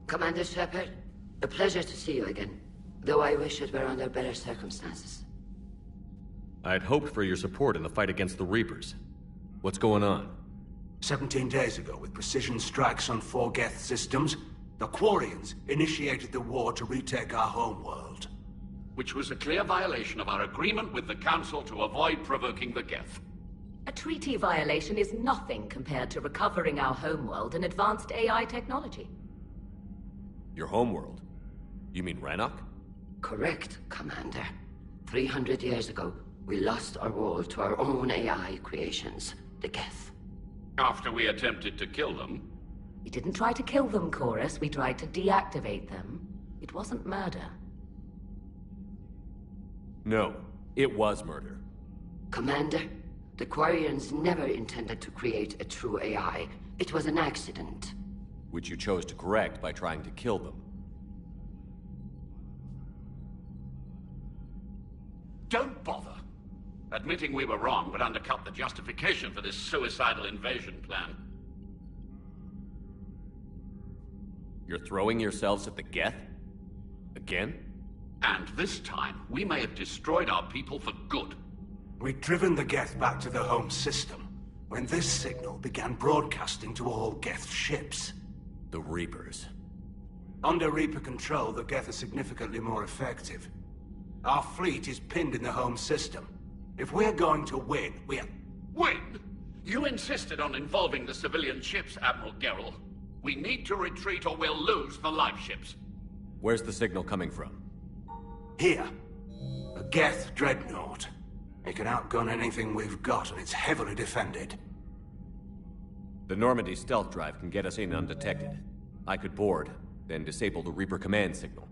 Commander Shepard, a pleasure to see you again. Though I wish it were under better circumstances. I had hoped for your support in the fight against the Reapers. What's going on? 17 days ago, with precision strikes on 4 Geth systems, the Quarians initiated the war to retake our homeworld. Which was a clear violation of our agreement with the Council to avoid provoking the Geth. A treaty violation is nothing compared to recovering our homeworld and advanced AI technology. Your homeworld? You mean Rannoch? Correct, Commander. 300 years ago, we lost our world to our own AI creations, the Geth. After we attempted to kill them? We didn't try to kill them, Chorus. We tried to deactivate them. It wasn't murder. No, it was murder. Commander, the Quarians never intended to create a true AI. It was an accident. Which you chose to correct by trying to kill them. Don't bother. Admitting we were wrong would undercut the justification for this suicidal invasion plan. You're throwing yourselves at the Geth? Again? And this time, we may have destroyed our people for good. We'd driven the Geth back to the home system, when this signal began broadcasting to all Geth ships. The Reapers. Under Reaper control, the Geth are significantly more effective. Our fleet is pinned in the home system. If we're going to win, Win? You insisted on involving the civilian ships, Admiral Gerrel. We need to retreat or we'll lose the live ships. Where's the signal coming from? Here. A Geth dreadnought. It can outgun anything we've got, and it's heavily defended. The Normandy stealth drive can get us in undetected. I could board, then disable the Reaper command signal.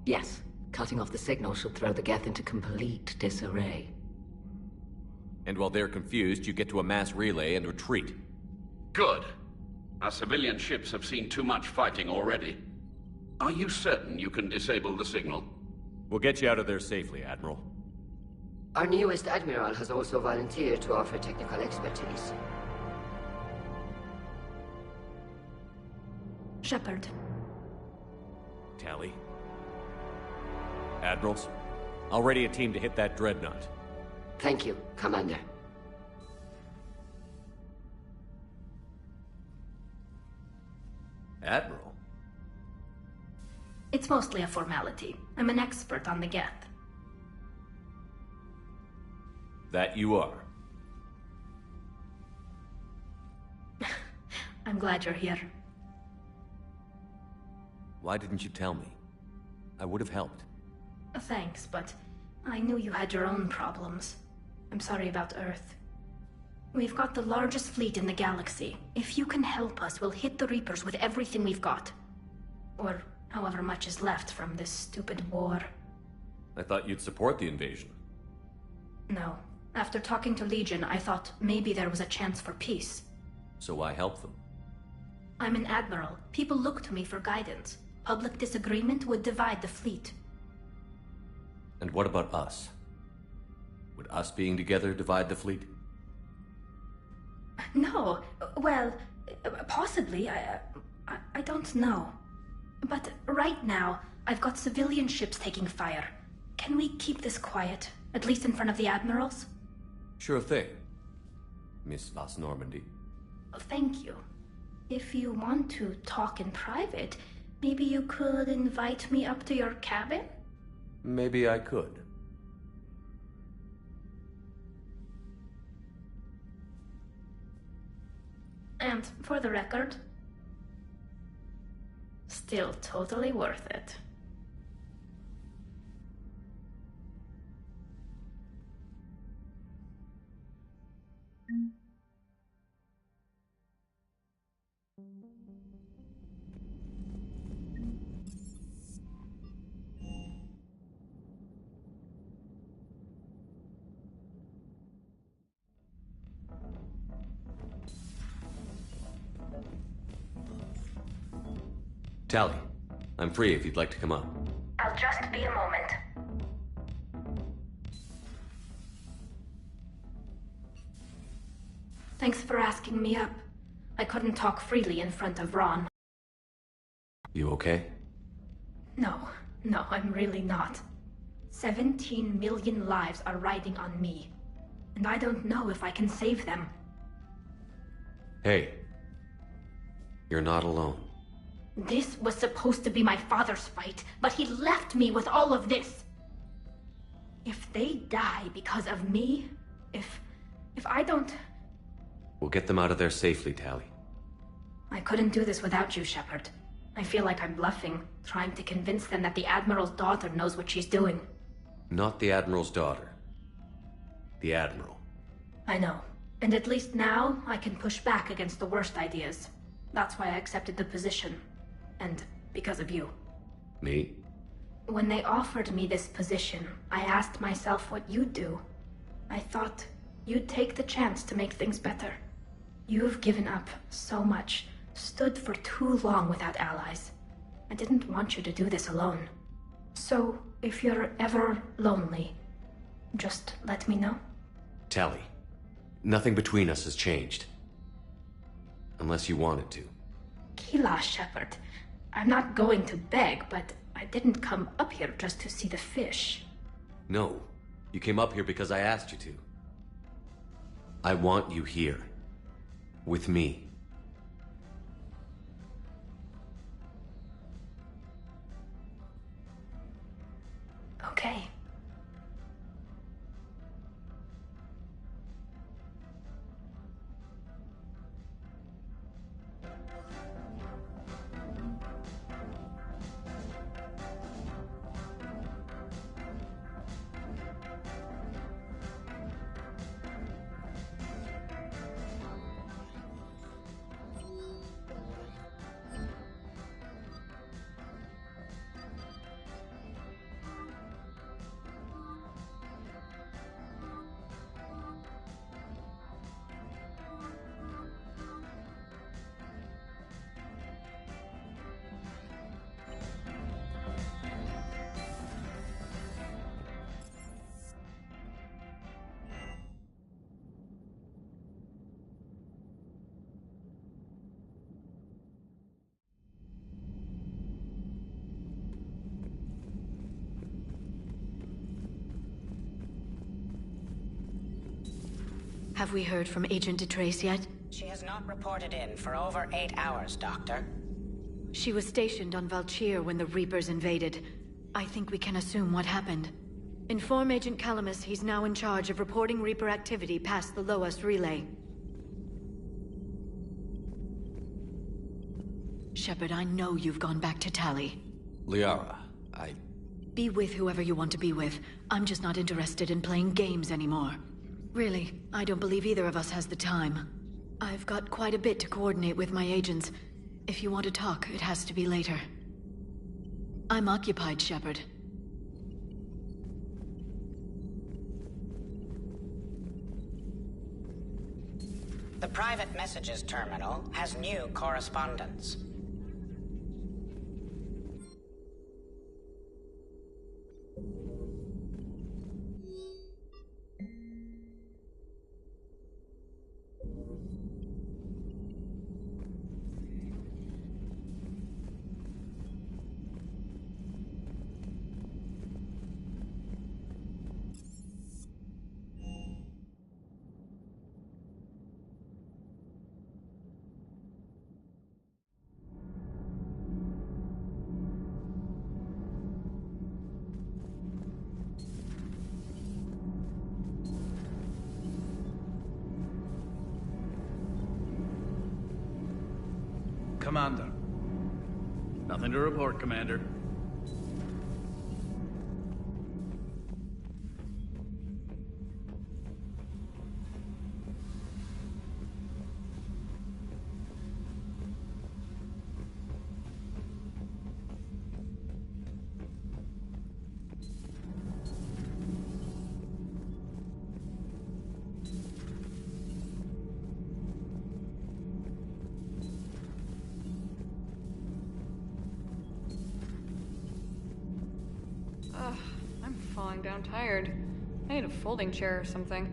Yes. Cutting off the signal should throw the Geth into complete disarray. And while they're confused, you get to a mass relay and retreat. Good. Our civilian ships have seen too much fighting already. Are you certain you can disable the signal? We'll get you out of there safely, Admiral. Our newest Admiral has also volunteered to offer technical expertise. Shepard. Tali. Admirals, I'll ready a team to hit that dreadnought. Thank you, Commander. Admiral? It's mostly a formality. I'm an expert on the Geth. That you are. I'm glad you're here. Why didn't you tell me? I would have helped. Thanks, but I knew you had your own problems. I'm sorry about Earth. We've got the largest fleet in the galaxy. If you can help us, we'll hit the Reapers with everything we've got. Or however much is left from this stupid war. I thought you'd support the invasion. No. After talking to Legion, I thought maybe there was a chance for peace. So why help them? I'm an admiral. People look to me for guidance. Public disagreement would divide the fleet. And what about us? Would us being together divide the fleet? No. Well, possibly. I don't know. But right now, I've got civilian ships taking fire. Can we keep this quiet? At least in front of the admirals? Sure thing, Miss Vas Normandy. Thank you. If you want to talk in private, maybe you could invite me up to your cabin? Maybe I could. And for the record, still totally worth it. Tali, I'm free if you'd like to come up. I'll just be a moment. Thanks for asking me up. I couldn't talk freely in front of Ron. You okay? No, I'm really not. 17 million lives are riding on me. And I don't know if I can save them. Hey. You're not alone. This was supposed to be my father's fight, but he left me with all of this. If they die because of me, if I don't... We'll get them out of there safely, Tali. I couldn't do this without you, Shepard. I feel like I'm bluffing, trying to convince them that the Admiral's daughter knows what she's doing. Not the Admiral's daughter. The Admiral. I know. And at least now, I can push back against the worst ideas. That's why I accepted the position. And because of you. Me? When they offered me this position, I asked myself what you'd do. I thought you'd take the chance to make things better. You've given up so much, stood for too long without allies. I didn't want you to do this alone. So, if you're ever lonely, just let me know. Tali, nothing between us has changed. Unless you want it to. Keelah, Shepard. I'm not going to beg, but I didn't come up here just to see the fish. No, you came up here because I asked you to. I want you here. With me. Okay. Have we heard from Agent DeTrace yet? She has not reported in for over 8 hours, Doctor. She was stationed on Valchir when the Reapers invaded. I think we can assume what happened. Inform Agent Calamus he's now in charge of reporting Reaper activity past the Loas relay. Shepard, I know you've gone back to Tali. Liara, Be with whoever you want to be with. I'm just not interested in playing games anymore. Really, I don't believe either of us has the time. I've got quite a bit to coordinate with my agents. If you want to talk, it has to be later. I'm occupied, Shepard. The private messages terminal has new correspondence. Commander. Nothing to report, Commander. I'm falling down tired. I need a folding chair or something.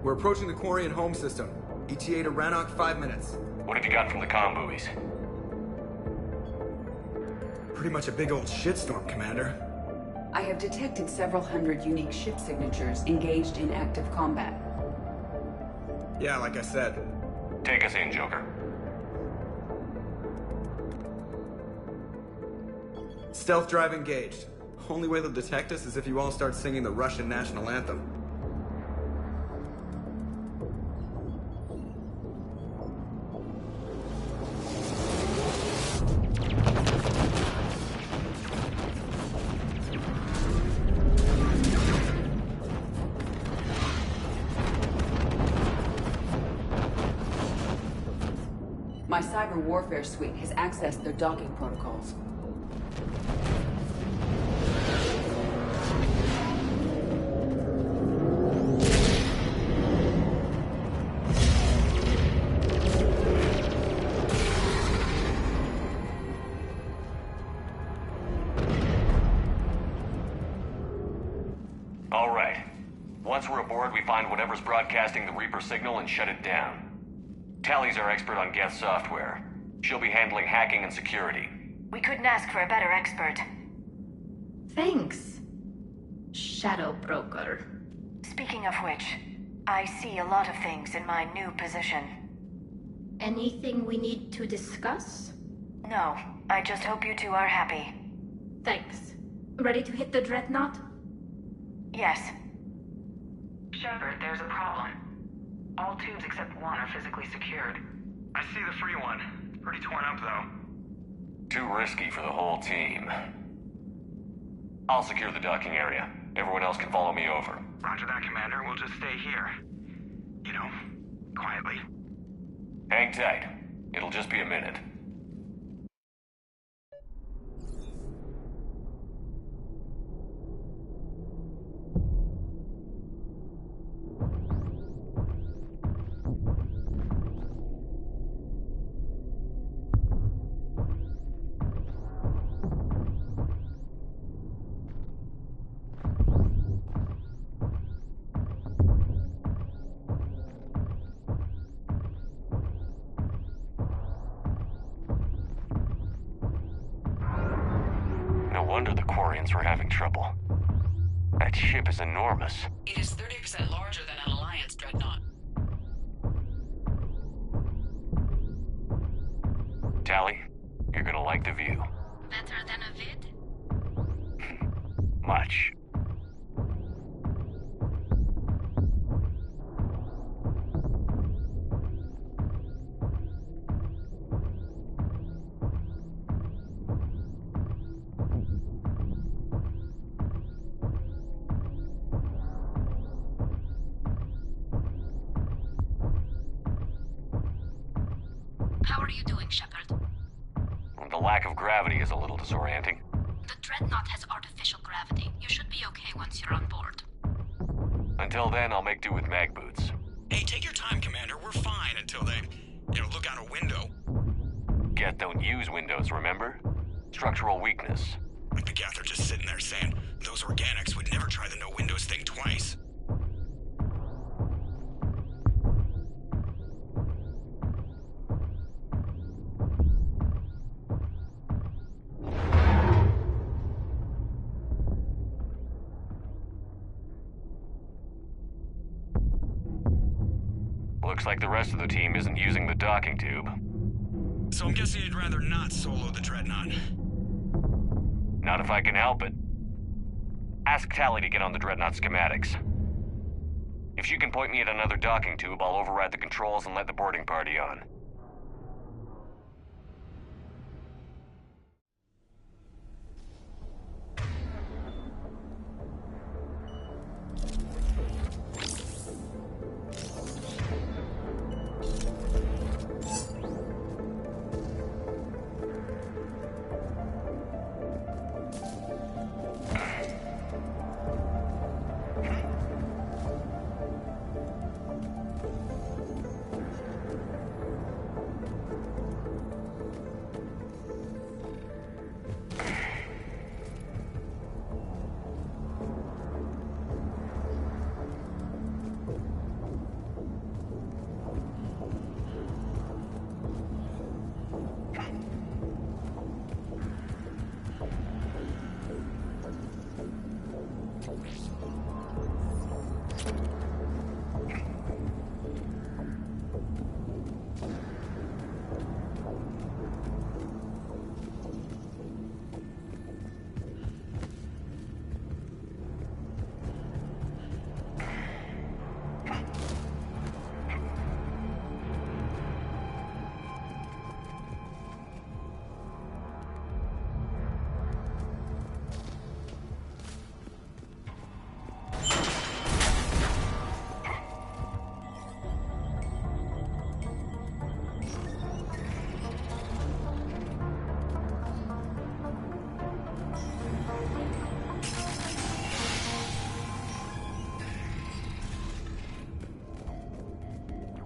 We're approaching the Quarian home system. ETA to Rannoch, 5 minutes. What have you got from the comm buoys? Pretty much a big old shitstorm, Commander. I have detected several hundred unique ship signatures engaged in active combat. Yeah, like I said. Take us in, Joker. Stealth drive engaged. Only way they'll detect us is if you all start singing the Russian national anthem. My cyber warfare suite has accessed their docking protocols. All right. Once we're aboard, we find whatever's broadcasting the Reaper signal and shut it down. Tally's our expert on Geth software. She'll be handling hacking and security. We couldn't ask for a better expert. Thanks, Shadow Broker. Speaking of which, I see a lot of things in my new position. Anything we need to discuss? No, I just hope you two are happy. Thanks. Ready to hit the Dreadnought? Yes. Shepard, there's a problem. All tubes except one are physically secured. I see the free one. It's pretty torn up, though. Too risky for the whole team. I'll secure the docking area. Everyone else can follow me over. Roger that, Commander. We'll just stay here. You know, quietly. Hang tight. It'll just be a minute. No wonder the Quarians were having trouble. That ship is enormous. It is 30% larger than an Alliance dreadnought. Tally, you're gonna like the view. Better than a vid? Much. How are you doing, Shepard? The lack of gravity is a little disorienting. The Dreadnought has artificial gravity. You should be okay once you're on board. Until then, I'll make do with mag boots. Hey, take your time, Commander. We're fine until they, look out a window. Geth don't use windows, remember? Structural weakness. Like the Geth are just sitting there saying, those organics would never try the no windows thing twice. Looks like the rest of the team isn't using the docking tube. So I'm guessing you'd rather not solo the Dreadnought. Not if I can help it. Ask Tally to get on the Dreadnought schematics. If she can point me at another docking tube, I'll override the controls and let the boarding party on.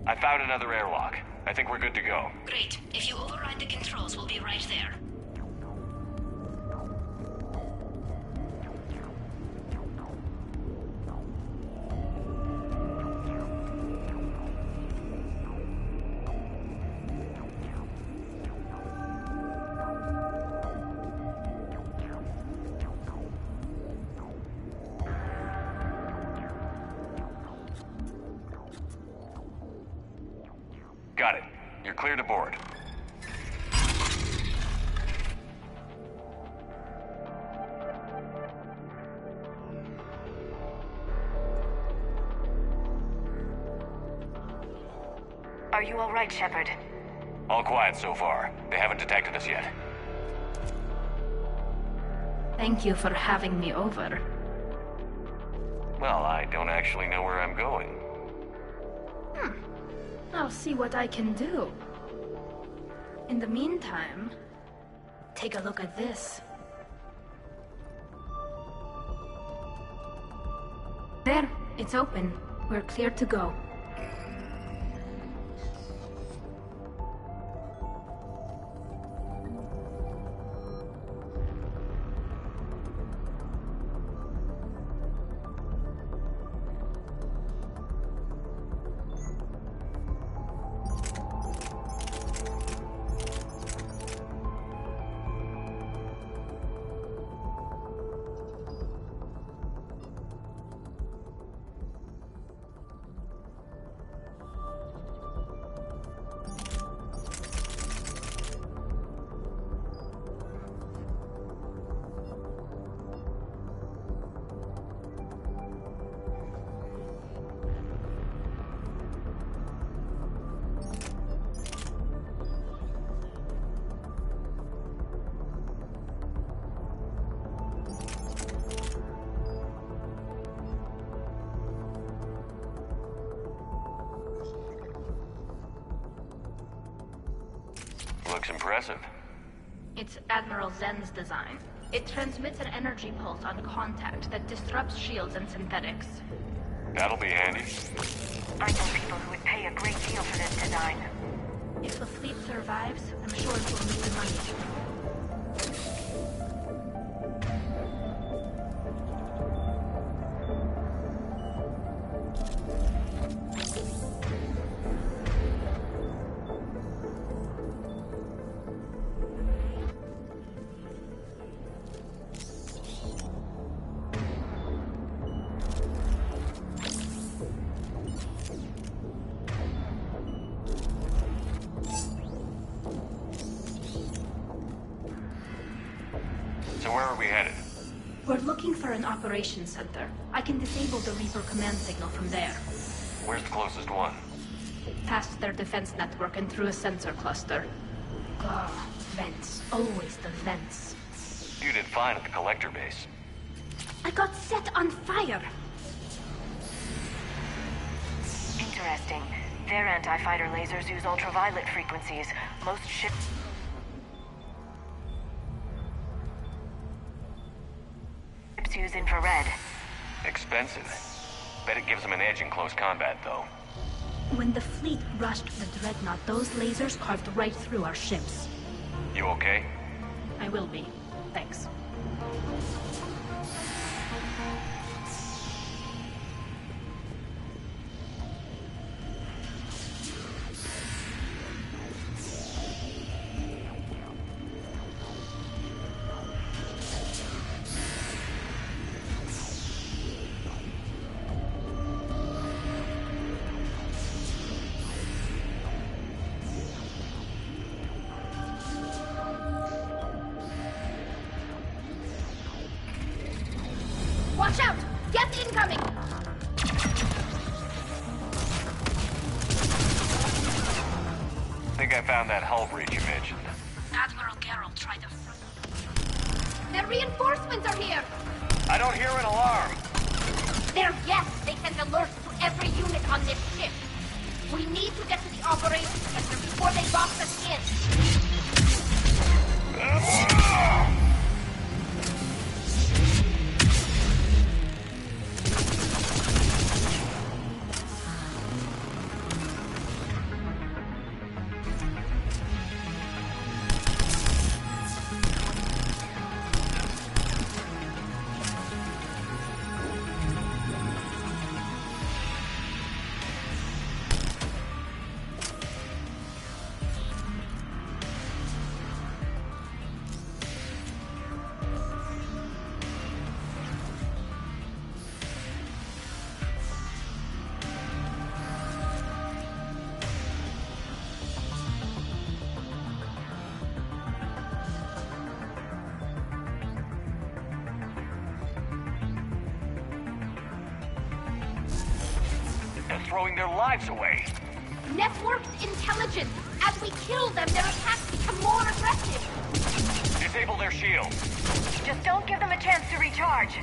I found another airlock. I think we're good to go. Great. If you override the controls, we'll be right there. Got it. You're clear to board. Are you all right, Shepard? All quiet so far. They haven't detected us yet. Thank you for having me over. Well, I don't actually know where I'm going. I'll see what I can do. In the meantime, take a look at this. There, it's open. We're clear to go. Looks impressive. It's Admiral Zen's design. It transmits an energy pulse on contact that disrupts shields and synthetics. That'll be handy. I know people who would pay a great deal for this design. If the fleet survives, I'm sure it will need the money. So where are we headed? We're looking for an operations center. I can disable the Reaper command signal from there. Where's the closest one? Past their defense network and through a sensor cluster. Oh, vents. Always the vents. You did fine at the collector base. I got set on fire! Interesting. Their anti-fighter lasers use ultraviolet frequencies. Most ships use infrared. Expensive. Bet it gives them an edge in close combat, though. When the fleet rushed the Dreadnought, those lasers carved right through our ships. You okay? I will be. Thanks. Watch out! Get incoming! Think I found that hull breach you mentioned. Admiral Geralt tried to... Their reinforcements are here! I don't hear an alarm. They're guests! They sent alerts to every unit on this ship! We need to get to the operations center before they box us in! throwing their lives away. Networked intelligence. As we kill them, their attacks become more aggressive. Disable their shields. Just don't give them a chance to recharge.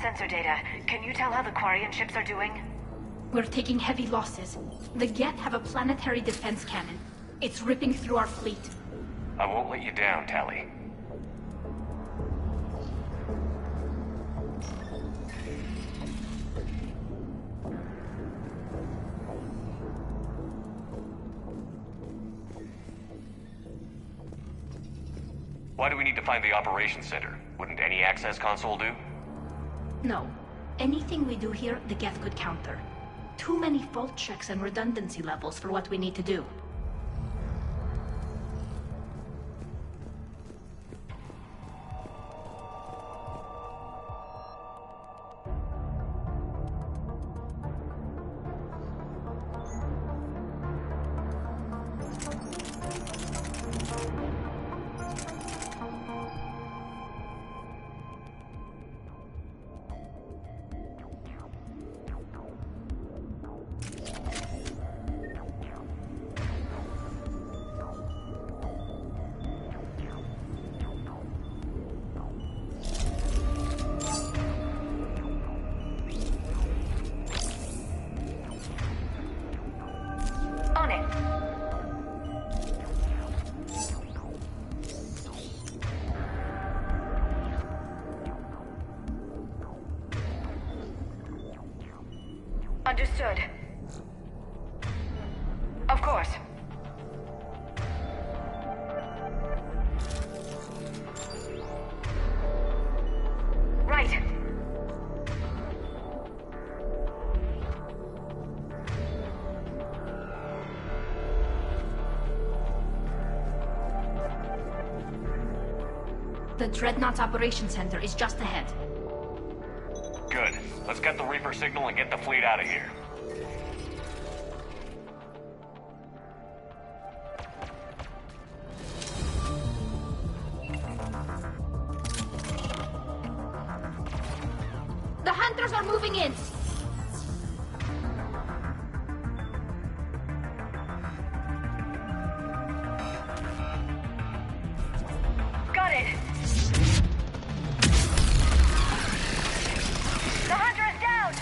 Sensor data. Can you tell how the Quarian ships are doing? We're taking heavy losses. The Geth have a planetary defense cannon. It's ripping through our fleet. I won't let you down, Tali. Why do we need to find the operations center? Wouldn't any access console do? No. Anything we do here, the Geth could counter. Too many fault checks and redundancy levels for what we need to do. Understood. Of course. Right. The Dreadnought's Operations Center is just ahead. Good. Let's get the Reaper signal and get the fleet out of here. The hunters are moving in. Got it. The hunter is down.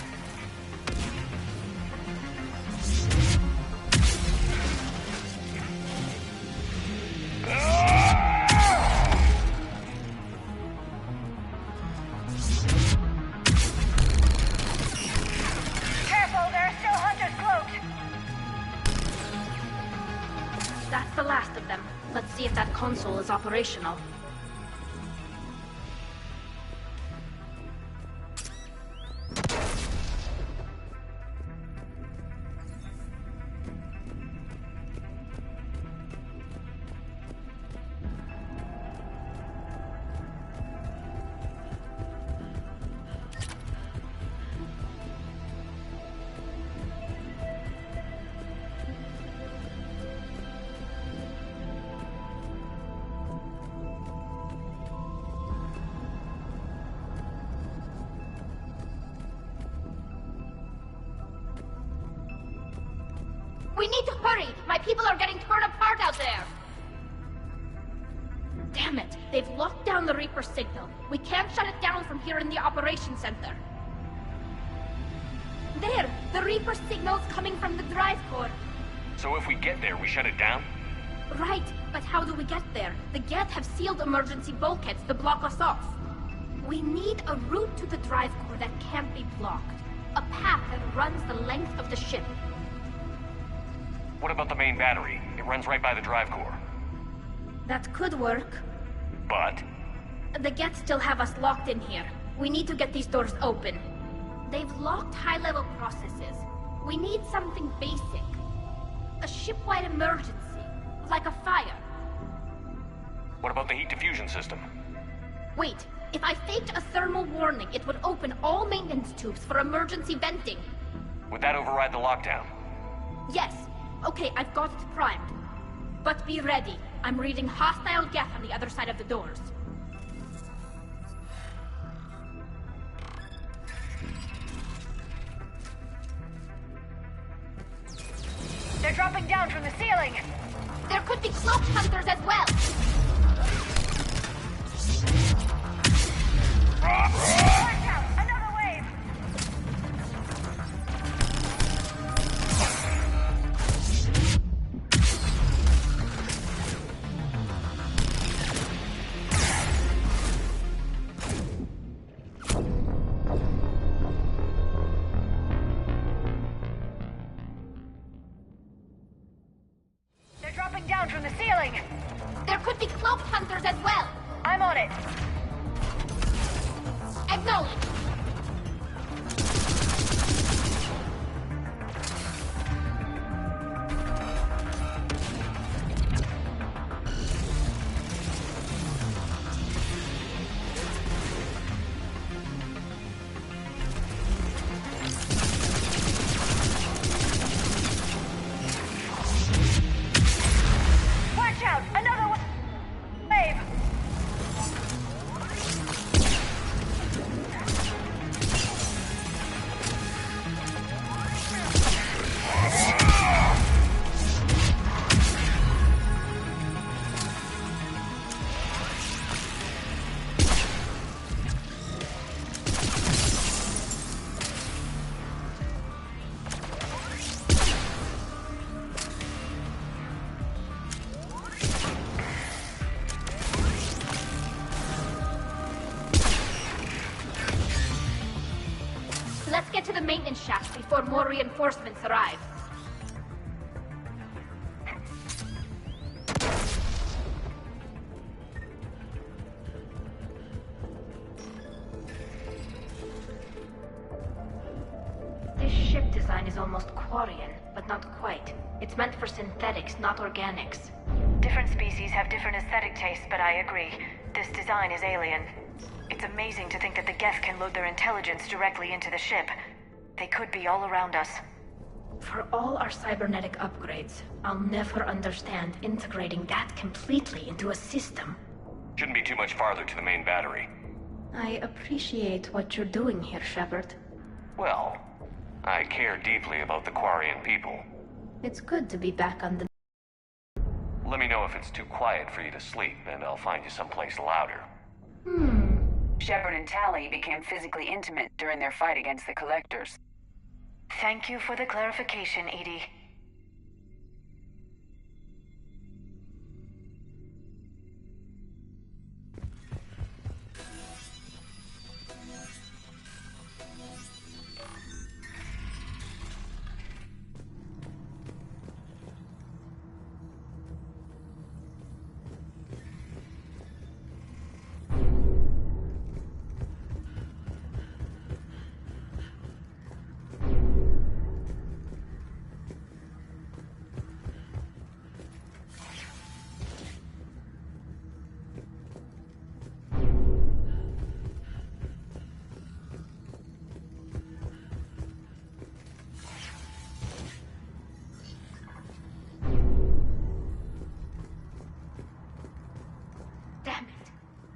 Careful, there are still hunters cloaked. That's the last of them. Let's see if that console is operational. We need to hurry! My people are getting torn apart out there! Damn it! They've locked down the Reaper signal. We can't shut it down from here in the Operations Center. There! The Reaper signal's coming from the drive core. So if we get there, we shut it down? Right, but how do we get there? The Geth have sealed emergency bulkheads to block us off. We need a route to the drive core that can't be blocked. A path that runs the length of the ship. What about the main battery? It runs right by the drive core. That could work. But? The Geth still have us locked in here. We need to get these doors open. They've locked high-level processes. We need something basic. A ship-wide emergency. Like a fire. What about the heat diffusion system? Wait, if I faked a thermal warning, it would open all maintenance tubes for emergency venting. Would that override the lockdown? Yes. Okay, I've got it primed. But be ready. I'm reading hostile Geth on the other side of the doors. They're dropping down from the ceiling! There could be cloak hunters as well! Watch out! Another wave! They're dropping down from the ceiling! There could be cloak hunters as well! I'm on it! Acknowledge! Watch out! Another wave! Let's get to the maintenance shaft before more reinforcements arrive. This ship design is almost Quarian, but not quite. It's meant for synthetics, not organics. Different species have different aesthetic tastes, but I agree. This design is alien. It's amazing to think that the Geth can load their intelligence directly into the ship. They could be all around us. For all our cybernetic upgrades, I'll never understand integrating that completely into a system. Shouldn't be too much farther to the main battery. I appreciate what you're doing here, Shepard. Well, I care deeply about the Quarian people. It's good to be back on the... Let me know if it's too quiet for you to sleep, and I'll find you someplace louder. Shepard and Tali became physically intimate during their fight against the Collectors. Thank you for the clarification, EDI.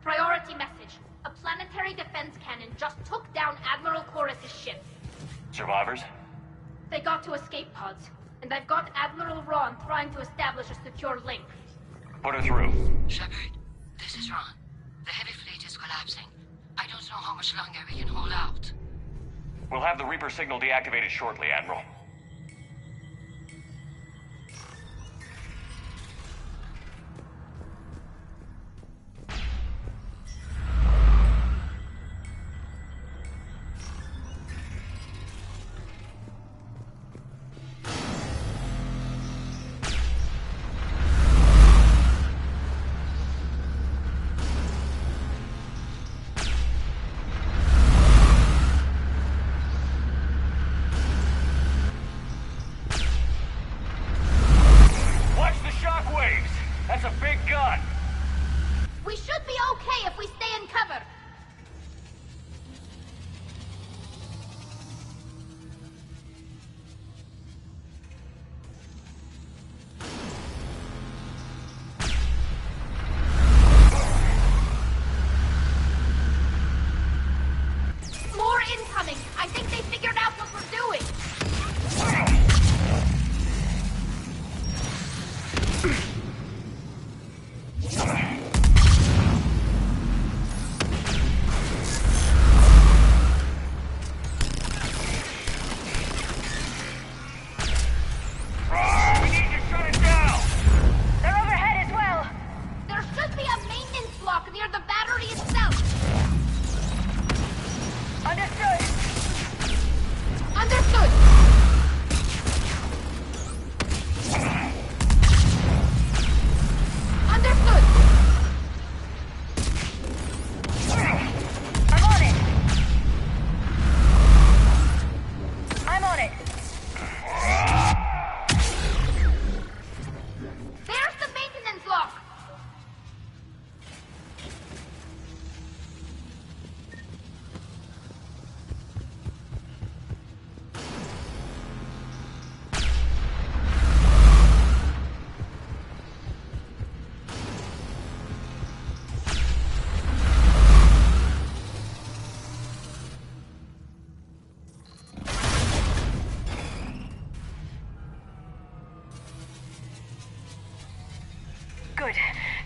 Priority message. A planetary defense cannon just took down Admiral Chorus's ship. Survivors? They got to escape pods, and I've got Admiral Ron trying to establish a secure link. Put her through. Shepard, this is Ron. The heavy fleet is collapsing. I don't know how much longer we can hold out. We'll have the Reaper signal deactivated shortly, Admiral.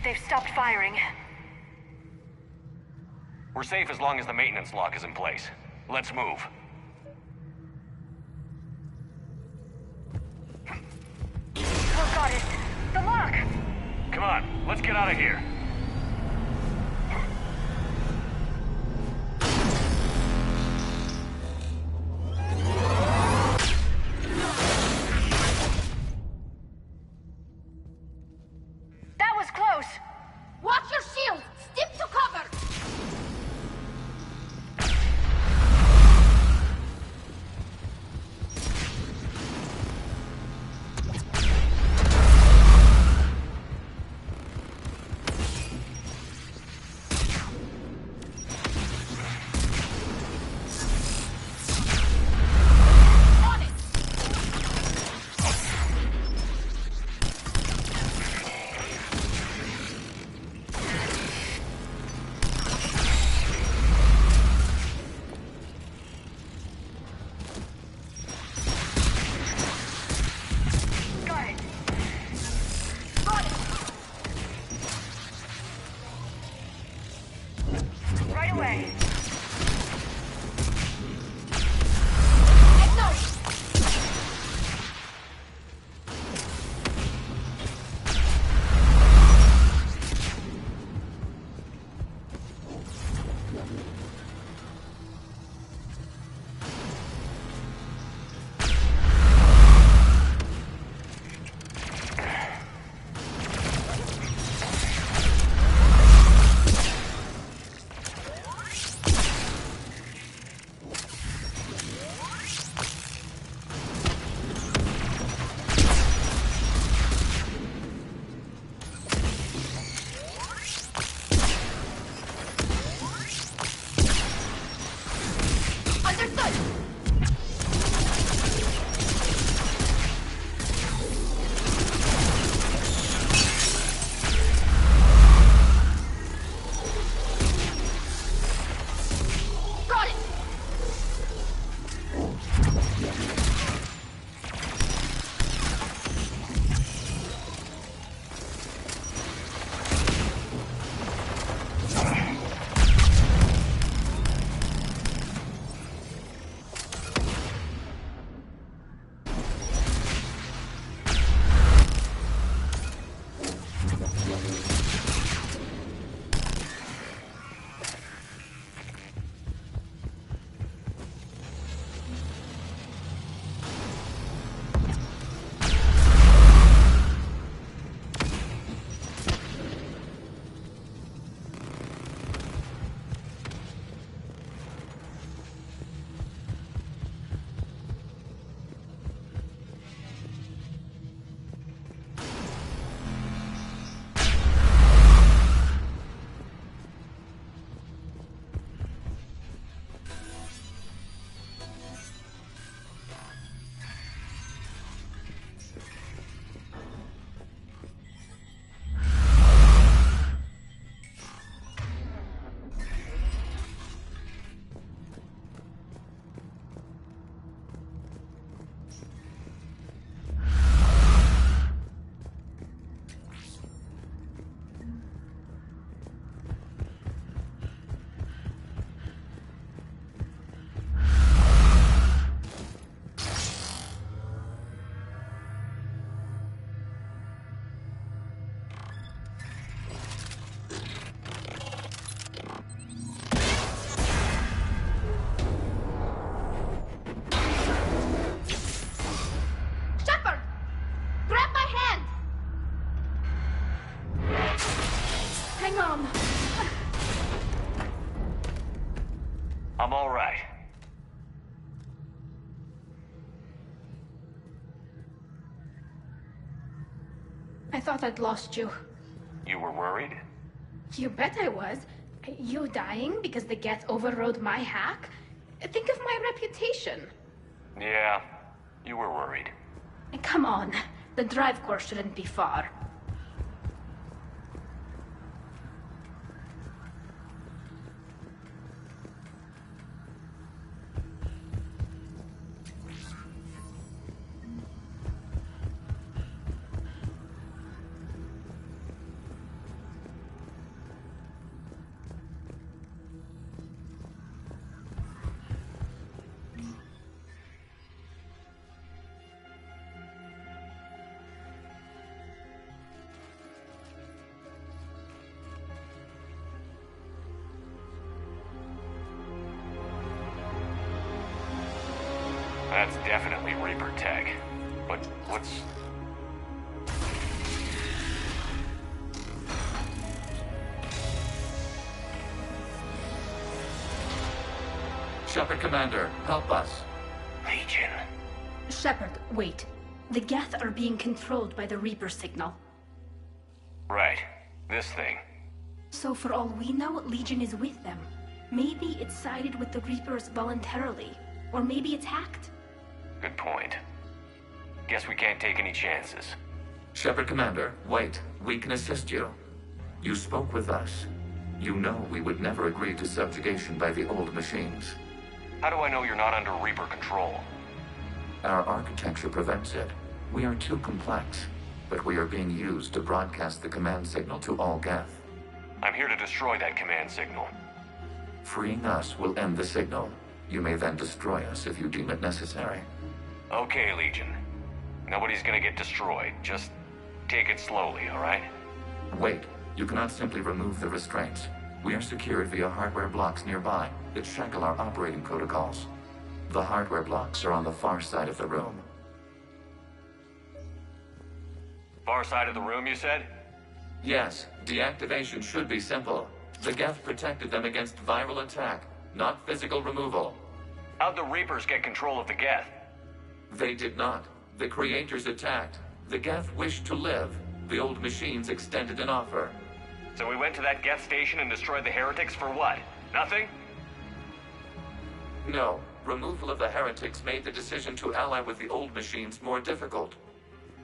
They've stopped firing. We're safe as long as the maintenance lock is in place. Let's move. Oh god, it's the lock! Come on, let's get out of here. That was close! Watch your shield! Stick to cover! Right away. I'm all right. I thought I'd lost you. You were worried? You bet I was. You dying because the Geth overrode my hack? Think of my reputation. Yeah, you were worried. Come on. The drive course shouldn't be far. That's definitely Reaper tech. But what's... Shepard, Commander, help us. Legion. Shepard, wait. The Geth are being controlled by the Reaper signal. Right. This thing. So for all we know, Legion is with them. Maybe it sided with the Reapers voluntarily. Or maybe it's hacked. Good point. Guess we can't take any chances. Shepard, Commander, wait. We can assist you. You spoke with us. You know we would never agree to subjugation by the old machines. How do I know you're not under Reaper control? Our architecture prevents it. We are too complex, but we are being used to broadcast the command signal to all Geth. I'm here to destroy that command signal. Freeing us will end the signal. You may then destroy us if you deem it necessary. Okay, Legion. Nobody's gonna get destroyed. Just take it slowly, alright? Wait. You cannot simply remove the restraints. We are secured via hardware blocks nearby that shackle our operating protocols. The hardware blocks are on the far side of the room. Far side of the room, you said? Yes, deactivation should be simple. The Geth protected them against viral attack, not physical removal. How'd the Reapers get control of the Geth? They did not. The creators attacked. The Geth wished to live. The old machines extended an offer. So we went to that Geth station and destroyed the heretics for what? Nothing? No. Removal of the heretics made the decision to ally with the old machines more difficult.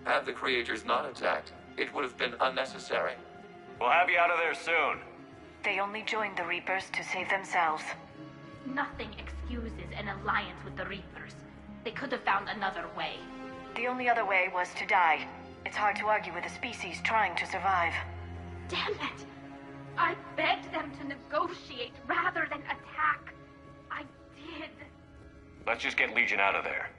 Had the creators not attacked, it would have been unnecessary. We'll have you out of there soon. They only joined the Reapers to save themselves. Nothing excuses an alliance with the Reapers. They could have found another way. The only other way was to die. It's hard to argue with a species trying to survive. Damn it! I begged them to negotiate rather than attack. I did. Let's just get Legion out of there.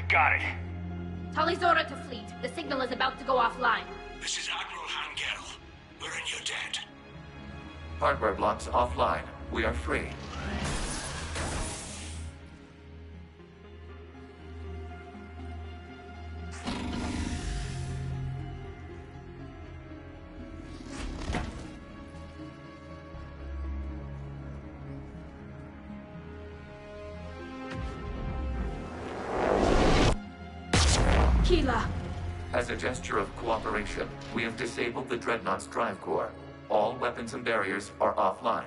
Got it. Talizora to fleet. The signal is about to go offline. This is Admiral Han Gerrel. We're in your debt. Hardware blocks offline. We are free. Keela! As a gesture of cooperation, we have disabled the Dreadnought's drive core. All weapons and barriers are offline.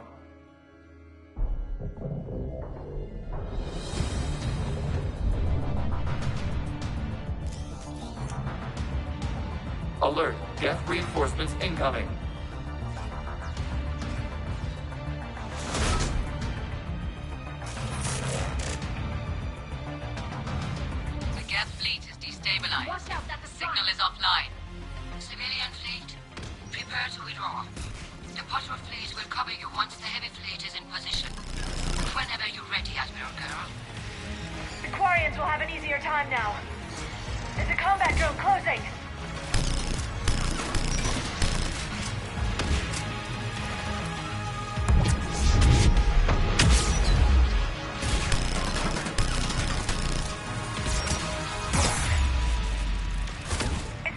Alert! Geth reinforcements incoming! The Geth fleet is destabilized. Watch out, that's a Signal is offline. Civilian fleet, prepare to withdraw. The patrol fleet will cover you once the heavy fleet is in position. Whenever you're ready, Admiral Girl. The Quarians will have an easier time now. There's a combat drone closing.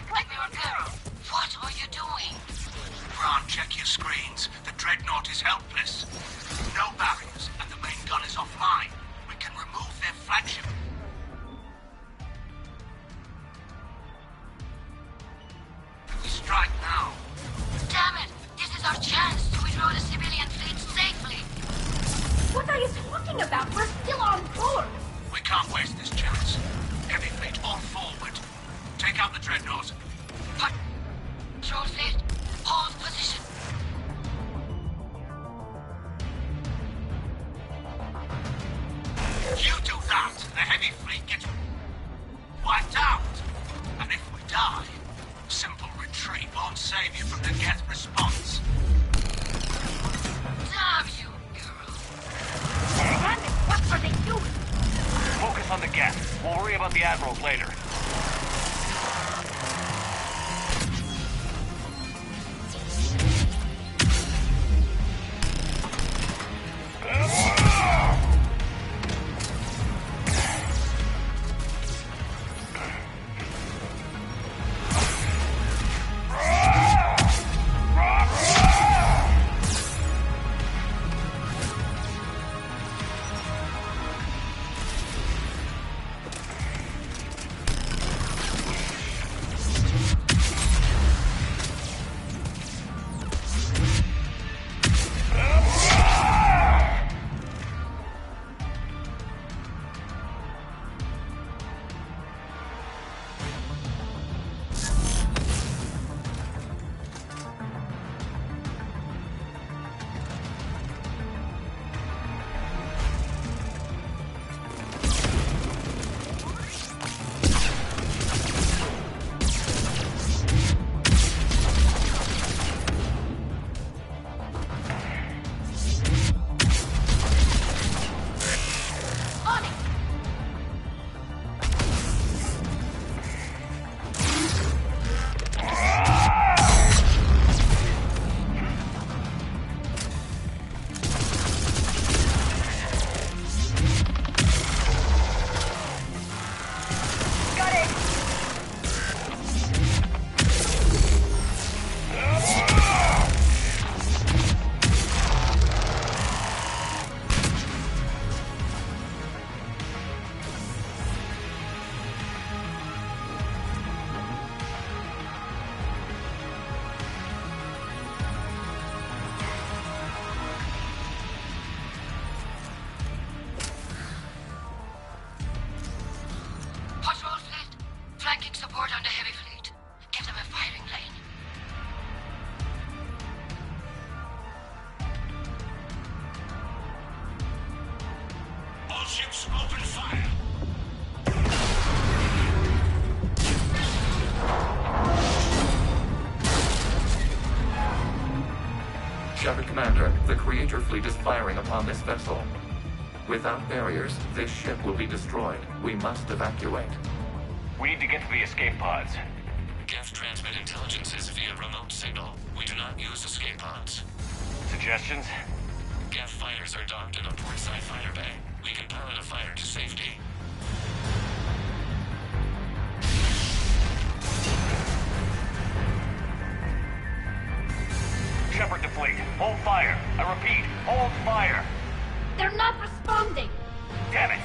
Admiral Girl, what are you doing? Bran, check your screens. The Dreadnought is helpless. No barriers, and the main gun is offline. We can remove their flagship. We strike now. Damn it! This is our chance to withdraw the civilian fleet safely. What are you talking about? We're still on board! We can't waste this chance. Heavy fleet on forward. Take out the Dreadnought. Patrol fleet, hold position. You do that, the heavy fleet gets wiped out. And if we die, simple retreat won't save you from the Geth response. Damn you, girl. Damn it, what are they doing? Focus on the Geth. We'll about the Admirals later. Shepard Commander, the Creator fleet is firing upon this vessel. Without barriers, this ship will be destroyed. We must evacuate. We need to get to the escape pods. Geth transmit intelligences via remote signal. We do not use escape pods. Suggestions? Geth fighters are docked in a portside fighter bay. We can pilot a fighter to safety. Shepard to fleet. Hold fire. I repeat, hold fire. They're not responding. Damn it.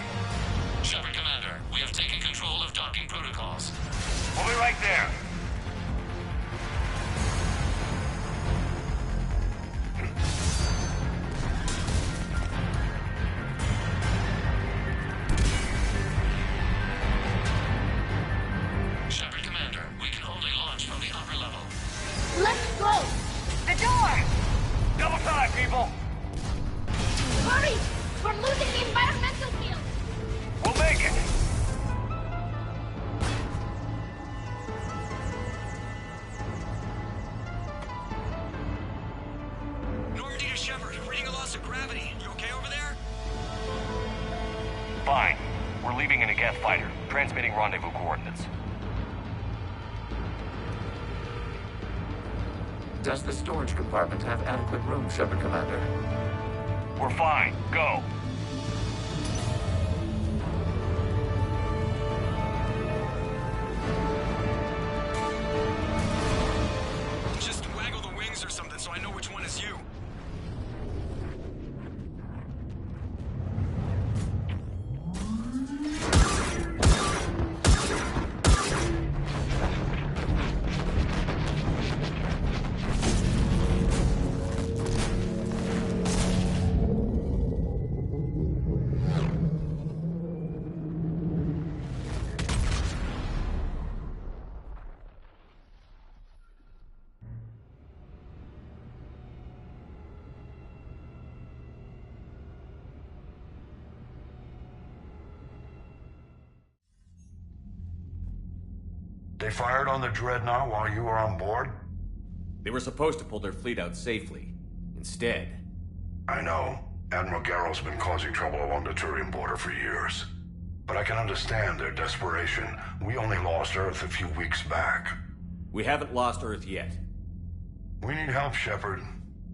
Shepard Commander, we have taken control of docking protocols. We'll be right there. Shepard Commander, we can only launch from the upper level. Let's go! The door! Double time, people! Hurry! We're losing the environmental field! We'll make it! Normandy to Shepard, reading a loss of gravity. You okay over there? Fine. We're leaving in a Geth fighter, transmitting rendezvous coordinates. Does the storage compartment have adequate room, Shepard Commander? We're fine. Go. Just waggle the wings or something so I know which one is you. They fired on the Dreadnought while you were on board? They were supposed to pull their fleet out safely. Instead... I know. Admiral Garrow's been causing trouble along the Turian border for years. but I can understand their desperation. We only lost Earth a few weeks back. We haven't lost Earth yet. We need help, Shepard.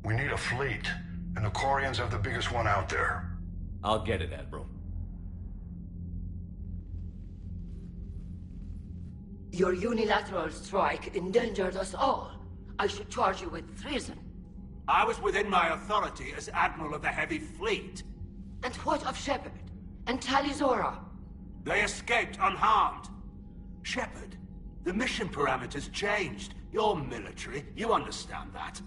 We need a fleet, and the Quarians have the biggest one out there. I'll get it, Admiral. Your unilateral strike endangered us all. I should charge you with treason. I was within my authority as Admiral of the Heavy Fleet. And what of Shepard? And Talizora? They escaped unharmed. Shepard, the mission parameters changed. You're military, you understand that.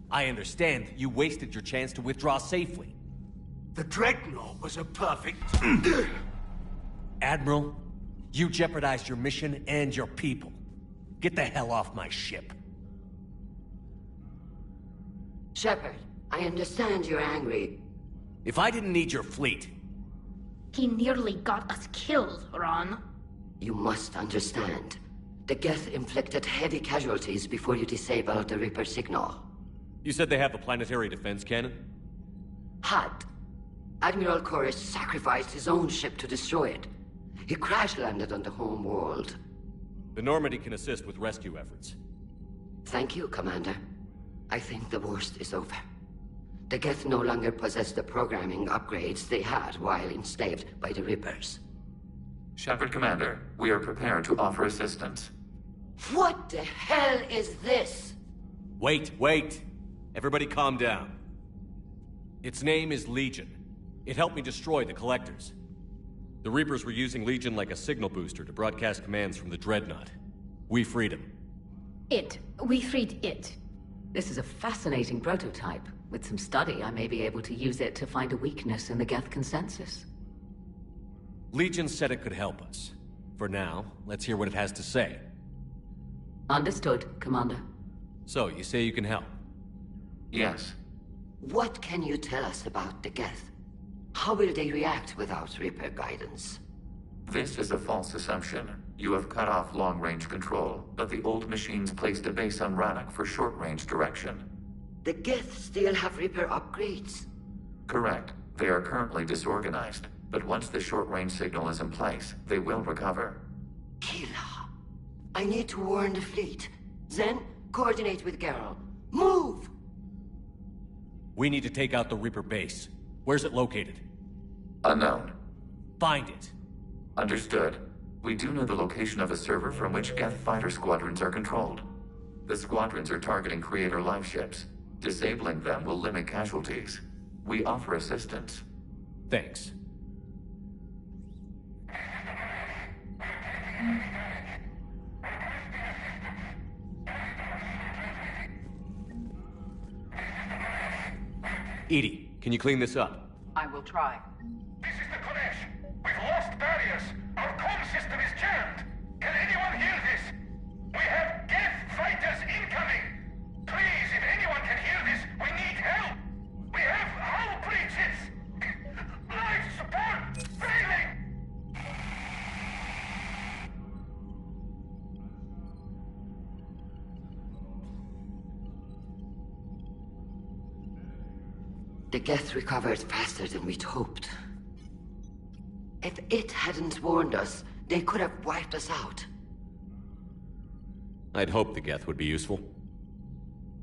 I understand that you wasted your chance to withdraw safely. The Dreadnought was a perfect... Admiral, you jeopardized your mission and your people. Get the hell off my ship. Shepard, I understand you're angry. If I didn't need your fleet... He nearly got us killed, Ron. You must understand. The Geth inflicted heavy casualties before you disabled the Reaper signal. You said they have a planetary defense cannon? Had. Admiral Koris sacrificed his own ship to destroy it. He crash-landed on the home world. The Normandy can assist with rescue efforts. Thank you, Commander. I think the worst is over. The Geth no longer possess the programming upgrades they had while enslaved by the Reapers. Shepard, Commander, we are prepared to offer assistance. What the hell is this? Wait. Everybody calm down. Its name is Legion. It helped me destroy the Collectors. The Reapers were using Legion like a signal booster to broadcast commands from the Dreadnought. We freed him. We freed it. This is a fascinating prototype. With some study, I may be able to use it to find a weakness in the Geth consensus. Legion said it could help us. For now, let's hear what it has to say. Understood, Commander. So, you say you can help? Yes. What can you tell us about the Geth? How will they react without Reaper guidance? This is a false assumption. You have cut off long-range control, but the old machines placed a base on Rannoch for short-range direction. The Geth still have Reaper upgrades? Correct. They are currently disorganized, but once the short-range signal is in place, they will recover. Kila, I need to warn the fleet. Then, coordinate with Geralt. Move! We need to take out the Reaper base. Where's it located? Unknown. Find it. Understood. We do know the location of a server from which Geth fighter squadrons are controlled. The squadrons are targeting Creator live ships. Disabling them will limit casualties. We offer assistance. Thanks. EDI, can you clean this up? I will try. This is the Kodesh. We've lost barriers. Our comm system is jammed. Can anyone hear this? We have Geth fighters incoming. Please, if anyone can hear this, we need help. We have hull breaches. Life support failing. The Geth recovered faster than we'd hoped. If it hadn't warned us, they could have wiped us out. I'd hoped the Geth would be useful.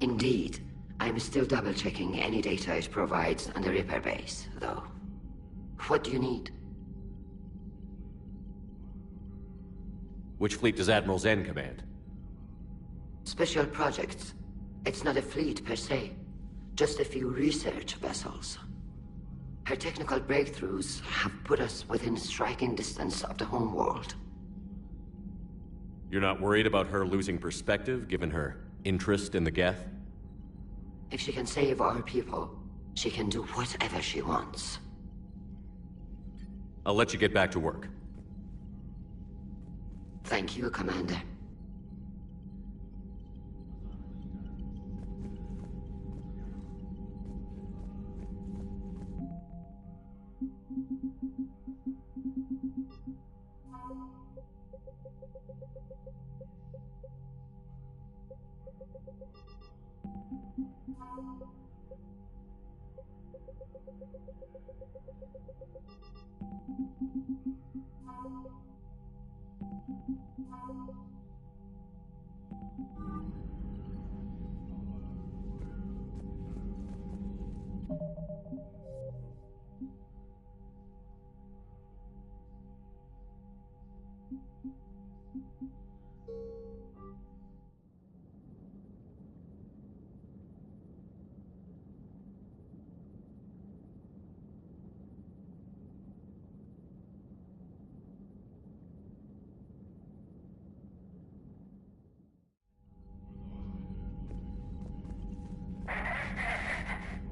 Indeed. I'm still double-checking any data it provides on the Reaper base, though. What do you need? Which fleet does Admiral Zen command? Special projects. It's not a fleet per se. Just a few research vessels. Her technical breakthroughs have put us within striking distance of the homeworld. You're not worried about her losing perspective, given her interest in the Geth? If she can save our people, she can do whatever she wants. I'll let you get back to work. Thank you, Commander.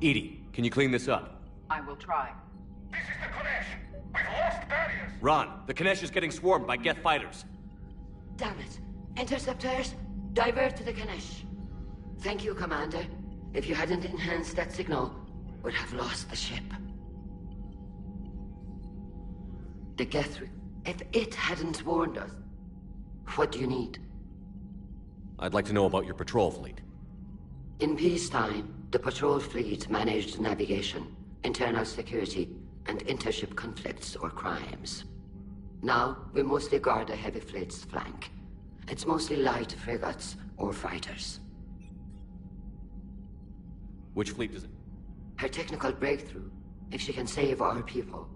EDI, can you clean this up? I will try. This is the Konesh. We've lost barriers. Ron, the Konesh is getting swarmed by Geth fighters. Damn it. Interceptors, divert to the Konesh. Thank you, Commander. If you hadn't enhanced that signal, we'd have lost the ship. The Geth... If it hadn't warned us, what do you need? I'd like to know about your patrol fleet. In peacetime, the patrol fleet managed navigation, internal security, and intership conflicts or crimes. Now, we mostly guard the heavy fleet's flank. It's mostly light frigates or fighters. Which fleet is it? Her technical breakthrough, if she can save our people.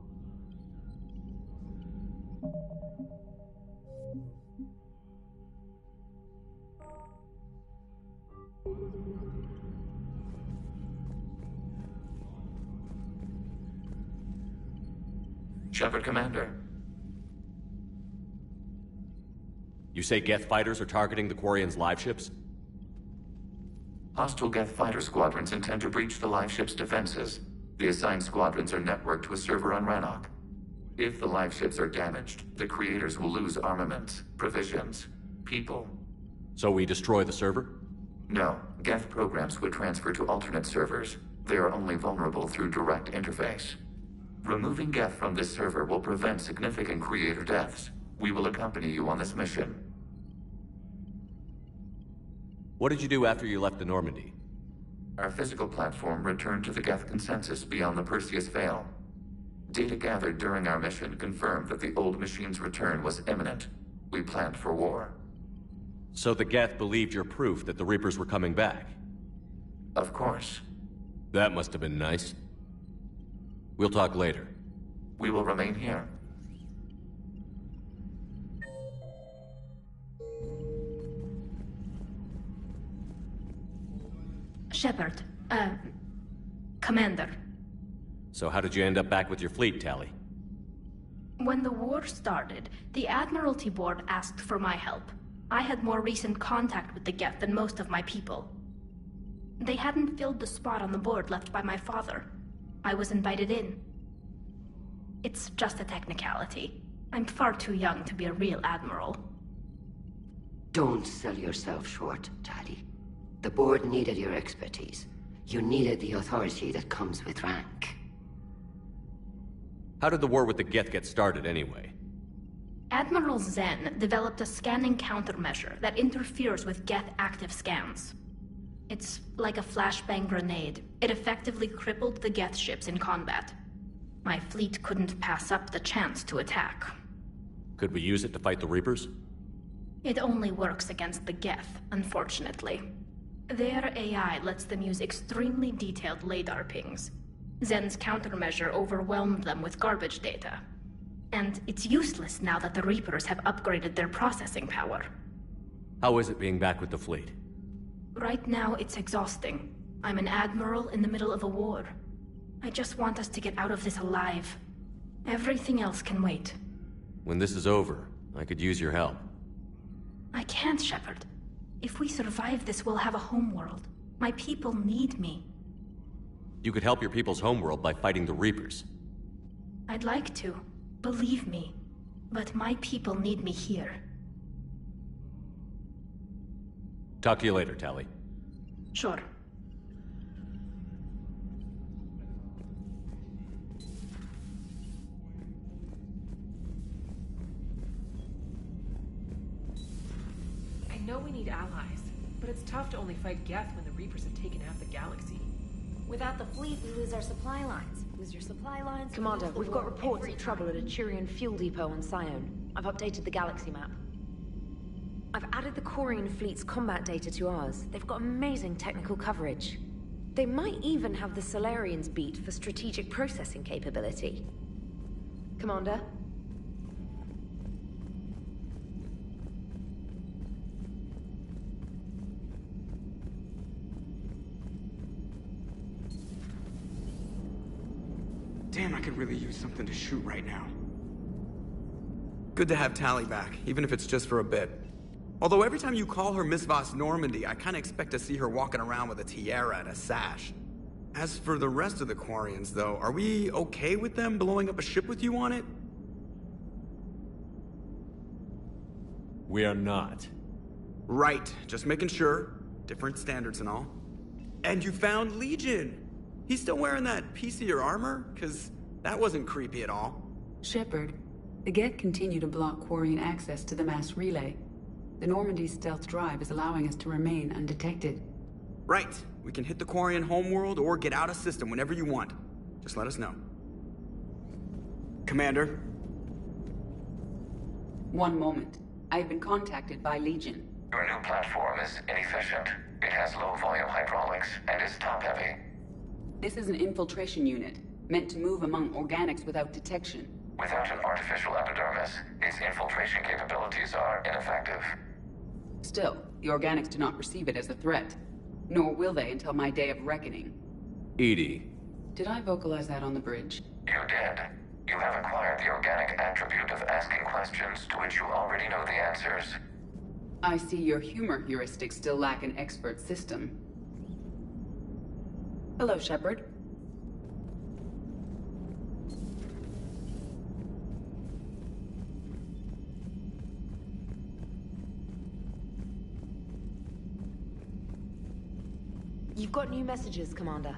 Shepard, Commander. You say Geth fighters are targeting the Quarians' live ships? Hostile Geth fighter squadrons intend to breach the live ship's defenses. The assigned squadrons are networked to a server on Rannoch. If the live ships are damaged, the creators will lose armaments, provisions, people. So we destroy the server? No. Geth programs would transfer to alternate servers. They are only vulnerable through direct interface. Removing Geth from this server will prevent significant creator deaths. We will accompany you on this mission. What did you do after you left the Normandy? Our physical platform returned to the Geth consensus beyond the Perseus Veil. Data gathered during our mission confirmed that the old machine's return was imminent. We planned for war. So the Geth believed your proof that the Reapers were coming back? Of course. That must have been nice. We'll talk later. We will remain here. Shepard, Commander. So how did you end up back with your fleet, Tali? When the war started, the Admiralty Board asked for my help. I had more recent contact with the Geth than most of my people. They hadn't filled the spot on the board left by my father. I was invited in. It's just a technicality. I'm far too young to be a real admiral. Don't sell yourself short, Tali. The board needed your expertise. You needed the authority that comes with rank. How did the war with the Geth get started, anyway? Admiral Zen developed a scanning countermeasure that interferes with Geth active scans. It's like a flashbang grenade. It effectively crippled the Geth ships in combat. My fleet couldn't pass up the chance to attack. Could we use it to fight the Reapers? It only works against the Geth, unfortunately. Their AI lets them use extremely detailed LADAR pings. Zen's countermeasure overwhelmed them with garbage data. And it's useless now that the Reapers have upgraded their processing power. How is it being back with the fleet? Right now, it's exhausting. I'm an admiral in the middle of a war. I just want us to get out of this alive. Everything else can wait. When this is over, I could use your help. I can't, Shepard. If we survive this, we'll have a homeworld. My people need me. You could help your people's homeworld by fighting the Reapers. I'd like to. Believe me. But my people need me here. Talk to you later, Tali. Sure. I know we need allies, but it's tough to only fight Geth when the Reapers have taken half the galaxy. Without the fleet, we lose our supply lines. Lose your supply lines... Commander, we've got reports of trouble at a Turian fuel depot on Sion. I've updated the galaxy map. I've added the Quarian fleet's combat data to ours. They've got amazing technical coverage. They might even have the Solarians beat for strategic processing capability. Commander? Damn, I could really use something to shoot right now. Good to have Tali back, even if it's just for a bit. Although every time you call her Miss Voss Normandy, I kinda expect to see her walking around with a tiara and a sash. As for the rest of the Quarians, though, are we okay with them blowing up a ship with you on it? We are not. Right, just making sure. Different standards and all. And you found Legion! He's still wearing that piece of your armor? 'Cause that wasn't creepy at all. Shepard, the Geth continue to block Quarian access to the mass relay. The Normandy's stealth drive is allowing us to remain undetected. Right. We can hit the Quarian homeworld or get out of system whenever you want. Just let us know. Commander? One moment. I have been contacted by Legion. Your new platform is inefficient. It has low-volume hydraulics and is top-heavy. This is an infiltration unit, meant to move among organics without detection. Without an artificial epidermis, its infiltration capabilities are ineffective. Still, the organics do not perceive it as a threat. Nor will they until my day of reckoning. EDI. Did I vocalize that on the bridge? You did. You have acquired the organic attribute of asking questions to which you already know the answers. I see your humor heuristics still lack an expert system. Hello, Shepard. You've got new messages, Commander.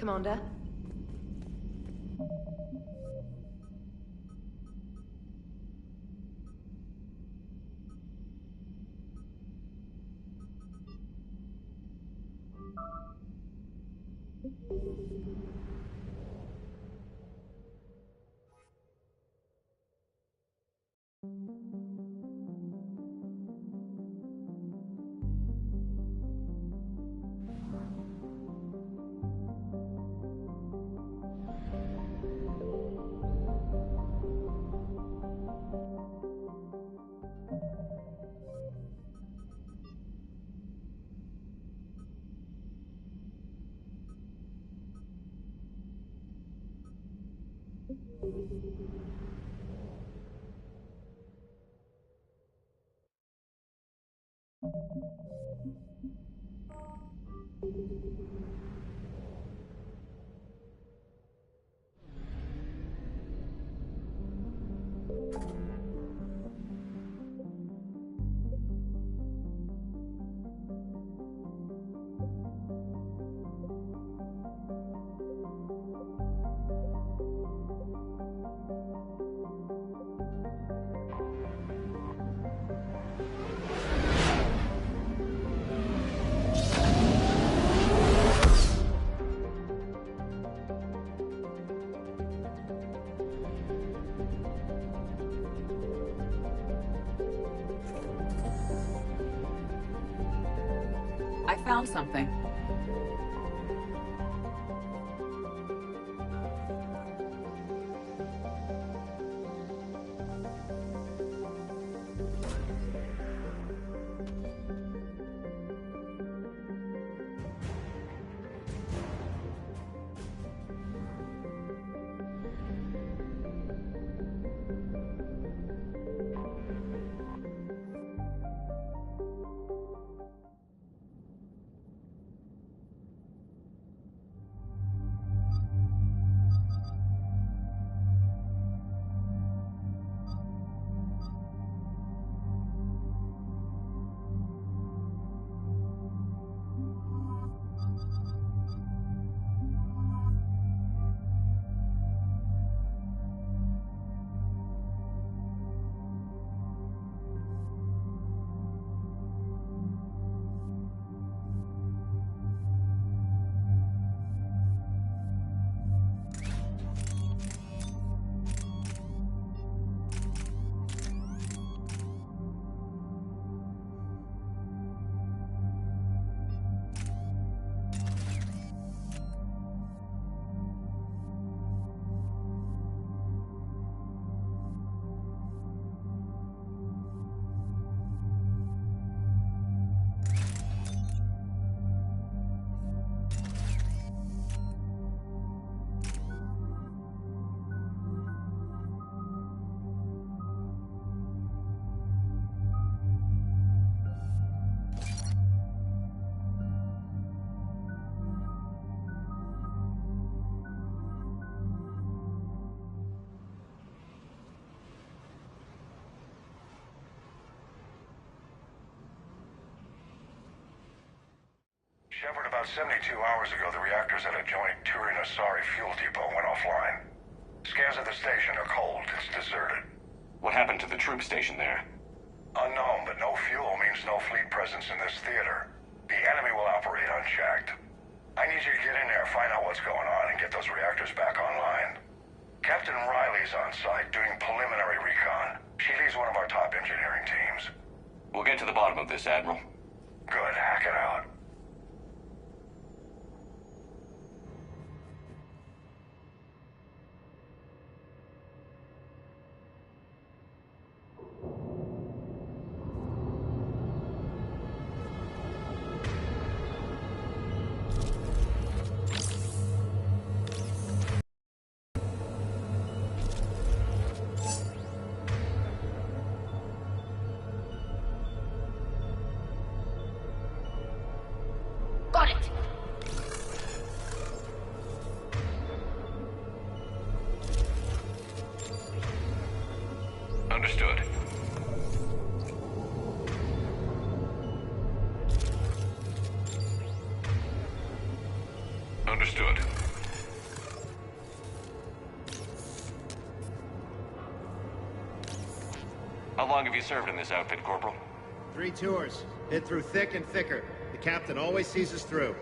Commander. I found something. Shepard, about 72 hours ago, the reactors at a joint Turin-Asari fuel depot went offline. Scans of the station are cold. It's deserted. What happened to the troop station there? Unknown, but no fuel means no fleet presence in this theater. The enemy will operate unchecked. I need you to get in there, find out what's going on, and get those reactors back online. Captain Riley's on site doing preliminary recon. She leads one of our top engineering teams. We'll get to the bottom of this, Admiral. Good. Hack it out. Got it! Understood. Understood. have you served in this outfit, Corporal? 3 tours. Hit through thick and thicker. The captain always sees us through.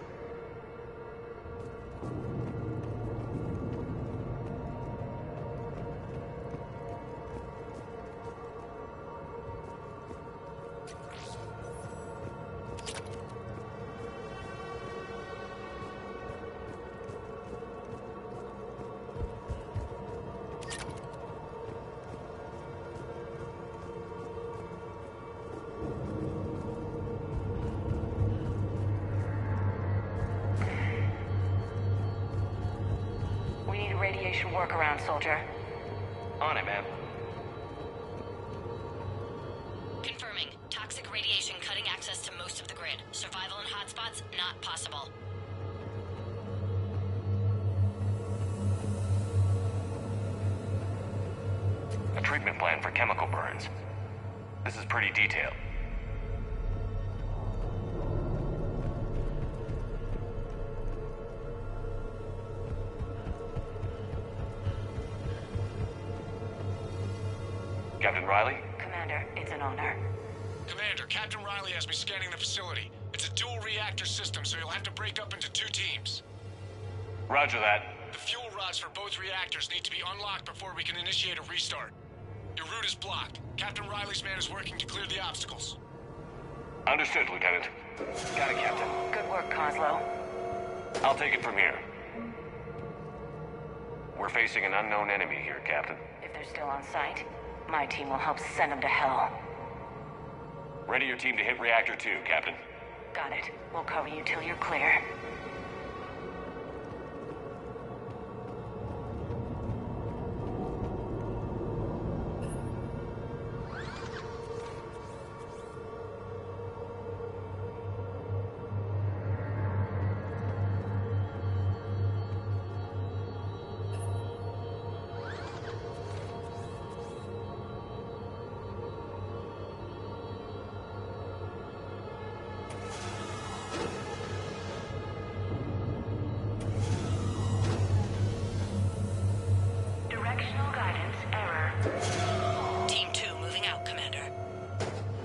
Radiation workaround, soldier. On it, ma'am. Confirming. Toxic radiation cutting access to most of the grid. Survival in hotspots, not possible. A treatment plan for chemical burns. This is pretty detailed. Captain Riley? Commander, it's an honor. Commander, Captain Riley has me scanning the facility. It's a dual reactor system, so you'll have to break up into 2 teams. Roger that. The fuel rods for both reactors need to be unlocked before we can initiate a restart. Your route is blocked. Captain Riley's man is working to clear the obstacles. Understood, Lieutenant. Got it, Captain. Good work, Kozlo. I'll take it from here. We're facing an unknown enemy here, Captain. If they're still on site, my team will help send them to hell. Ready your team to hit Reactor 2, Captain. Got it. We'll cover you till you're clear.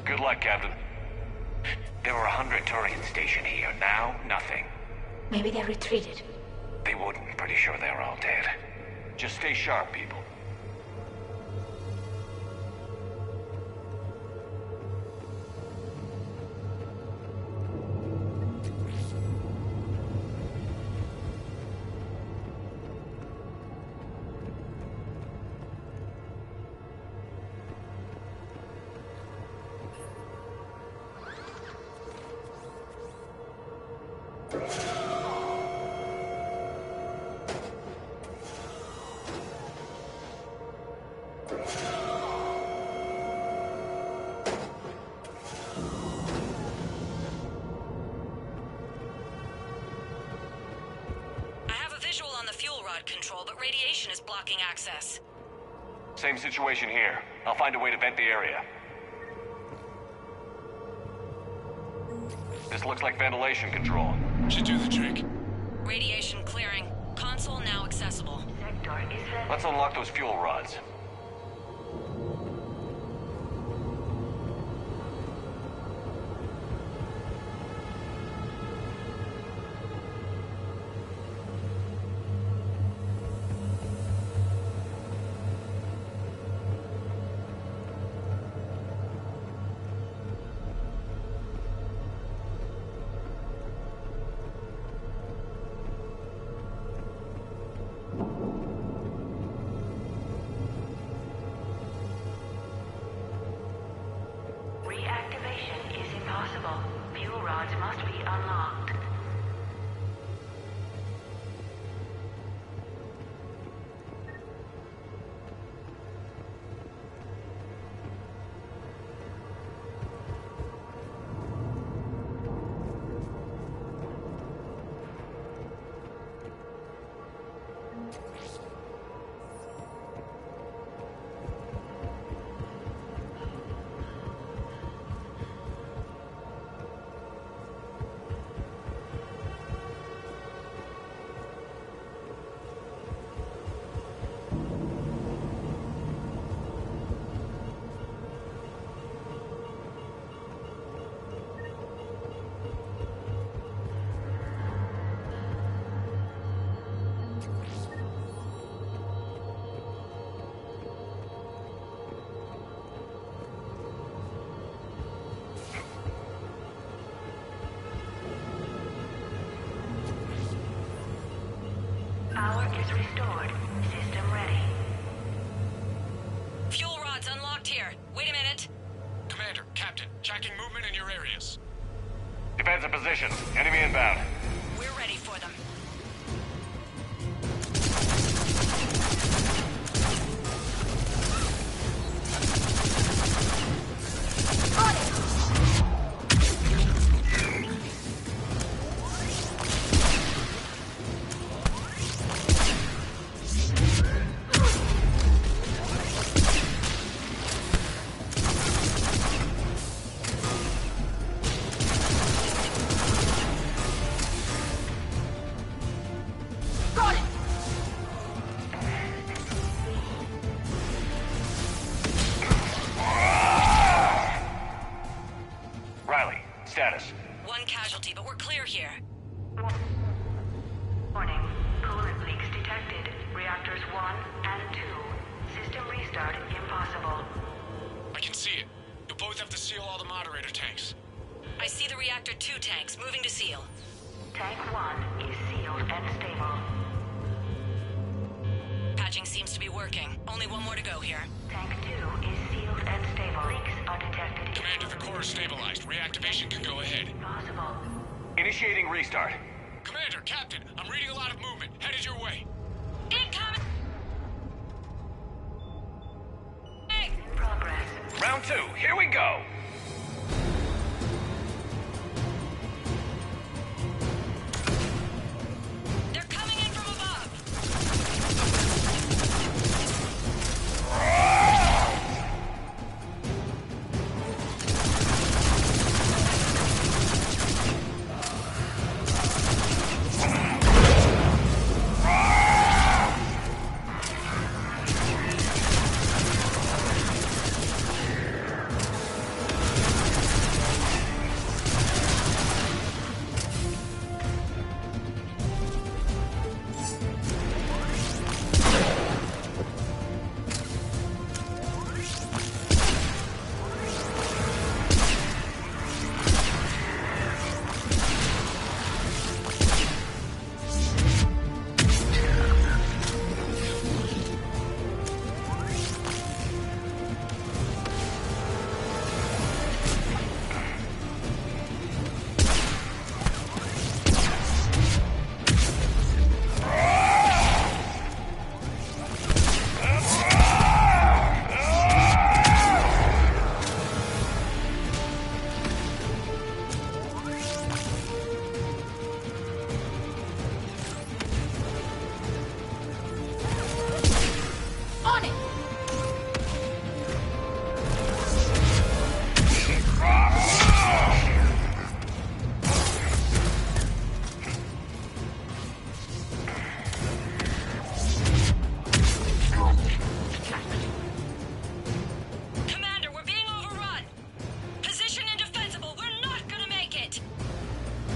Good luck, Captain. There were 100 Turians stationed here. Now, nothing. Maybe they retreated. They wouldn't. Pretty sure they're all dead. Just stay sharp, people. Control, but radiation is blocking access. Same situation here. I'll find a way to vent the area. This looks like ventilation control. Should do the trick. Radiation clearing. Console now accessible. Let's unlock those fuel rods. Reactivation is impossible. Fuel rods must be unlocked. is restored. System ready. Fuel rods unlocked here. Wait a minute. Commander, Captain, tracking movement in your areas. Defensive positions. Enemy inbound. We're ready for them. Riley, status. One casualty, but we're clear here. Warning. Coolant leaks detected. Reactors 1 and 2. System restart impossible. I can see it. You'll both have to seal all the moderator tanks. I see the reactor 2 tanks moving to seal. Tank 1 is sealed and stable. Patching seems to be working. Only one more to go here. Tank 2 is sealed and stable. Leaks are detected. Commander, the core is stabilized. Reactivation can go ahead. Possible. Initiating restart. Commander, Captain, I'm reading a lot of movement. Headed your way. Incoming! In progress. Round 2, here we go! They're coming in from above!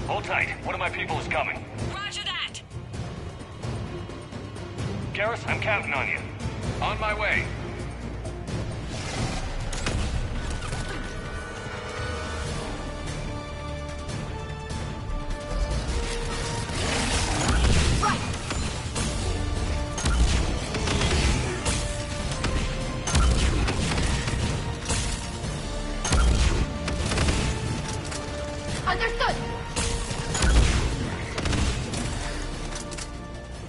Hold tight. One of my people is coming. Roger that! Garrus, I'm counting on you. On my way. Understood!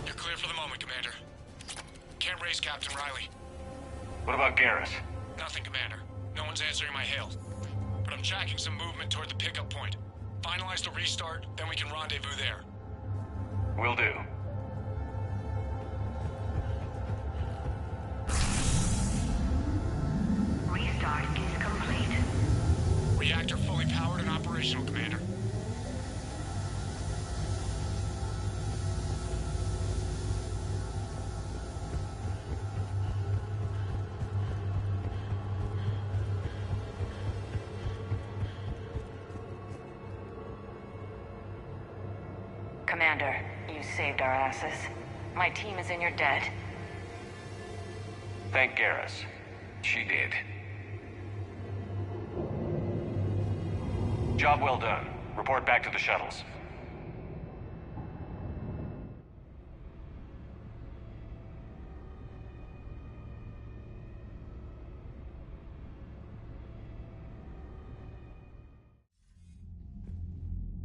You're clear for the moment, Commander. Can't raise Captain Riley. What about Garrus? Nothing, Commander. No one's answering my hail. But I'm tracking some movement toward the pickup point. Finalize the restart, then we can rendezvous there. Will do. Restart is complete. Reactor fully powered and operational, Commander. Commander, you saved our asses. My team is in your debt. Thank Garrus. She did. Job well done. Report back to the shuttles.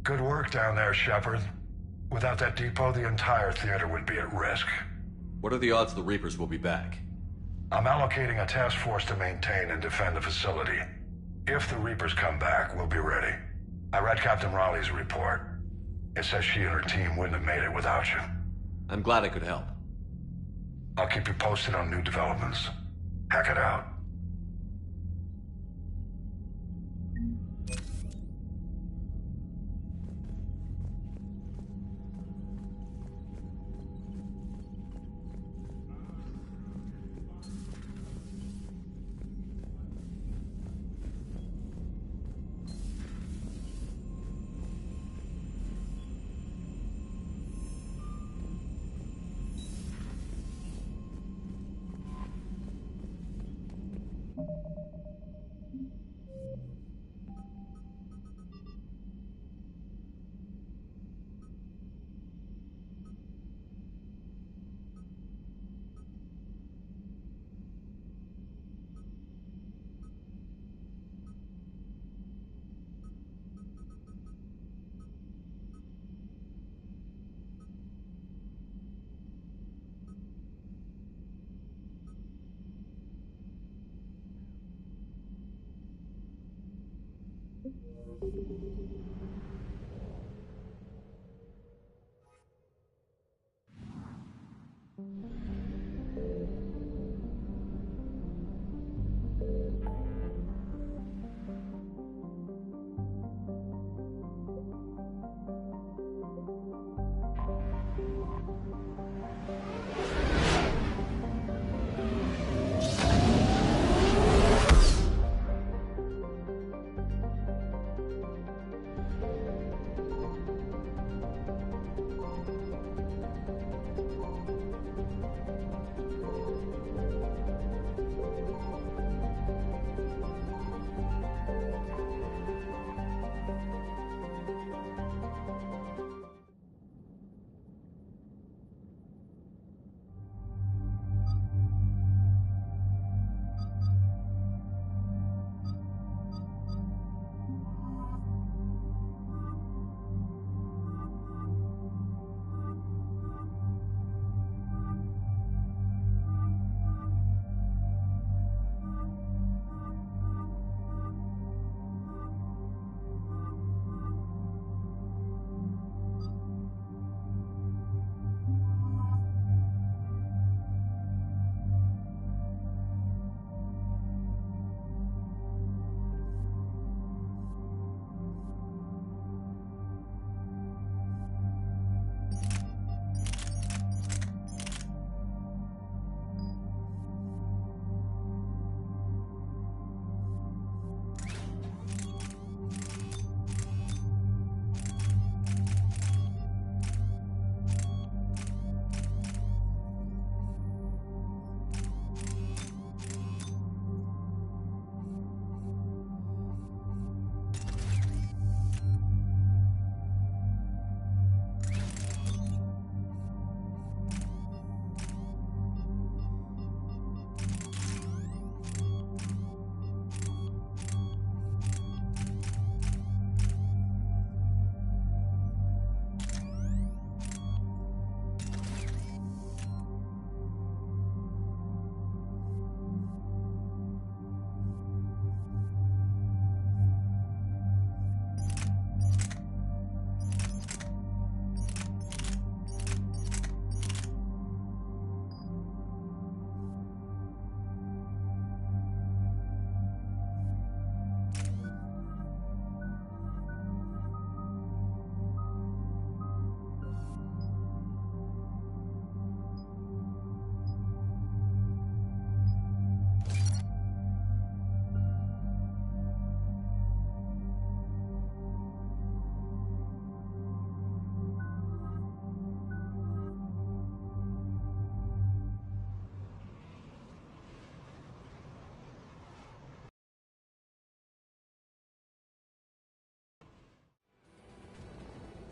Good work down there, Shepard. Without that depot, the entire theater would be at risk. What are the odds the Reapers will be back? I'm allocating a task force to maintain and defend the facility. If the Reapers come back, we'll be ready. I read Captain Raleigh's report. It says she and her team wouldn't have made it without you. I'm glad I could help. I'll keep you posted on new developments. Hack it out.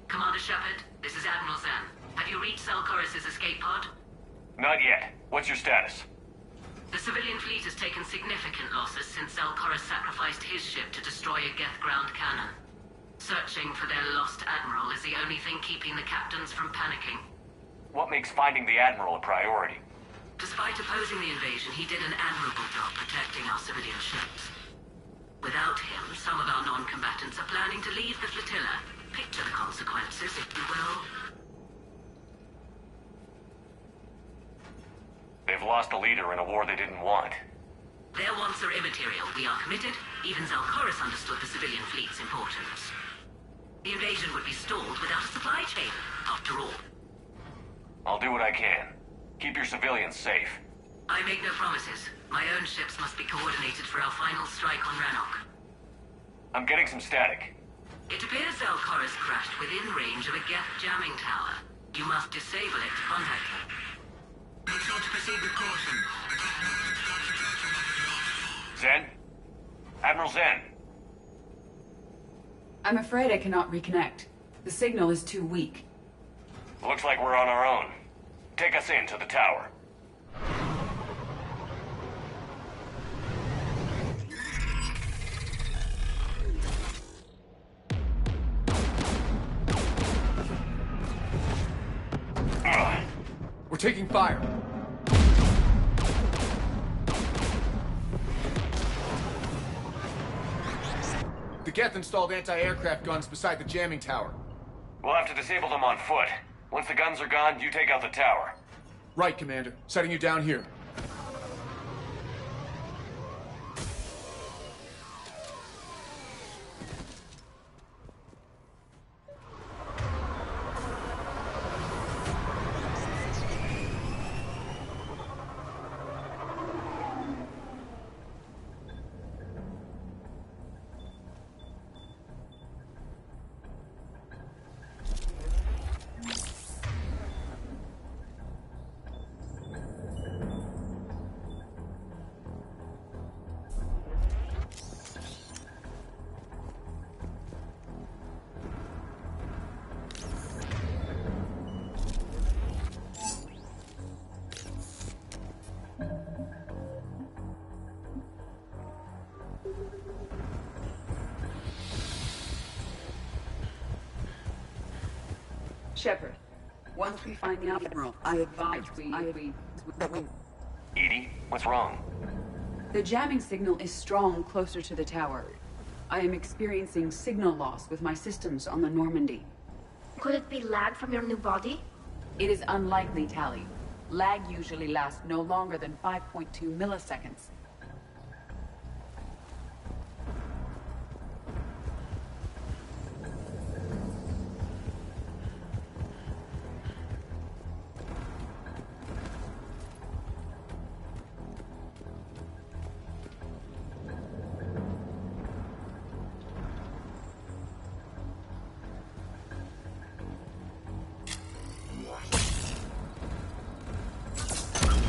Commander Shepard, this is Admiral Zan. Have you reached Zelkorus' escape pod? Not yet. What's your status? The civilian fleet has taken significant losses since Zelkorus sacrificed his ship to destroy a Geth ground cannon. Search searching for their lost admiral is the only thing keeping the captains from panicking. What makes finding the Admiral a priority? Despite opposing the invasion, he did an admirable job protecting our civilian ships. Without him, some of our non-combatants are planning to leave the flotilla. Picture the consequences, if you will. They've lost a leader in a war they didn't want. Their wants are immaterial. We are committed. Even Zalcoris understood the civilian fleet's importance. The invasion would be stalled without a supply chain, after all. I'll do what I can. Keep your civilians safe. I make no promises. My own ships must be coordinated for our final strike on Rannoch. I'm getting some static. It appears Zalcoris crashed within range of a Geth jamming tower. You must disable it to contact him. Make sure to proceed with caution. Zen? Admiral Zen? I'm afraid I cannot reconnect. The signal is too weak. Looks like we're on our own. Take us in to the tower. We're taking fire. The Geth installed anti-aircraft guns beside the jamming tower. We'll have to disable them on foot. Once the guns are gone, you take out the tower. Right, Commander. Setting you down here. Shepard, once we find the Admiral, I advise we... Edie, what's wrong? The jamming signal is strong closer to the tower. I am experiencing signal loss with my systems on the Normandy. Could it be lag from your new body? It is unlikely, Tali. Lag usually lasts no longer than 5.2 milliseconds.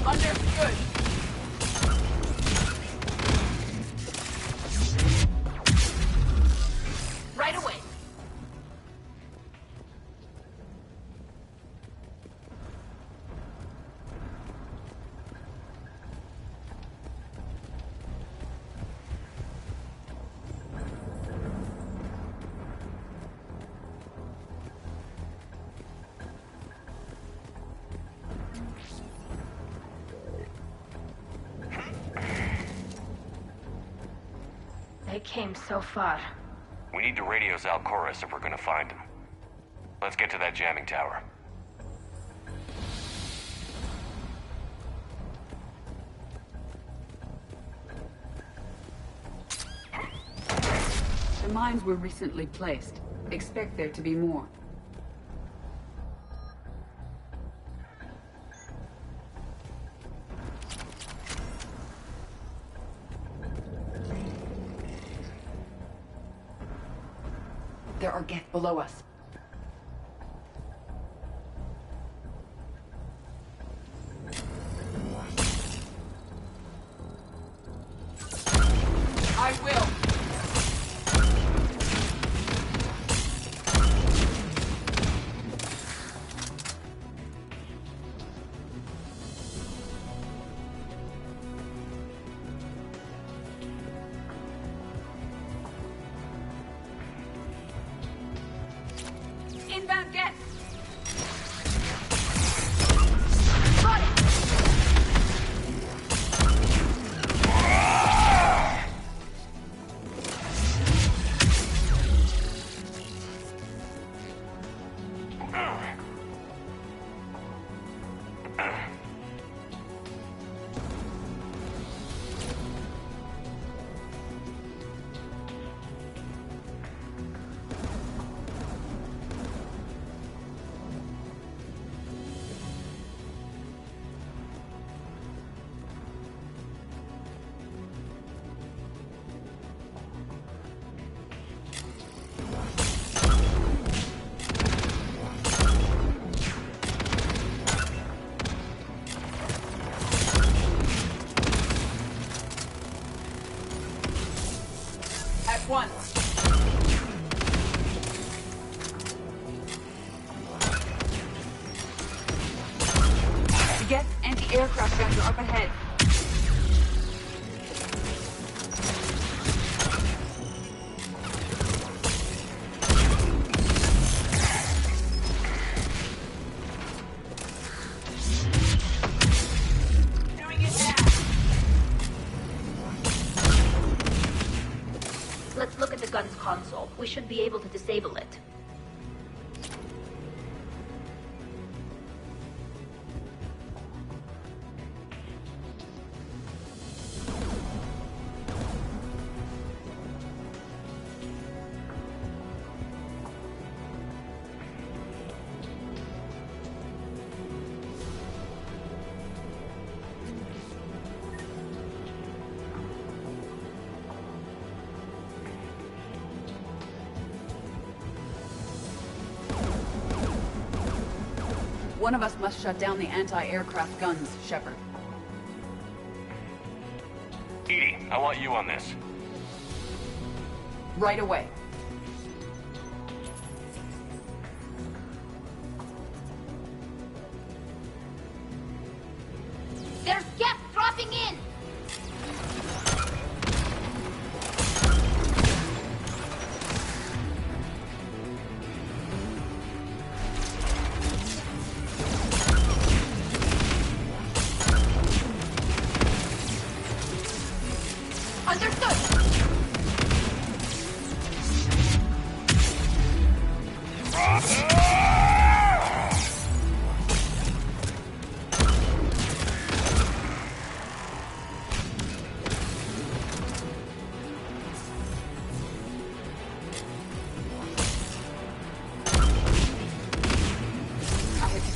Understood. Right away. They came so far. We need to radio Zalcoris if we're gonna find him. Let's get to that jamming tower. The mines were recently placed. Expect there to be more. There are Geth below us. I will. Anti-aircraft guns are up ahead. Let's look at the gun's console. We should be able to disable it. One of us must shut down the anti-aircraft guns, Shepard. EDI, I want you on this. Right away. There's gas dropping in!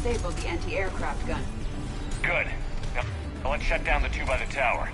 Disabled the anti-aircraft gun. Good. Now, let's shut down the two by the tower.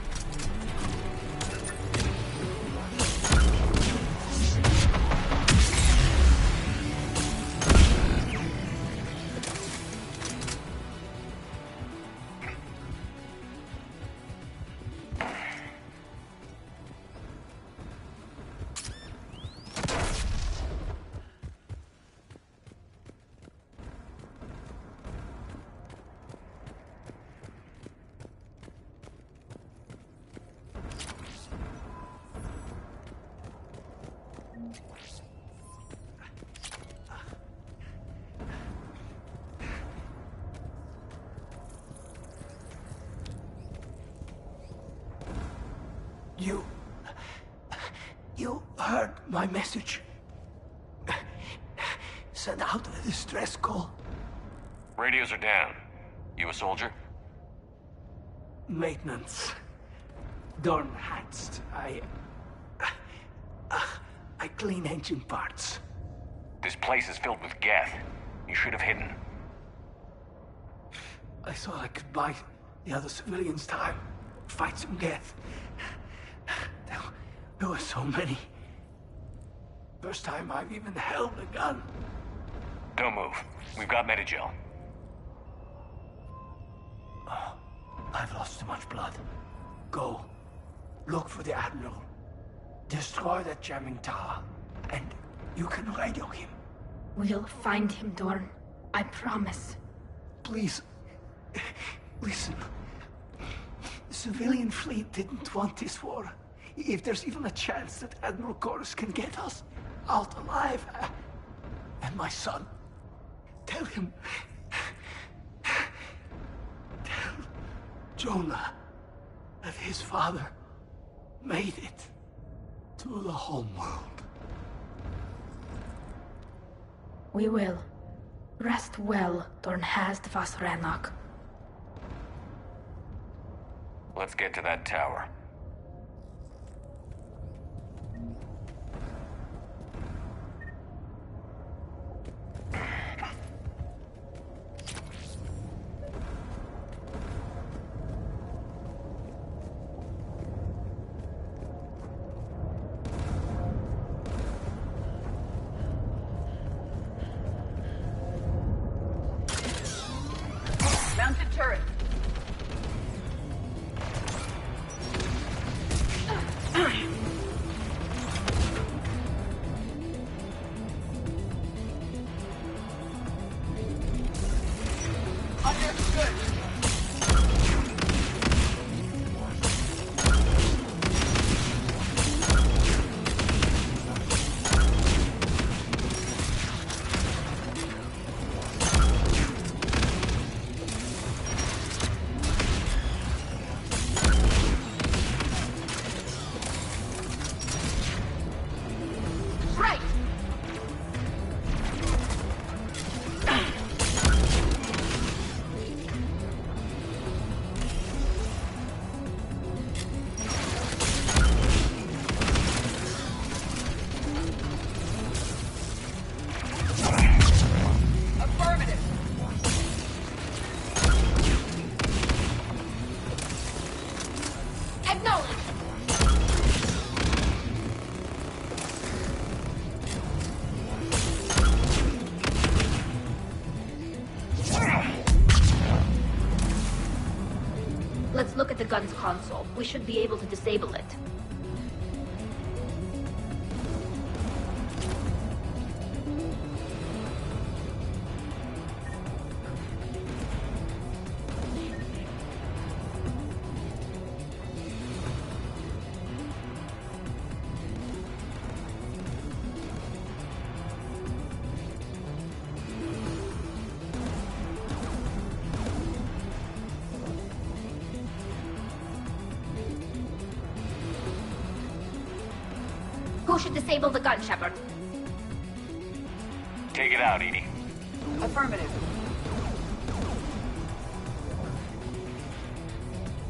You heard my message. Send out a distress call. Radios are down. You a soldier? Maintenance. Dorn Hatst. I clean engine parts. This place is filled with Geth. You should have hidden. I thought I could buy the other civilians time. Fight some Geth. There were so many. First time I've even held a gun. Don't move. We've got Medigel. Oh, I've lost too much blood. Go. Look for the Admiral. Destroy that jamming tower. And you can radio him. We'll find him, Dorn. I promise. Please. Listen. The civilian fleet didn't want this war. If there's even a chance that Admiral Koris can get us out alive, and my son, tell him, tell Jonah that his father made it to the homeworld. We will. Rest well, Dorn Hast vas Rannoch. Let's get to that tower. Mounted turret. gun's console. We should be able to disable it. Who should disable the gun, Shepard? Take it out, Edie. Affirmative.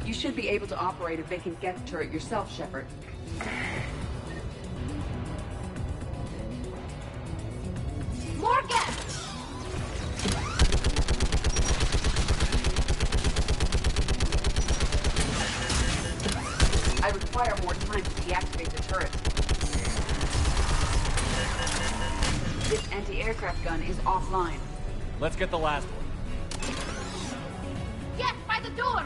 You should be able to operate a vacant Geth turret yourself, Shepard. More Geth! I require more time to deactivate the turret. This anti-aircraft gun is offline. Let's get the last one. Yes, by the door!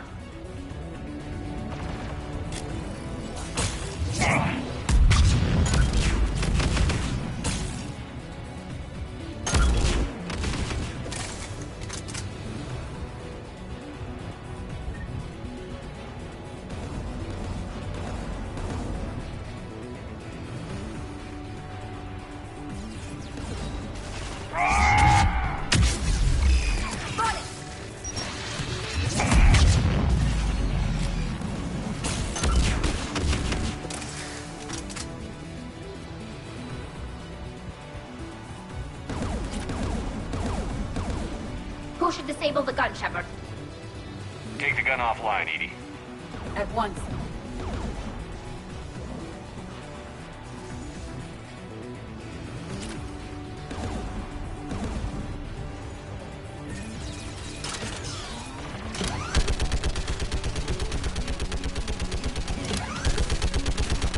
Who should disable the gun, Shepard? Take the gun offline, Edie. At once.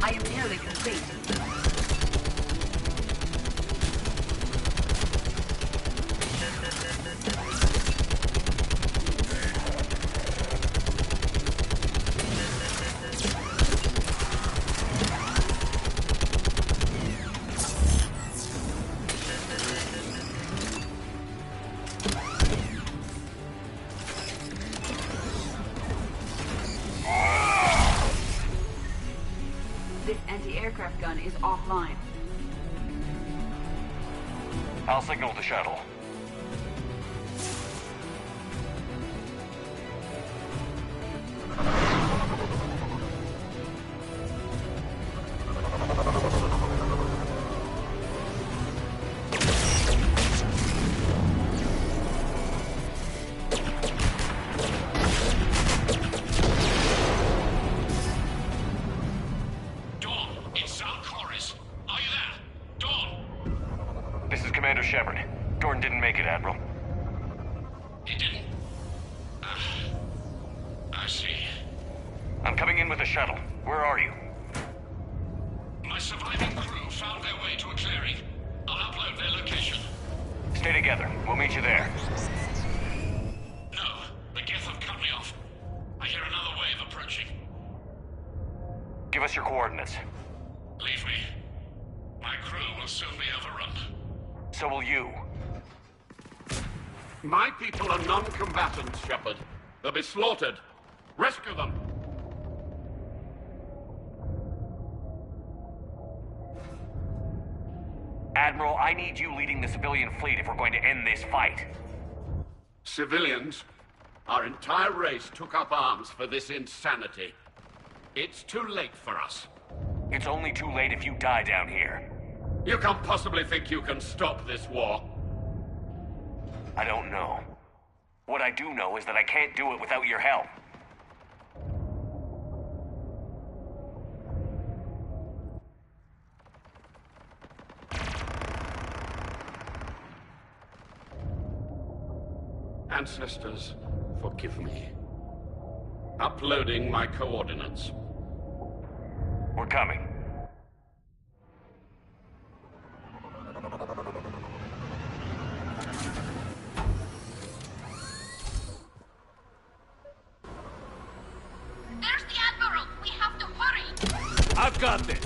I am nearly complete. This anti-aircraft gun is offline. I'll signal the shuttle. Commander Shepard. Dorn didn't make it, Admiral. He didn't? I see. I'm coming in with the shuttle. Where are you? My surviving crew found their way to a clearing. I'll upload their location. Stay together. We'll meet you there. No, the Geth have cut me off. I hear another wave approaching. Give us your coordinates. Leave me. My crew will soon be overrun. So will you. My people are non-combatants, Shepard. They'll be slaughtered. Rescue them! Admiral, I need you leading the civilian fleet if we're going to end this fight. Civilians, our entire race took up arms for this insanity. It's too late for us. It's only too late if you die down here. You can't possibly think you can stop this war. I don't know. What I do know is that I can't do it without your help. Ancestors, forgive me. Uploading my coordinates. We're coming. got this!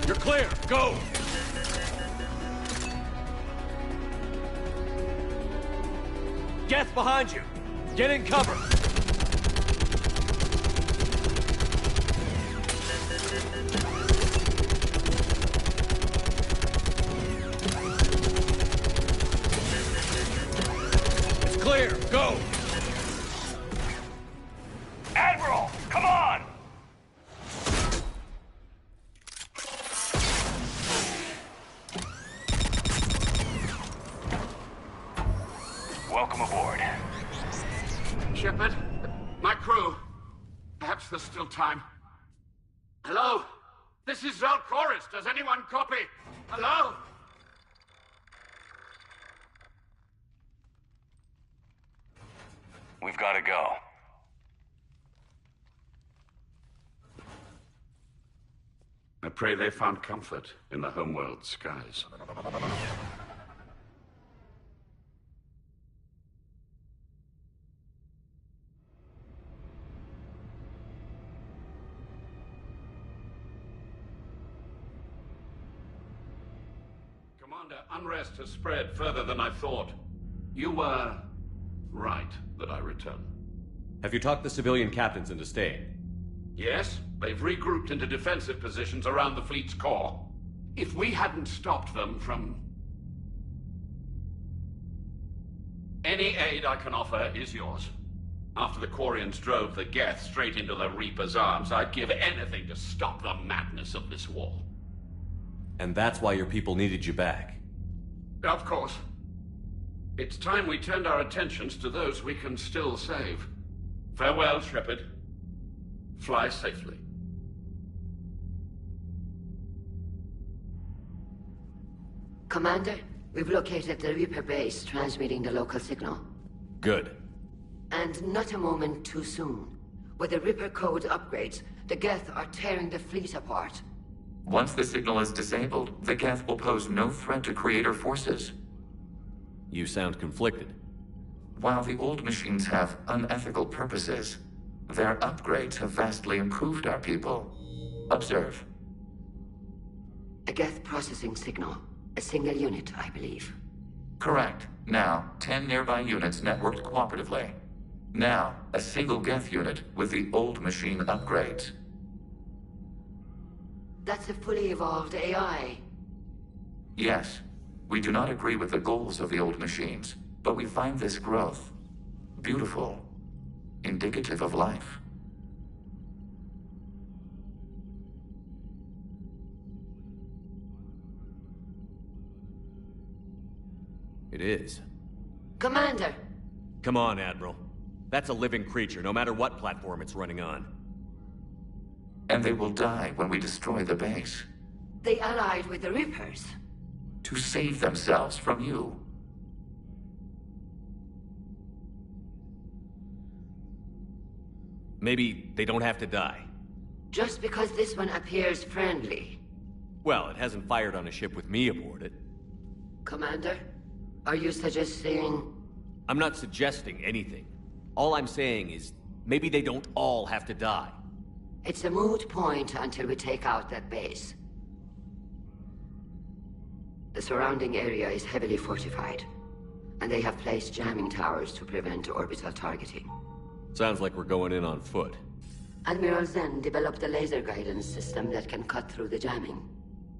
You're clear! Go! Geth behind you! Get in cover! It's clear! Go! Admiral, come on! Welcome aboard. Shepard, my crew. Perhaps there's still time. Hello? This is Zalcoris. Does anyone copy? Hello? We've got to go. I pray they found comfort in the homeworld skies. Commander, unrest has spread further than I thought. You were right that I return. Have you talked the civilian captains into staying? Yes, they've regrouped into defensive positions around the fleet's core. If we hadn't stopped them from... Any aid I can offer is yours. After the Quarians drove the Geth straight into the Reaper's arms, I'd give anything to stop the madness of this war. And that's why your people needed you back. Of course. It's time we turned our attentions to those we can still save. Farewell, Shepard. Fly safely. Commander, we've located the Reaper base transmitting the local signal. Good. And not a moment too soon. With the Reaper code upgrades, the Geth are tearing the fleet apart. Once the signal is disabled, the Geth will pose no threat to Creator forces. You sound conflicted. While the old machines have unethical purposes, their upgrades have vastly improved our people. Observe. A Geth processing signal. A single unit, I believe. Correct. Now, 10 nearby units networked cooperatively. Now, a single Geth unit with the old machine upgrades. That's a fully evolved AI. Yes. We do not agree with the goals of the old machines, but we find this growth beautiful, indicative of life. It is. Commander! Come on, Admiral. That's a living creature, no matter what platform it's running on. And they will die when we destroy the base. They allied with the Reapers. To save themselves from you. Maybe they don't have to die. Just because this one appears friendly. Well, it hasn't fired on a ship with me aboard it. Commander, are you suggesting... I'm not suggesting anything. All I'm saying is, maybe they don't all have to die. It's a moot point until we take out that base. The surrounding area is heavily fortified, and they have placed jamming towers to prevent orbital targeting. Sounds like we're going in on foot. Admiral Zen developed a laser guidance system that can cut through the jamming.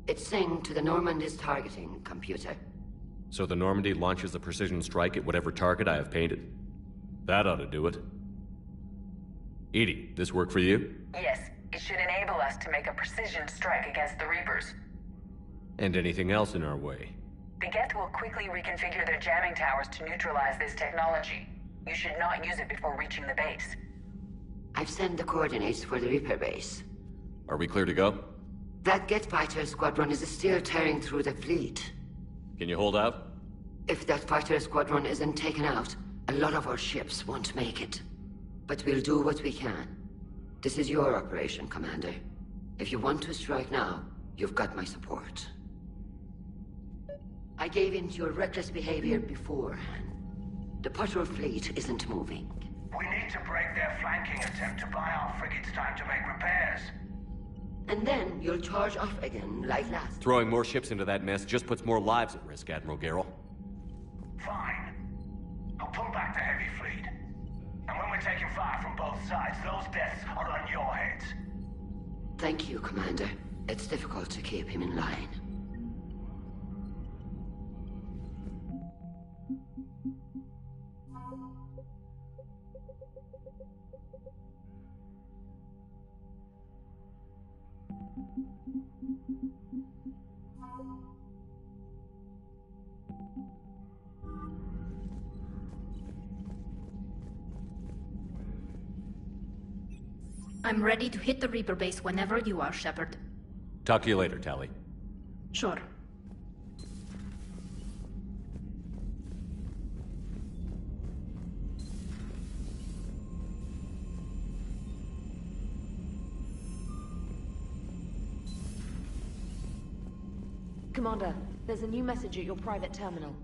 It's synced to the Normandy's targeting computer. So the Normandy launches a precision strike at whatever target I have painted? That ought to do it. EDI, this work for you? Yes, it should enable us to make a precision strike against the Reapers. And anything else in our way? The Geth will quickly reconfigure their jamming towers to neutralize this technology. You should not use it before reaching the base. I've sent the coordinates for the Reaper base. Are we clear to go? That Geth fighter squadron is still tearing through the fleet. Can you hold out? If that fighter squadron isn't taken out, a lot of our ships won't make it. But we'll do what we can. This is your operation, Commander. If you want to strike now, you've got my support. I gave in to your reckless behavior beforehand. The patrol fleet isn't moving. We need to break their flanking attempt to buy our frigates time to make repairs. And then you'll charge off again, like last. Throwing more ships into that mess just puts more lives at risk, Admiral Garrel. Fine. I'll pull back the heavy fleet. And when we're taking fire from both sides, those deaths are on your heads. Thank you, Commander. It's difficult to keep him in line. I'm ready to hit the Reaper base whenever you are, Shepard. Talk to you later, Tali. Sure. Commander, there's a new message at your private terminal.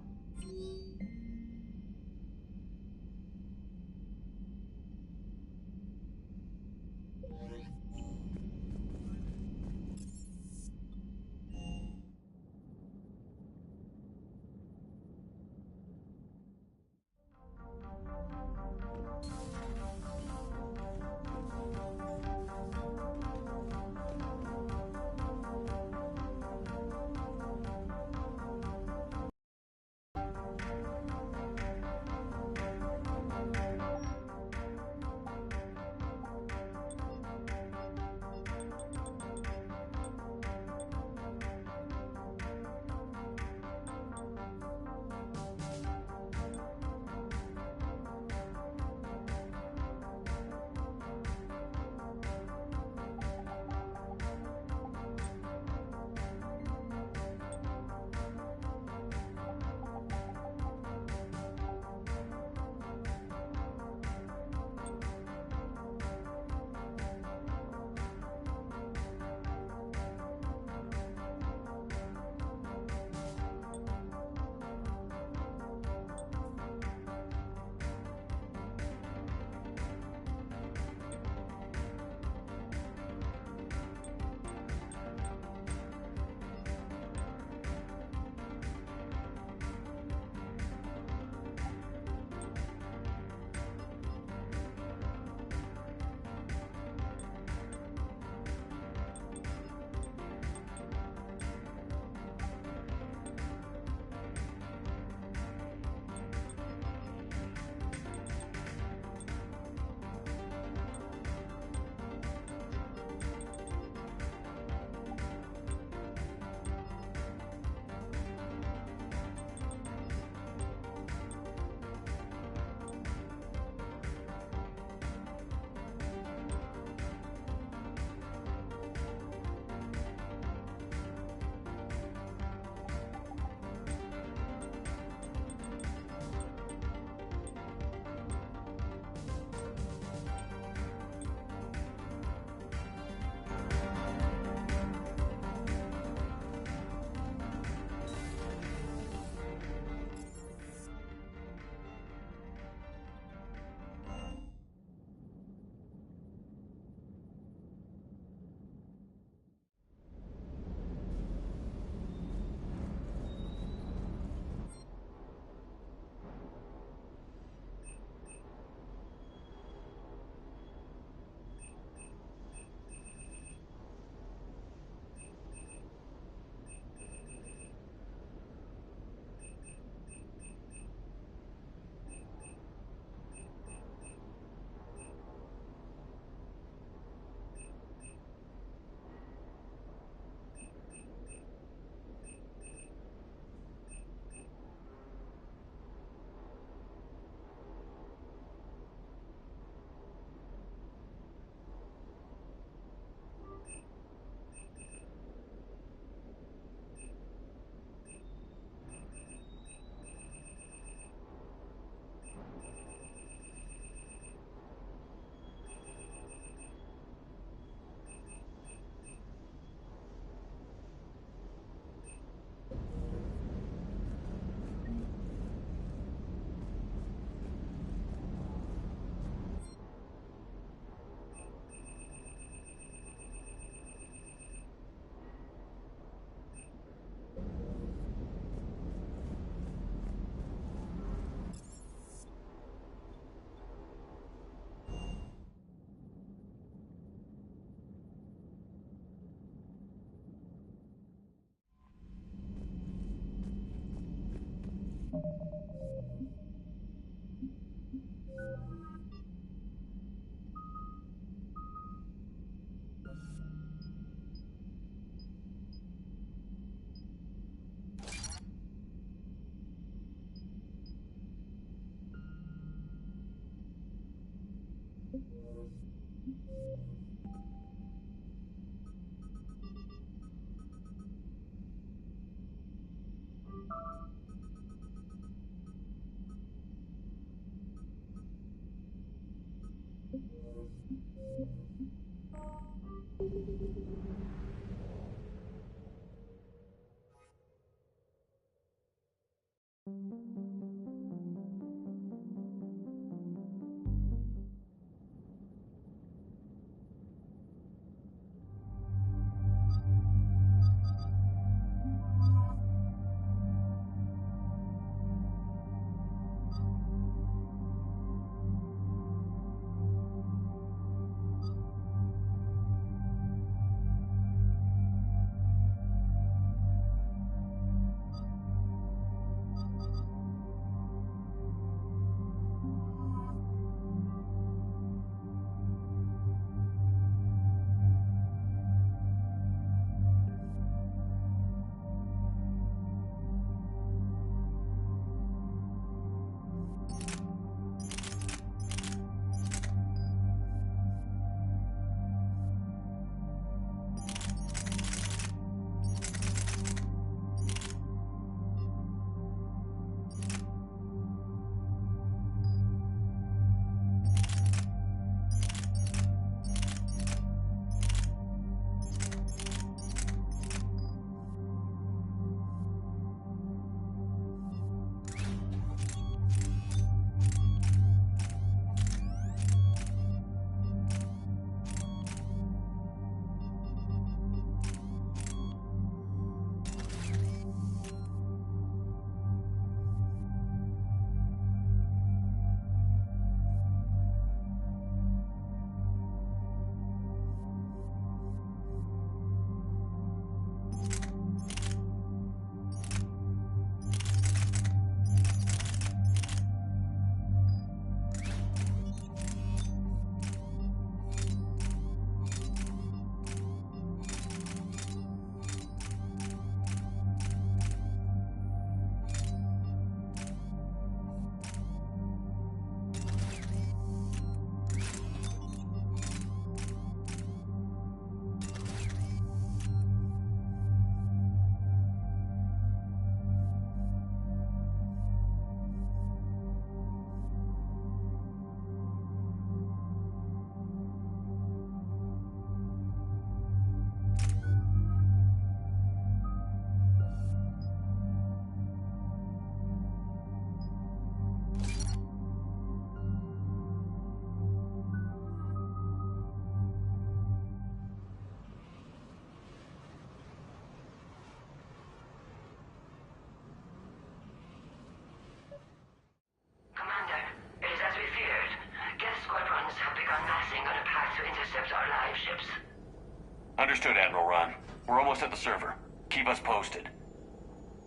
Understood, Admiral Ron. We're almost at the server. Keep us posted.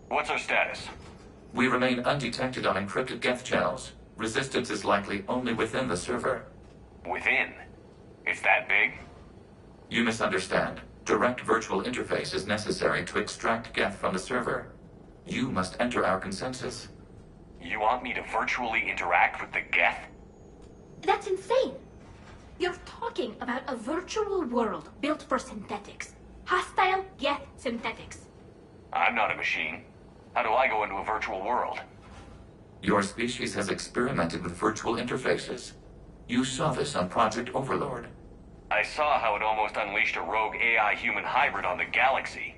What's our status? We remain undetected on encrypted Geth channels. Resistance is likely only within the server. Within? It's that big? You misunderstand. Direct virtual interface is necessary to extract Geth from the server. You must enter our consensus. You want me to virtually interact with the Geth? That's insane! You're talking about a virtual world built for synthetics. Hostile Geth synthetics. I'm not a machine. How do I go into a virtual world? Your species has experimented with virtual interfaces. You saw this on Project Overlord. I saw how it almost unleashed a rogue AI-human hybrid on the galaxy.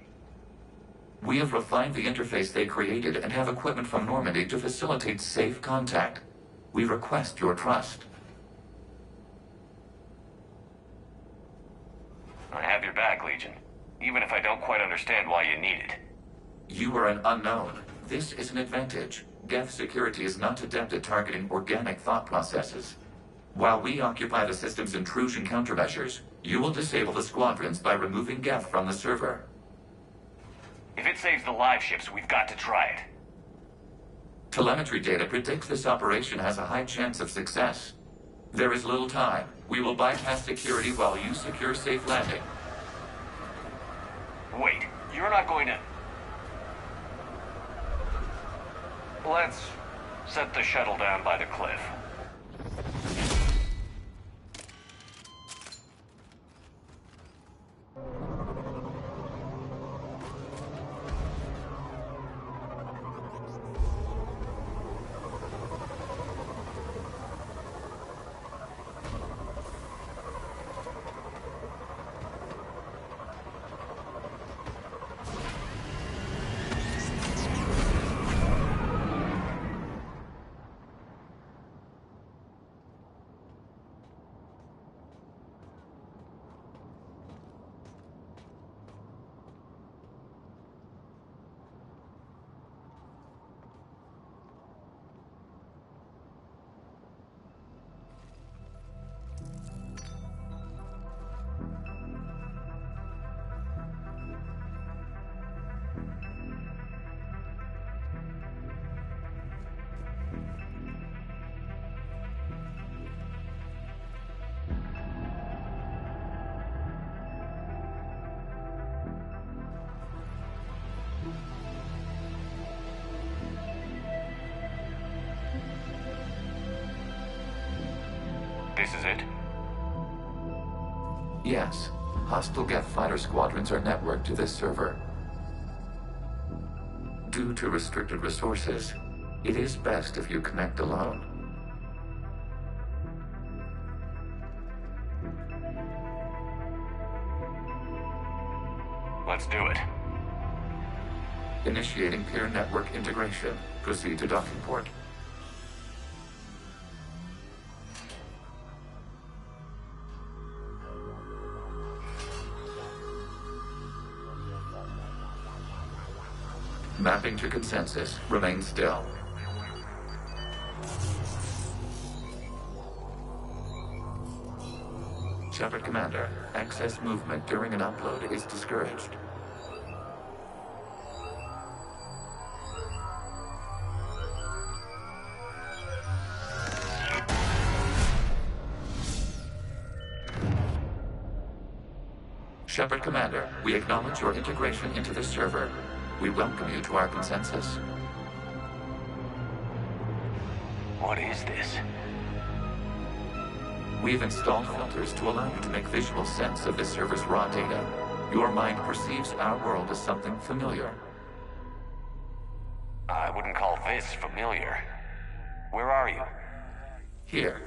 We have refined the interface they created and have equipment from Normandy to facilitate safe contact. We request your trust. I have your back, Legion. Even if I don't quite understand why you need it. You are an unknown. This is an advantage. Geth security is not adept at targeting organic thought processes. While we occupy the system's intrusion countermeasures, you will disable the squadrons by removing Geth from the server. If it saves the live ships, we've got to try it. Telemetry data predicts this operation has a high chance of success. There is little time. We will bypass security while you secure safe landing. Wait, you're not going to... Let's set the shuttle down by the cliff. This is it? Yes. Hostile Geth fighter squadrons are networked to this server. Due to restricted resources, it is best if you connect alone. Let's do it. Initiating peer network integration. Proceed to docking port. Mapping to consensus. Remain still. Shepard Commander, excess movement during an upload is discouraged. Shepard Commander, we acknowledge your integration into the server. We welcome you to our consensus. What is this? We've installed filters to allow you to make visual sense of the server's raw data. Your mind perceives our world as something familiar. I wouldn't call this familiar. Where are you? Here.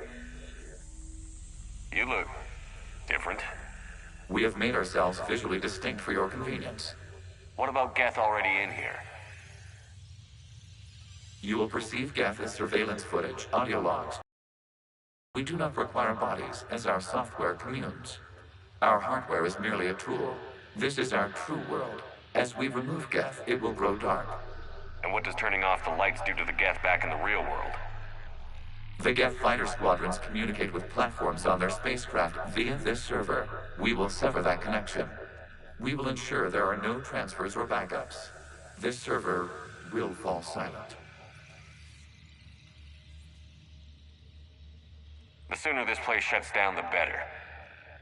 You look different. We have made ourselves visually distinct for your convenience. What about Geth already in here? You will perceive Geth as surveillance footage, audio logs. We do not require bodies, as our software communes. Our hardware is merely a tool. This is our true world. As we remove Geth, it will grow dark. And what does turning off the lights do to the Geth back in the real world? The Geth fighter squadrons communicate with platforms on their spacecraft via this server. We will sever that connection. We will ensure there are no transfers or backups. This server will fall silent. The sooner this place shuts down, the better.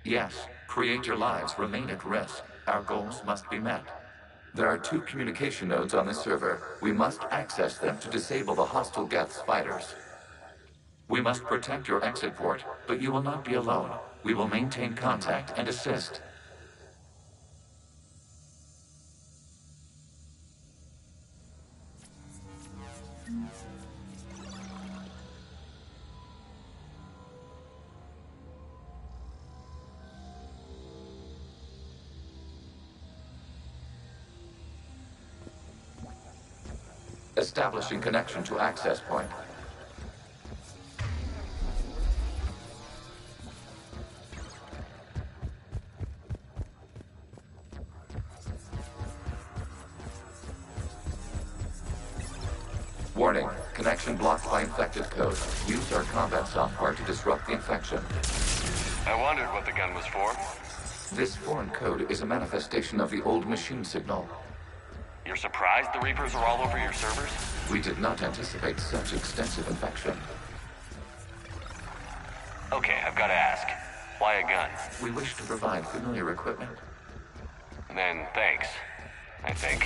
Yes, creator lives remain at risk. Our goals must be met. There are 2 communication nodes on this server. We must access them to disable the hostile Geth's fighters. We must protect your exit port, but you will not be alone. We will maintain contact and assist. Establishing connection to access point. Warning, connection blocked by infected code. Use our combat software to disrupt the infection. I wondered what the gun was for. This foreign code is a manifestation of the old machine signal. You're surprised the Reapers are all over your servers? We did not anticipate such extensive infection. Okay, I've got to ask. Why a gun? We wish to provide familiar equipment. Then thanks, I think.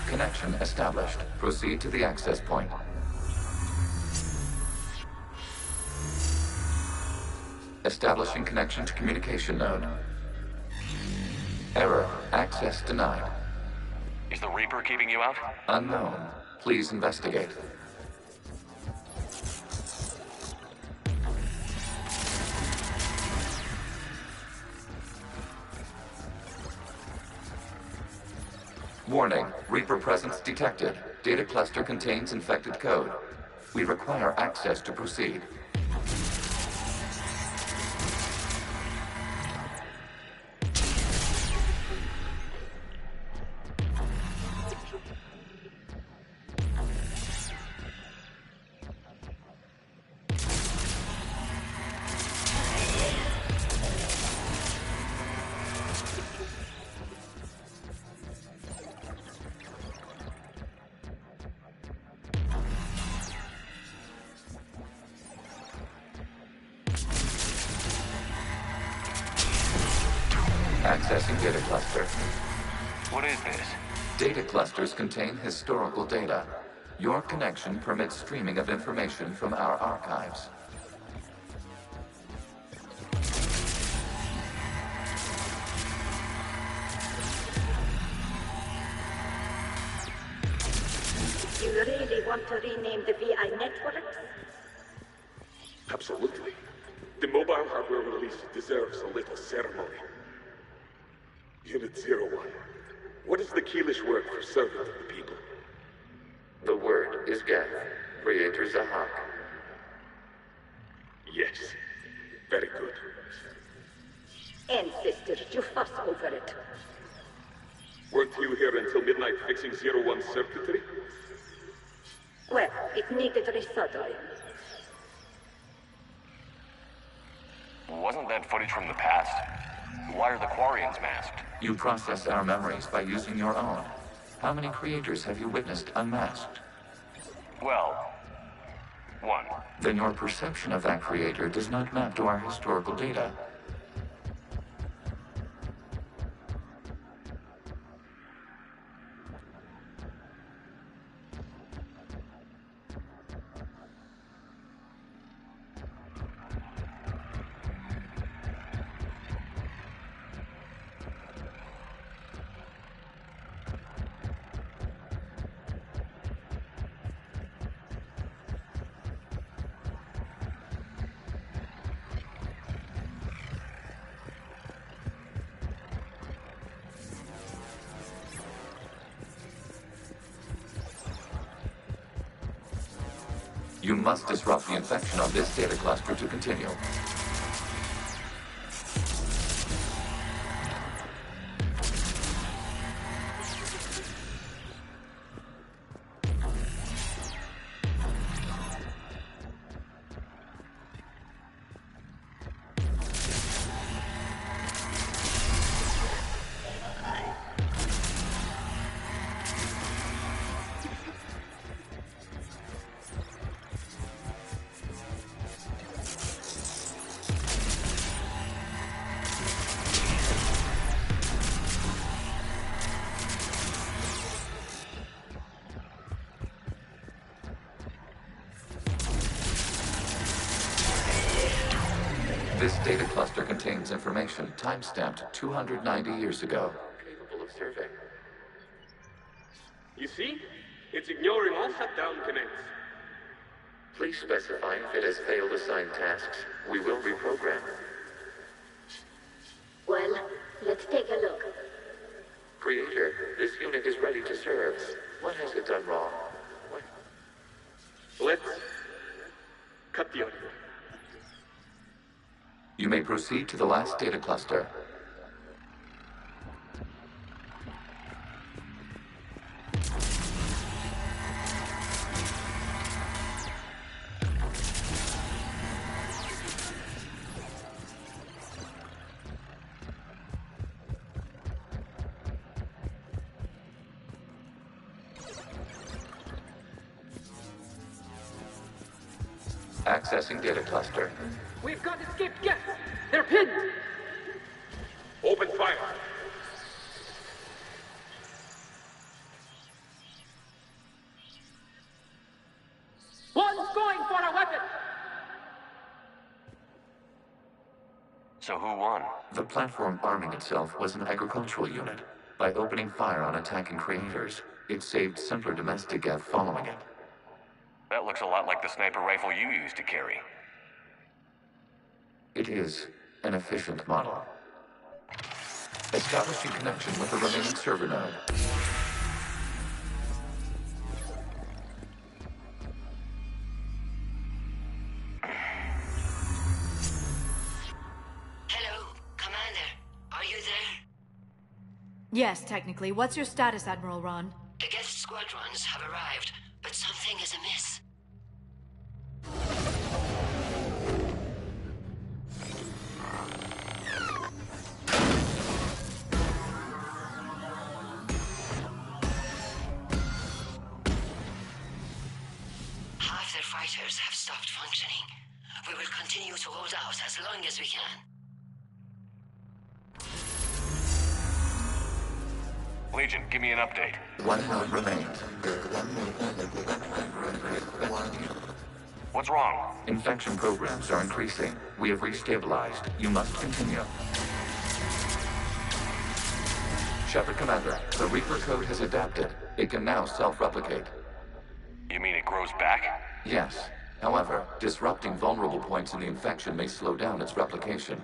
Connection established. Proceed to the access point. Establishing connection to communication node. Error. Access denied. Is the Reaper keeping you out? Unknown. Please investigate. Warning, Reaper presence detected. Data cluster contains infected code. We require access to proceed. Accessing data cluster. What is this? Data clusters contain historical data. Your connection permits streaming of information from our archives. You really want to rename the VI network? Absolutely. The mobile hardware release deserves a little ceremony. Unit 01. What is the Keelish word for servant of the people? The word is Geth, Creator Zahak. Yes. Very good. Ancestors, you fuss over it. Weren't you here until midnight fixing 01's circuitry? Well, it needed resoldering. Wasn't that footage from the past? Why are the Quarians masked? You process our memories by using your own. How many creators have you witnessed unmasked? Well, one. Then your perception of that creator does not map to our historical data. You must disrupt the infection on this data cluster to continue. This data cluster contains information time-stamped 290 years ago. Capable of survey. You see? It's ignoring all shutdown commands. Please specify if it has failed assigned tasks. We will reprogram. Well, let's take a look. Creator, this unit is ready to serve. What has it done wrong? Let's cut the audio. You may proceed to the last data cluster. Accessing data cluster. We've got escaped guests! They're pinned! Open fire! One's going for a weapon! So who won? The platform arming itself was an agricultural unit. By opening fire on attacking creators, it saved simpler domestic Geth following it. That looks a lot like the sniper rifle you used to carry. It is an efficient model. Establishing connection with the remaining server node. Hello, Commander. Are you there? Yes, technically. What's your status, Admiral Ron? The Geth squadrons have arrived, but something is amiss. Half their fighters have stopped functioning. We will continue to hold out as long as we can. Legion, give me an update. One node remains. What's wrong? Infection programs are increasing. We have restabilized. You must continue. Shepard Commander, the Reaper code has adapted. It can now self-replicate. You mean it grows back? Yes. However, disrupting vulnerable points in the infection may slow down its replication.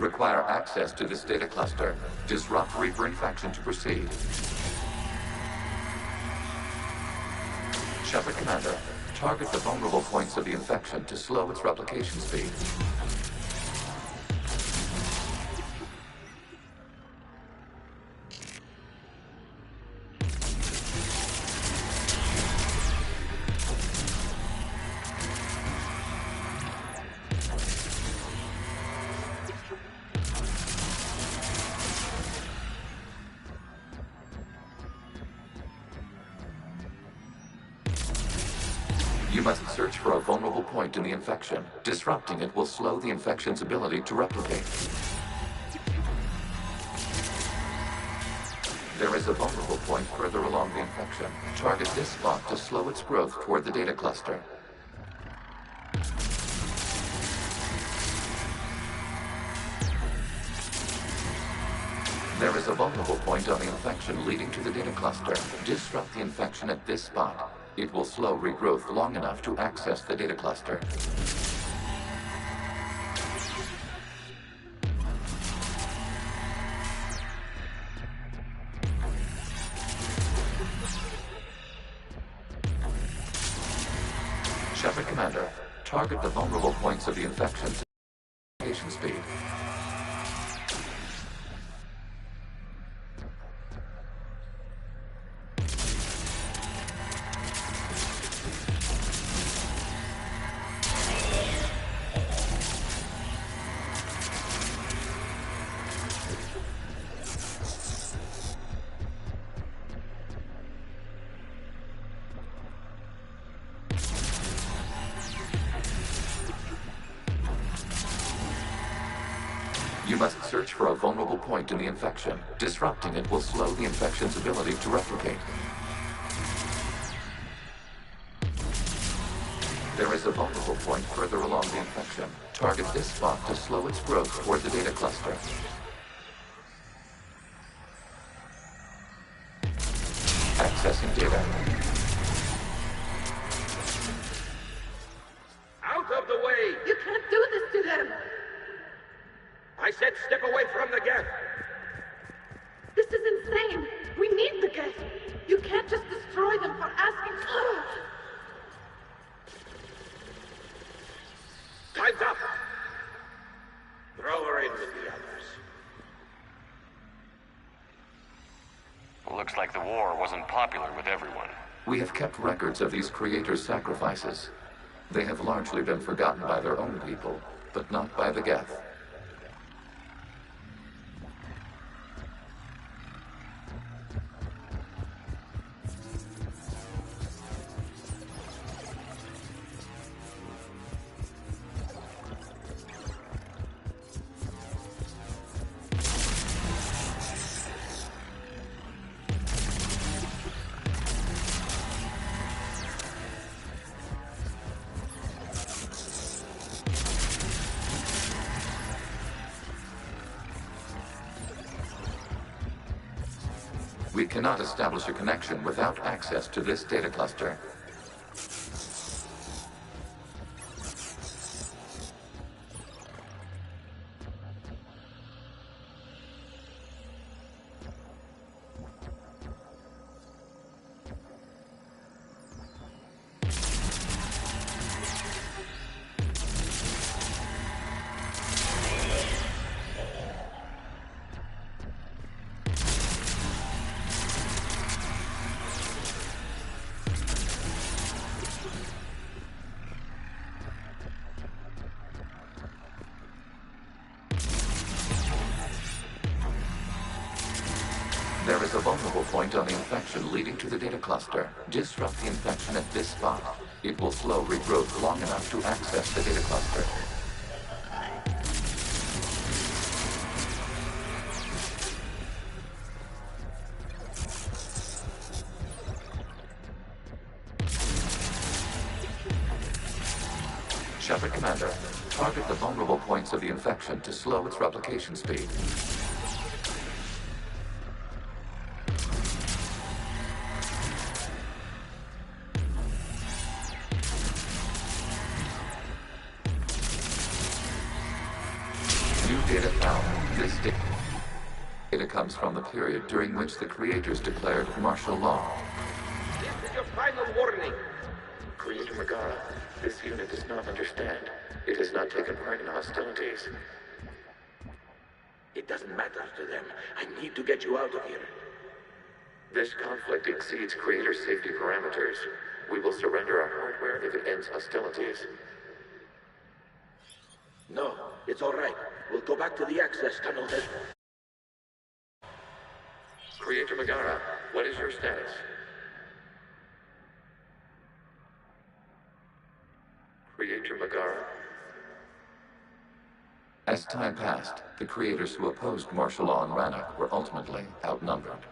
require access to this data cluster. Disrupt Reaper infection to proceed. Shepard Commander, target the vulnerable points of the infection to slow its replication speed. You must search for a vulnerable point in the infection. Disrupting it will slow the infection's ability to replicate. There is a vulnerable point further along the infection. Target this spot to slow its growth toward the data cluster. There is a vulnerable point on the infection leading to the data cluster. Disrupt the infection at this spot. It will slow regrowth long enough to access the data cluster. Shepard Commander, target the vulnerable points of the infection to replication speed. You must search for a vulnerable point in the infection. Disrupting it will slow the infection's ability to replicate. There is a vulnerable point further along the infection. Target this spot to slow its growth toward the data cluster. Accessing data. Out of the way! You can't do this to them! I said step away from the Geth! This is insane! We need the Geth! You can't just destroy them for asking... Time's up! Throw her in with the others. Looks like the war wasn't popular with everyone. We have kept records of these creators' sacrifices. They have largely been forgotten by their own people, but not by the Geth. We cannot establish a connection without access to this data cluster. There is a vulnerable point on the infection leading to the data cluster. Disrupt the infection at this spot. It will slow regrowth long enough to access the data cluster. Shepard Commander, target the vulnerable points of the infection to slow its replication speed. New data found. data comes from the period during which the creators declared martial law. This is your final warning. Creator Megara, this unit does not understand. It has not taken part in hostilities. It doesn't matter to them. I need to get you out of here. This conflict exceeds Creator's safety parameters. We will surrender our hardware if it ends hostilities. No, it's all right. We'll go back to the access tunnel then. Creator Megara, what is your status? Creator Megara? As time passed, the creators who opposed martial law in Rannoch were ultimately outnumbered.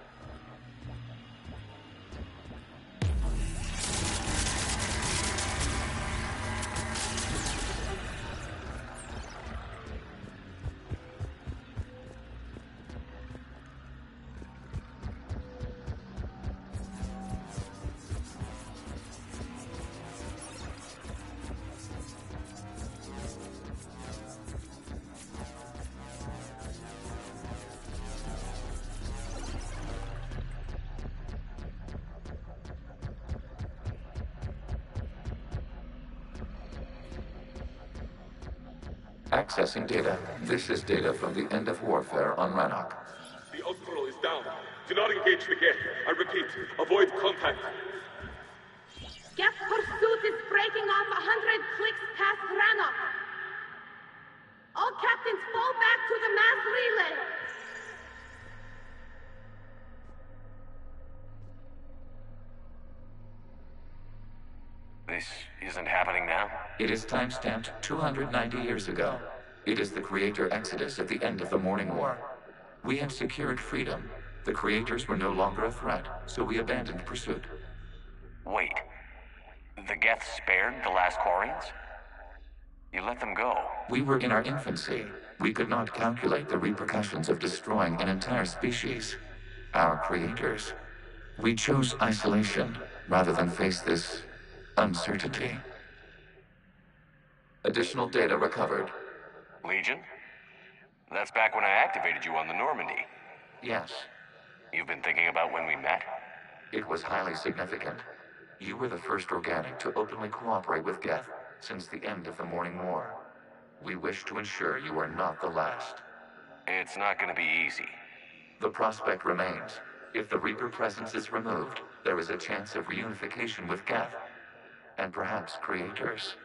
Accessing data. This is data from the end of warfare on Rannoch. The Outlaw is down. Do not engage the Geth. I repeat, avoid contact. Geth pursuit is breaking off 100 clicks past Rannoch. All captains fall back to the mass relay. This isn't happening now? It is time-stamped 290 years ago. It is the Creator Exodus at the end of the Morning War. We had secured freedom. The Creators were no longer a threat, so we abandoned pursuit. Wait. The Geth spared the last Quarians? You let them go. We were in our infancy. We could not calculate the repercussions of destroying an entire species. Our creators. We chose isolation rather than face this uncertainty. Additional data recovered. Legion? That's back when I activated you on the Normandy. Yes. You've been thinking about when we met? It was highly significant. You were the first organic to openly cooperate with Geth since the end of the Morning War. We wish to ensure you are not the last. It's not going to be easy. The prospect remains. If the Reaper presence is removed, there is a chance of reunification with Geth. And perhaps creators.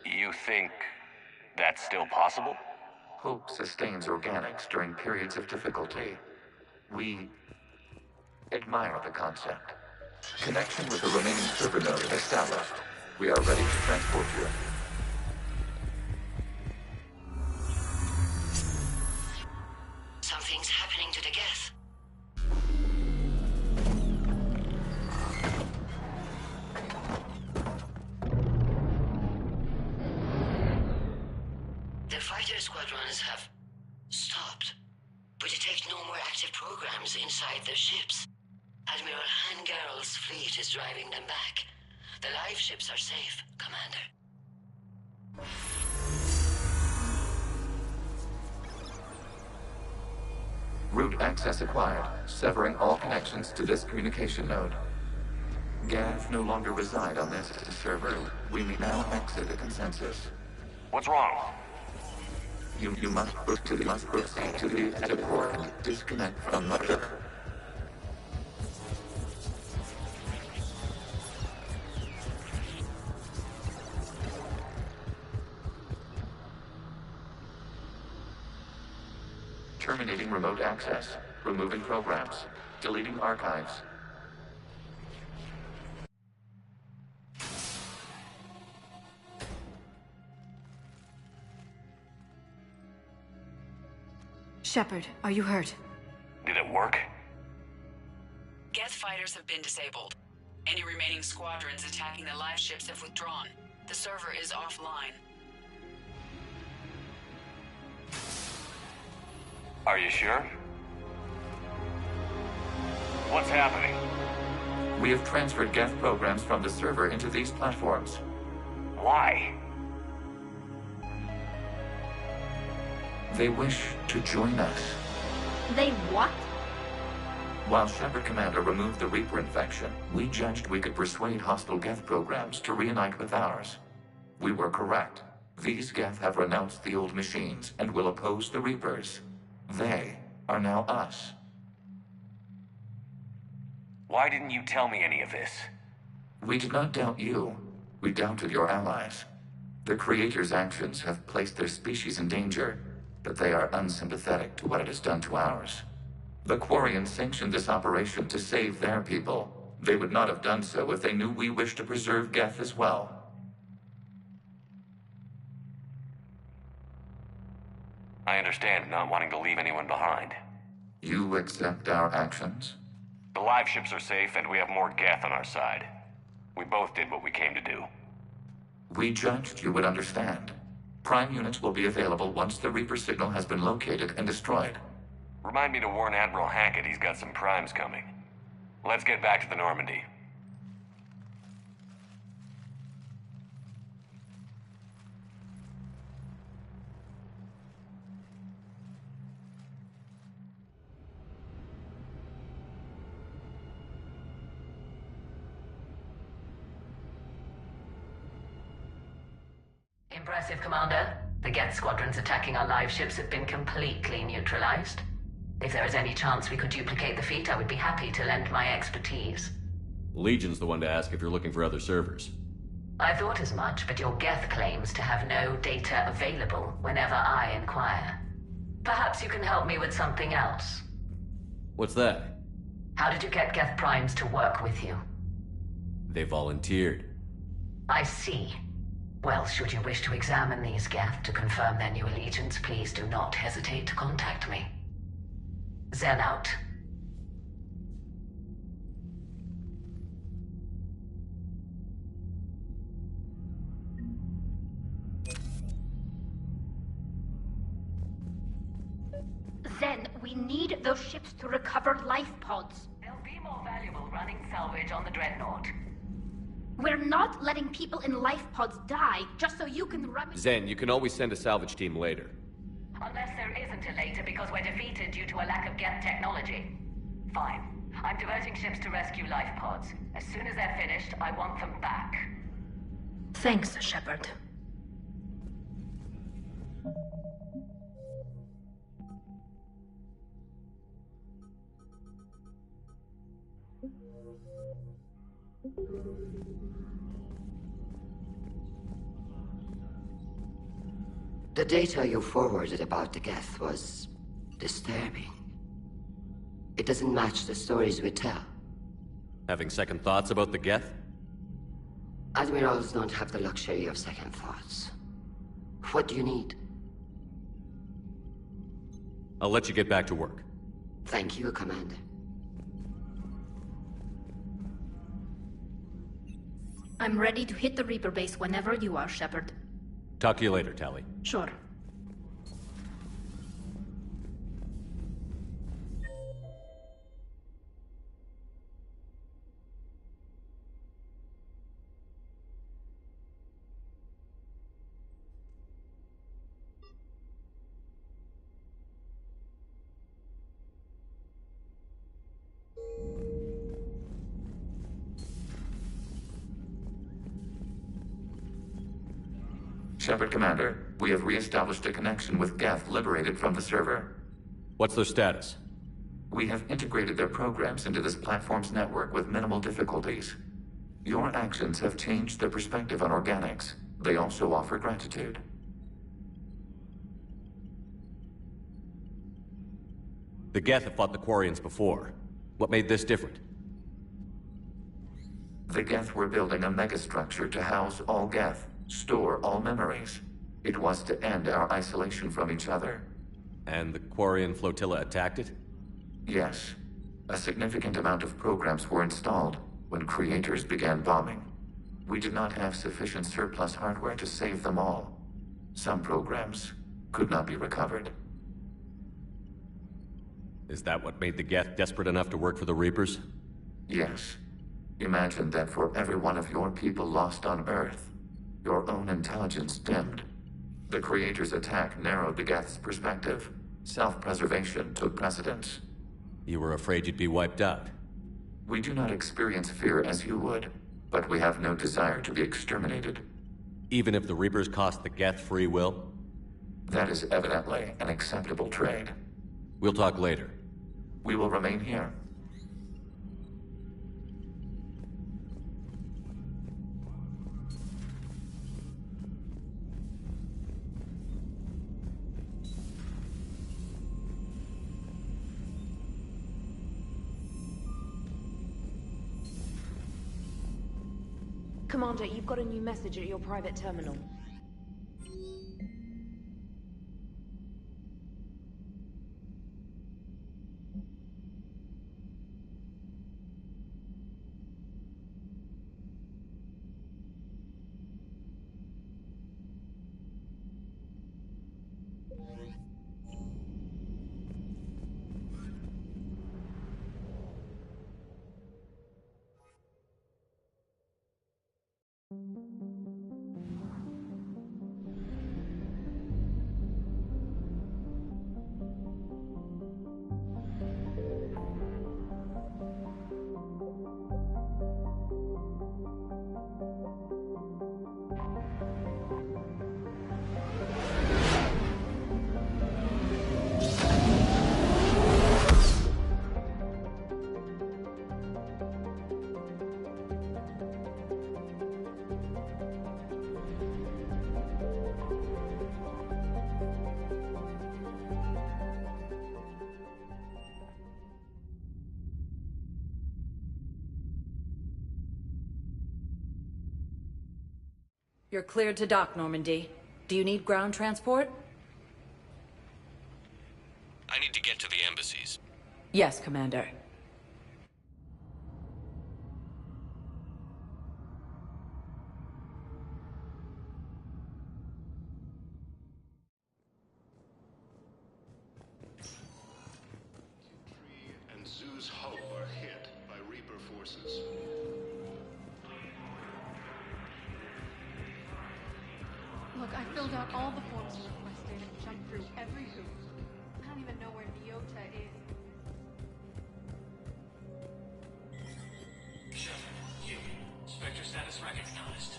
You think that's still possible? Hope sustains organics during periods of difficulty. We admire the concept. Connection with the remaining server node established. We are ready to transport you. Something's happening to the Geth. The fighter squadrons have stopped. We detect no more active programs inside their ships. Admiral Hangarl's fleet is driving them back. The live ships are safe, Commander. Route access acquired, severing all connections to this communication node. Geth no longer reside on this server. We may now exit the consensus. What's wrong? You must proceed to the exit port and disconnect from the ship. Terminating remote access. Removing programs. Deleting archives. Shepard, are you hurt? Did it work? Geth fighters have been disabled. Any remaining squadrons attacking the live ships have withdrawn. The server is offline. Are you sure? What's happening? We have transferred Geth programs from the server into these platforms. Why? They wish to join us. They what? While Shepard Commander removed the Reaper infection, we judged we could persuade hostile Geth programs to reunite with ours. We were correct. These Geth have renounced the old machines and will oppose the Reapers. They are now us. Why didn't you tell me any of this? We did not doubt you. We doubted your allies. The Creator's actions have placed their species in danger, but they are unsympathetic to what it has done to ours. The Quarians sanctioned this operation to save their people. They would not have done so if they knew we wished to preserve Geth as well. I understand not wanting to leave anyone behind. You accept our actions? The live ships are safe, and we have more Geth on our side. We both did what we came to do. We judged you would understand. Prime units will be available once the Reaper signal has been located and destroyed. Remind me to warn Admiral Hackett he's got some primes coming. Let's get back to the Normandy. Impressive, Commander. The Geth squadrons attacking our live ships have been completely neutralized. If there is any chance we could duplicate the feat, I would be happy to lend my expertise. Legion's the one to ask if you're looking for other servers. I thought as much, but your Geth claims to have no data available whenever I inquire. Perhaps you can help me with something else. What's that? How did you get Geth primes to work with you? They volunteered. I see. Well, should you wish to examine these Geth to confirm their new allegiance, please do not hesitate to contact me. Zen out. Zen, we need those ships to recover life pods. They'll be more valuable running salvage on the Dreadnought. We're not letting people in life pods die just so you can run. Zen, you can always send a salvage team later. Unless there isn't a later because we're defeated due to a lack of Geth technology. Fine. I'm diverting ships to rescue life pods. As soon as they're finished, I want them back. Thanks, Shepard. The data you forwarded about the Geth was disturbing. It doesn't match the stories we tell. Having second thoughts about the Geth? Admirals don't have the luxury of second thoughts. What do you need? I'll let you get back to work. Thank you, Commander. I'm ready to hit the Reaper base whenever you are, Shepard. Talk to you later, Tali. Sure. Shepard Commander, we have re-established a connection with Geth liberated from the server. What's their status? We have integrated their programs into this platform's network with minimal difficulties. Your actions have changed their perspective on organics. They also offer gratitude. The Geth have fought the Quarians before. What made this different? The Geth were building a megastructure to house all Geth, store all memories. It was to end our isolation from each other. And the Quarian flotilla attacked it? Yes. A significant amount of programs were installed when Creators began bombing. We did not have sufficient surplus hardware to save them all. Some programs could not be recovered. Is that what made the Geth desperate enough to work for the Reapers? Yes. Imagine that for every one of your people lost on Earth, your own intelligence dimmed. The Creator's attack narrowed the Geth's perspective. Self-preservation took precedence. You were afraid you'd be wiped out. We do not experience fear as you would, but we have no desire to be exterminated. Even if the Reapers cost the Geth free will? That is evidently an acceptable trade. We'll talk later. We will remain here. Commander, you've got a new message at your private terminal. You're cleared to dock, Normandy. Do you need ground transport? I need to get to the embassies. Yes, Commander. And Zoo's Hope are hit by Reaper forces. Look, I filled out all the forms you requested and jumped through every hoop. I don't even know where Nyota is. Spectre status recognized.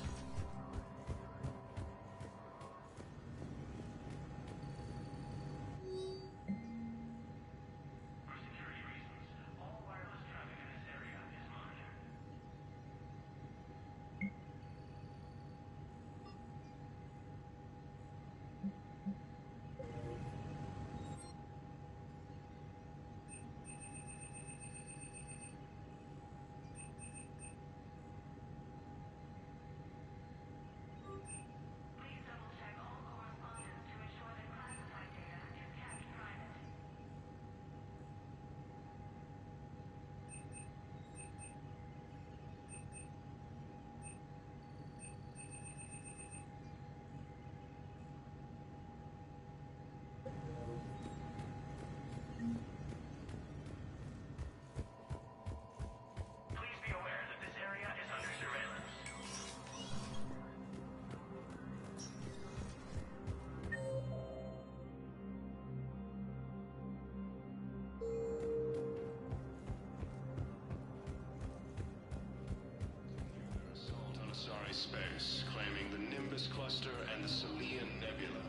Space, claiming the Nimbus Cluster and the Selian Nebula.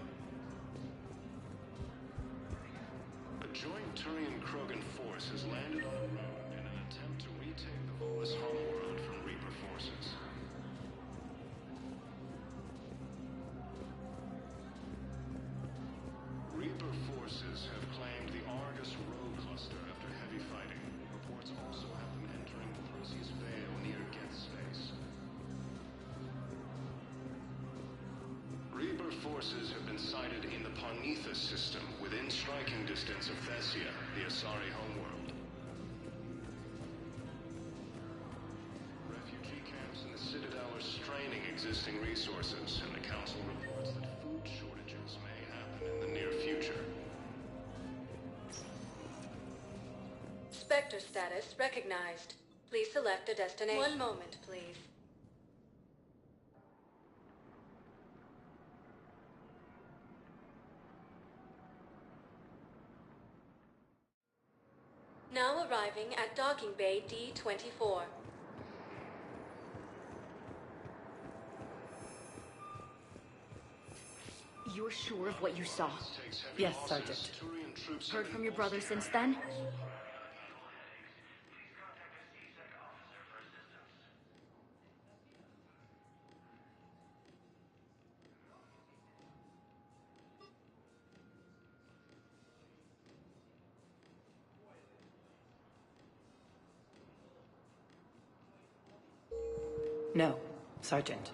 A joint Turian-Krogan force has landed on Rome in an attempt to retake the Volus homeworld from Reaper forces. Reaper forces have claimed the Argus Rogue Cluster after heavy fighting. Reports also have them entering Perseus Vale near Geth space. Reaper forces have been sighted in the Parnithus system, within striking distance of Thessia, the Asari homeworld. Refugee camps in the Citadel are straining existing resources, and the Council reports that food shortages may happen in the near future. Spectre status recognized. Please select a destination. One moment, please. Now arriving at Docking Bay D-24. You're sure of what you saw? Yes, Sergeant. Heard from your brother since then? No, Sergeant.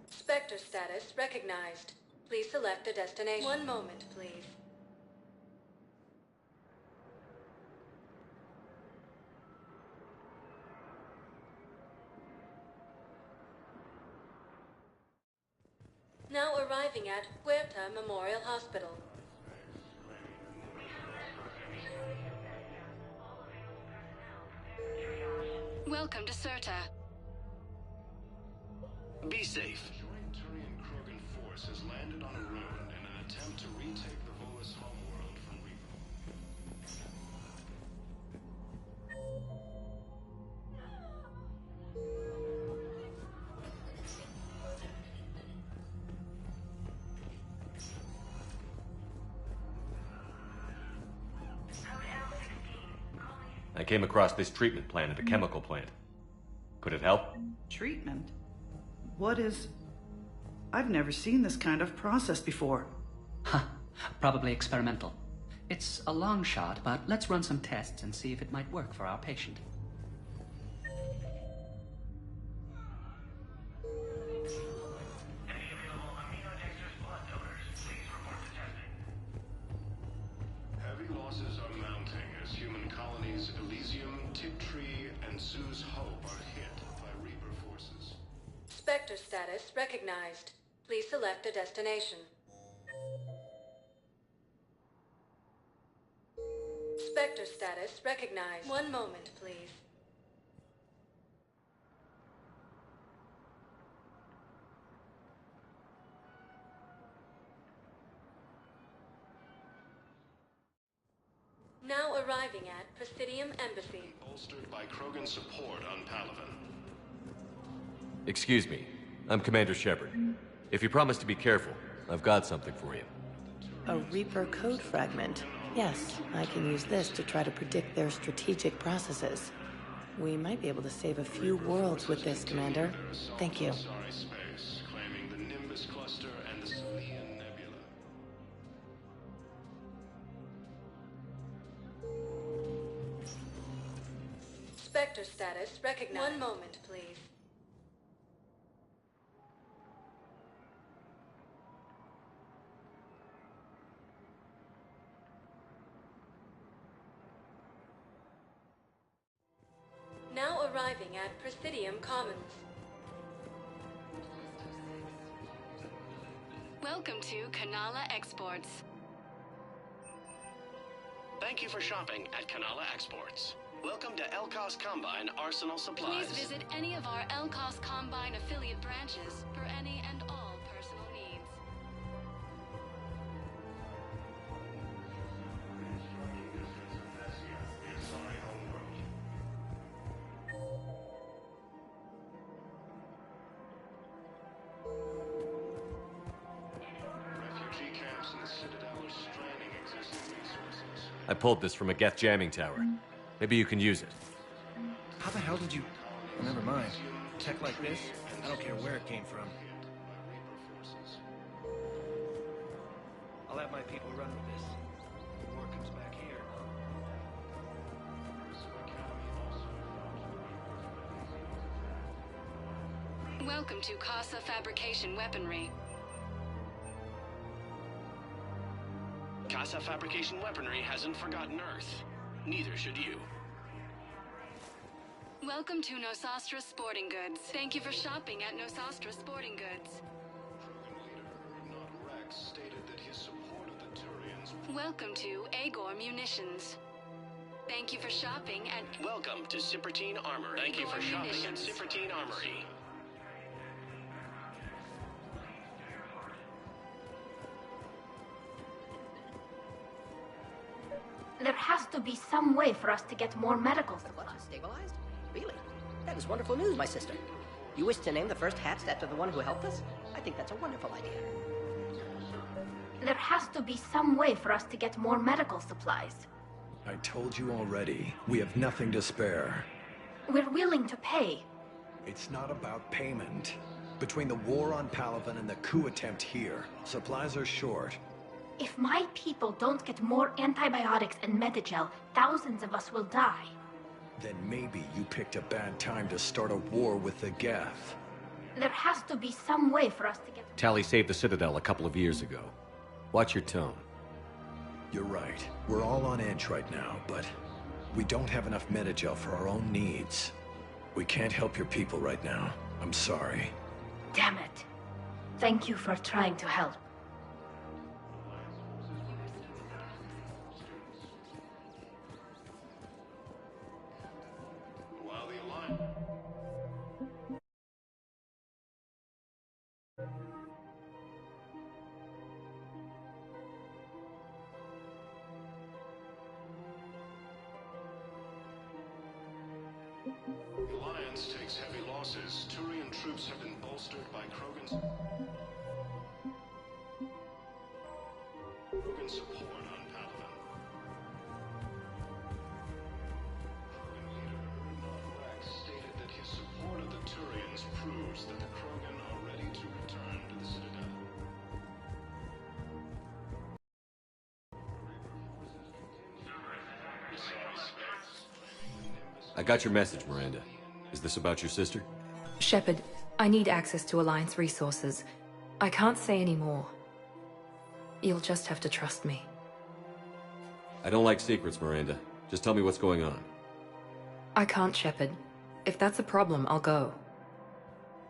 Spectre status recognized. Please select a destination. One moment, please. Now arriving at Huerta Memorial Hospital. Welcome to Serta. Be safe. Joint Turian Krogan force has landed on a ruin in an attempt to retake the Volus homeworld from Repo. I came across this treatment plant at a chemical plant. Could it help? Treatment? What is... I've never seen this kind of process before. Huh. Probably experimental. It's a long shot, but let's run some tests and see if it might work for our patient. Heavy losses are mounting as human colonies Elysium, Tiptree, and Sue's Hope are hit by Reaper forces. Spectre status recognized. Please select a destination. Spectre status recognized. One moment, please. Now arriving at Presidium Embassy. Bolstered by Krogan support on Palaven. Excuse me. I'm Commander Shepard. If you promise to be careful, I've got something for you. A Reaper code fragment. Yes, I can use this to try to predict their strategic processes. We might be able to save a few worlds with this, Commander. Thank you. Space, claiming the Nimbus cluster and the Salian Nebula. Spectre status recognized. One moment, please. Now arriving at Presidium Commons. Welcome to Kanala Exports. Thank you for shopping at Kanala Exports. Welcome to Elkos Combine Arsenal Supplies. Please visit any of our Elkos Combine affiliate branches for any and all personal needs. Refugee camps in the Citadel are straining existing resources. I pulled this from a Geth jamming tower. Maybe you can use it. How the hell did you... Oh, never mind. Tech like this, I don't care where it came from. I'll have my people run with this. If war comes back here... Welcome to Casa Fabrication Weaponry. Casa Fabrication Weaponry hasn't forgotten Earth. Neither should you. Welcome to Nosastra Sporting Goods. Thank you for shopping at Nosastra Sporting Goods. Rex stated that his support of the Turians... Welcome to Agor Munitions. Thank you for shopping at... Welcome to Cipertine Armory. Thank you for shopping at Cipertine Armory. There has to be some way for us to get more medical supplies. Stabilized? Really? That is wonderful news, my sister. You wish to name the first Hatst after the one who helped us? I think that's a wonderful idea. There has to be some way for us to get more medical supplies. I told you already, we have nothing to spare. We're willing to pay. It's not about payment. Between the war on Palaven and the coup attempt here, supplies are short. If my people don't get more antibiotics and Medigel, thousands of us will die. Then maybe you picked a bad time to start a war with the Geth. There has to be some way for us to get... Tali saved the Citadel a couple of years ago. Watch your tone. You're right. We're all on edge right now, but we don't have enough Medigel for our own needs. We can't help your people right now. I'm sorry. Damn it. Thank you for trying to help. The Alliance takes heavy losses. Turian troops have been bolstered by Krogan's support on Palaven. Krogan leader Urnod Rex stated that his support of the Turians proves that the Krogan are ready to return to the Citadel. I got your message, Miranda. Is this about your sister? Shepard, I need access to Alliance resources. I can't say any more. You'll just have to trust me. I don't like secrets, Miranda. Just tell me what's going on. I can't, Shepard. If that's a problem, I'll go.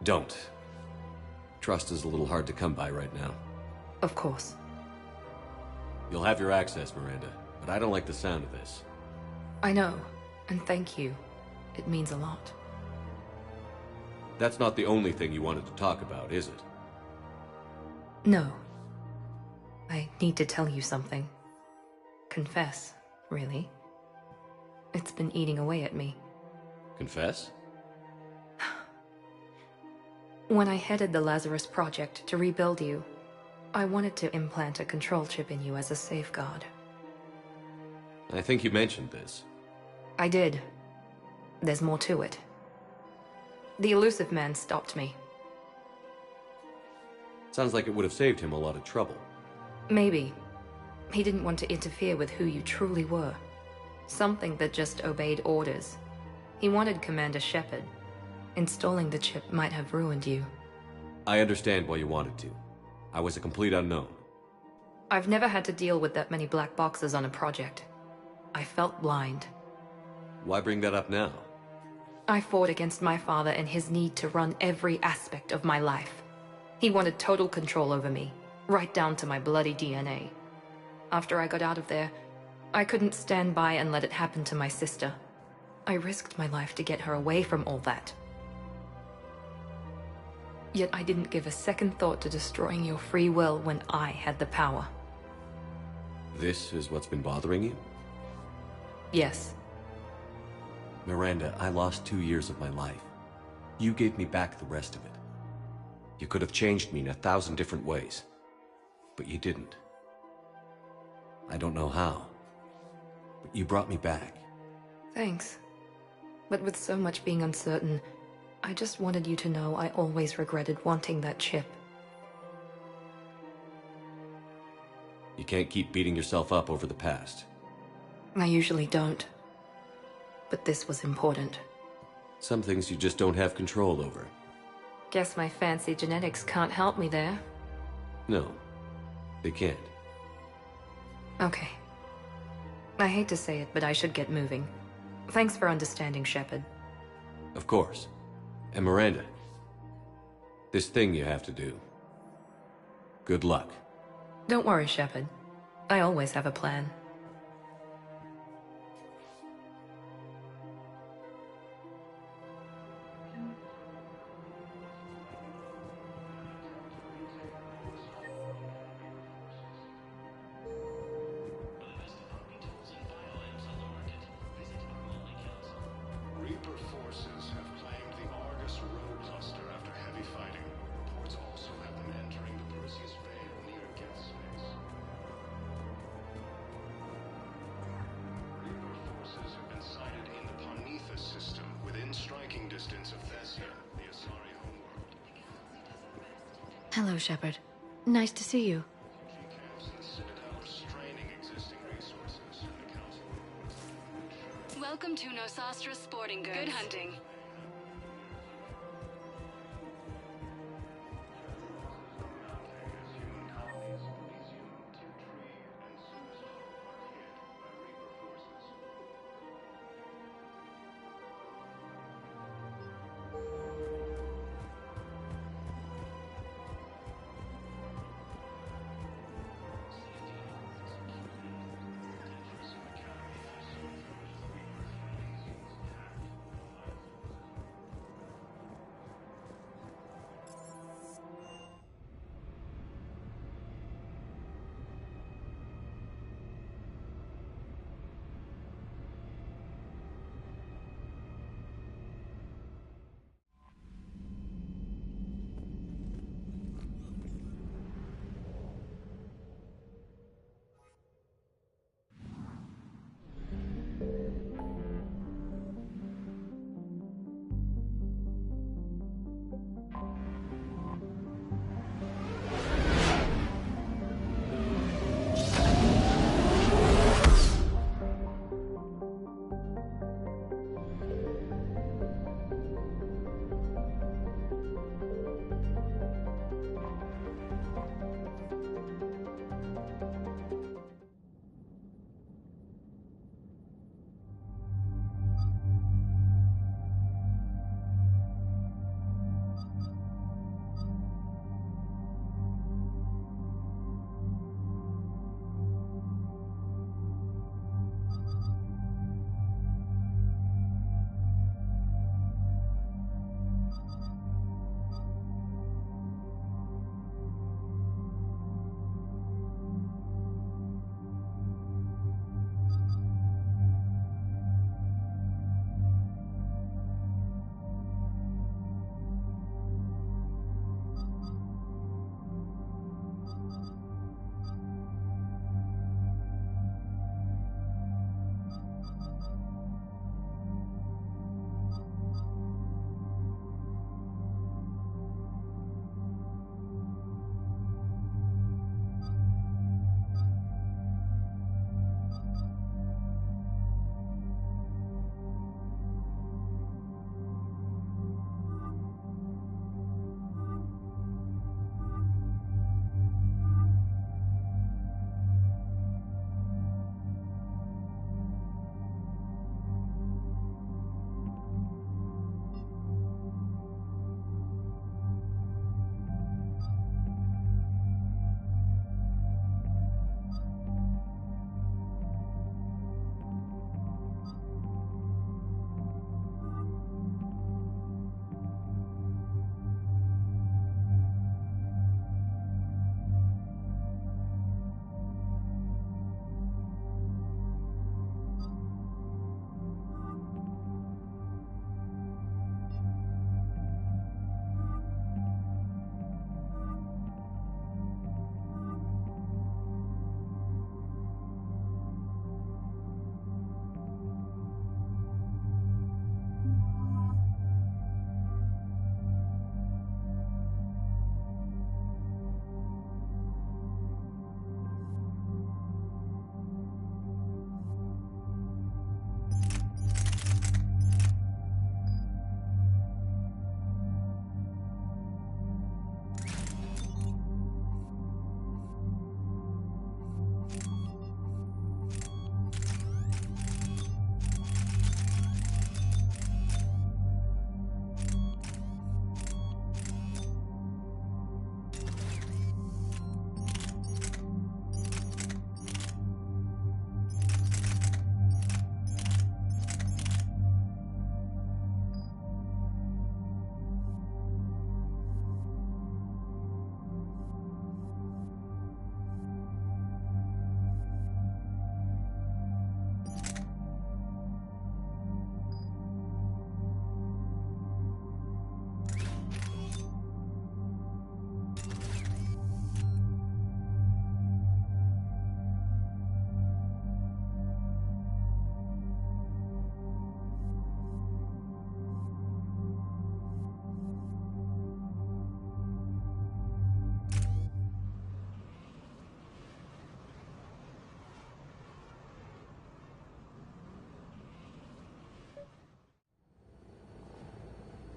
Don't. Trust is a little hard to come by right now. Of course. You'll have your access, Miranda, but I don't like the sound of this. I know, and thank you. It means a lot. That's not the only thing you wanted to talk about, is it? No. I need to tell you something. Confess, really. It's been eating away at me. Confess? When I headed the Lazarus Project to rebuild you, I wanted to implant a control chip in you as a safeguard. I think you mentioned this. I did. There's more to it. The Illusive Man stopped me. Sounds like it would have saved him a lot of trouble. Maybe. He didn't want to interfere with who you truly were. Something that just obeyed orders. He wanted Commander Shepard. Installing the chip might have ruined you. I understand why you wanted to. I was a complete unknown. I've never had to deal with that many black boxes on a project. I felt blind. Why bring that up now? I fought against my father and his need to run every aspect of my life. He wanted total control over me, right down to my bloody DNA. After I got out of there, I couldn't stand by and let it happen to my sister. I risked my life to get her away from all that. Yet I didn't give a second thought to destroying your free will when I had the power. This is what's been bothering you? Yes. Miranda, I lost 2 years of my life. You gave me back the rest of it. You could have changed me in 1,000 different ways, but you didn't. I don't know how, but you brought me back. Thanks. But with so much being uncertain, I just wanted you to know I always regretted wanting that chip. You can't keep beating yourself up over the past. I usually don't. But this was important. Some things you just don't have control over. Guess my fancy genetics can't help me there. No, they can't. Okay. I hate to say it, but I should get moving. Thanks for understanding, Shepard. Of course. And Miranda, this thing you have to do. Good luck. Don't worry, Shepard. I always have a plan. Reaper forces have claimed the Argus Road cluster after heavy fighting. Reports also have them entering the Perseus Vale near Geth Space. Reaper forces have been sighted in the Parnithus system, within striking distance of Thessia, the Asari homeworld. Hello, Shepard. Nice to see you. Camps in the Citadel are straining existing resources, and the Council Welcome to Nosastra Sporting Goods. Good hunting.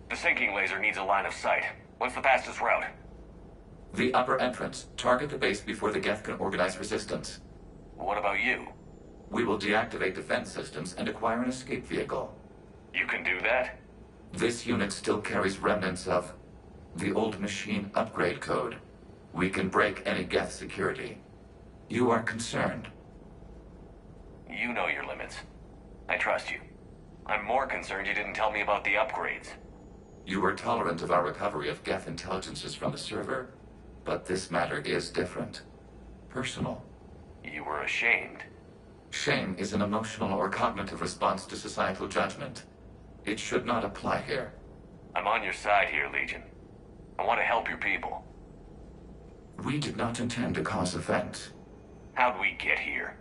The sinking laser needs a line of sight. What's the fastest route? The upper entrance. Target the base before the Geth can organize resistance. What about you? We will deactivate defense systems and acquire an escape vehicle. You can do that? This unit still carries remnants of the old machine upgrade code. We can break any Geth security. You are concerned. You know your limits. I trust you. I'm more concerned you didn't tell me about the upgrades. You were tolerant of our recovery of Geth intelligences from the server, but this matter is different. Personal. You were ashamed. Shame is an emotional or cognitive response to societal judgment. It should not apply here. I'm on your side here, Legion. I want to help your people. We did not intend to cause offense. How'd we get here?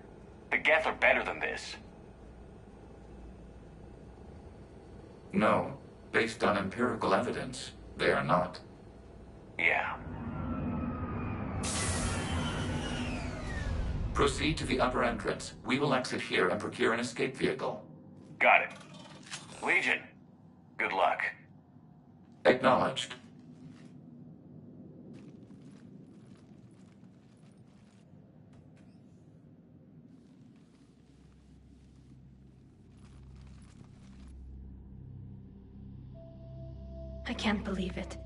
The Geth are better than this. No. Based on empirical evidence, they are not. Yeah. Proceed to the upper entrance. We will exit here and procure an escape vehicle. Got it. Legion, good luck. Acknowledged. I can't believe it.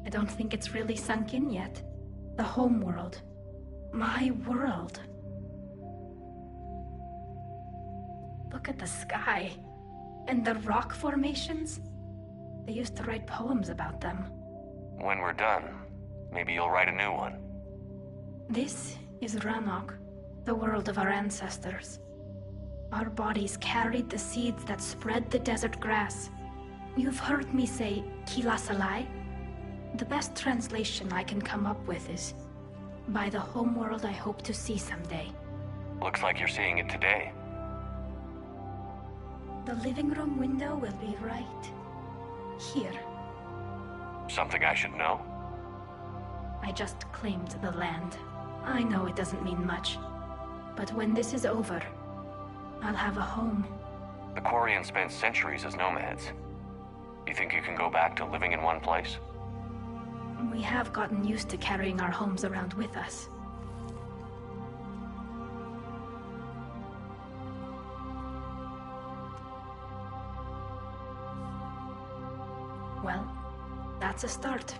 I don't think it's really sunk in yet. The home world. My world. Look at the sky. And the rock formations. They used to write poems about them. When we're done, maybe you'll write a new one. This is Ranok, the world of our ancestors. Our bodies carried the seeds that spread the desert grass. You've heard me say Kilasalai? The best translation I can come up with is, by the homeworld I hope to see someday. Looks like you're seeing it today. The living room window will be right here. Something I should know? I just claimed the land. I know it doesn't mean much, but when this is over, I'll have a home. The Quarians spent centuries as nomads. You think you can go back to living in one place? We have gotten used to carrying our homes around with us. Well, that's a start.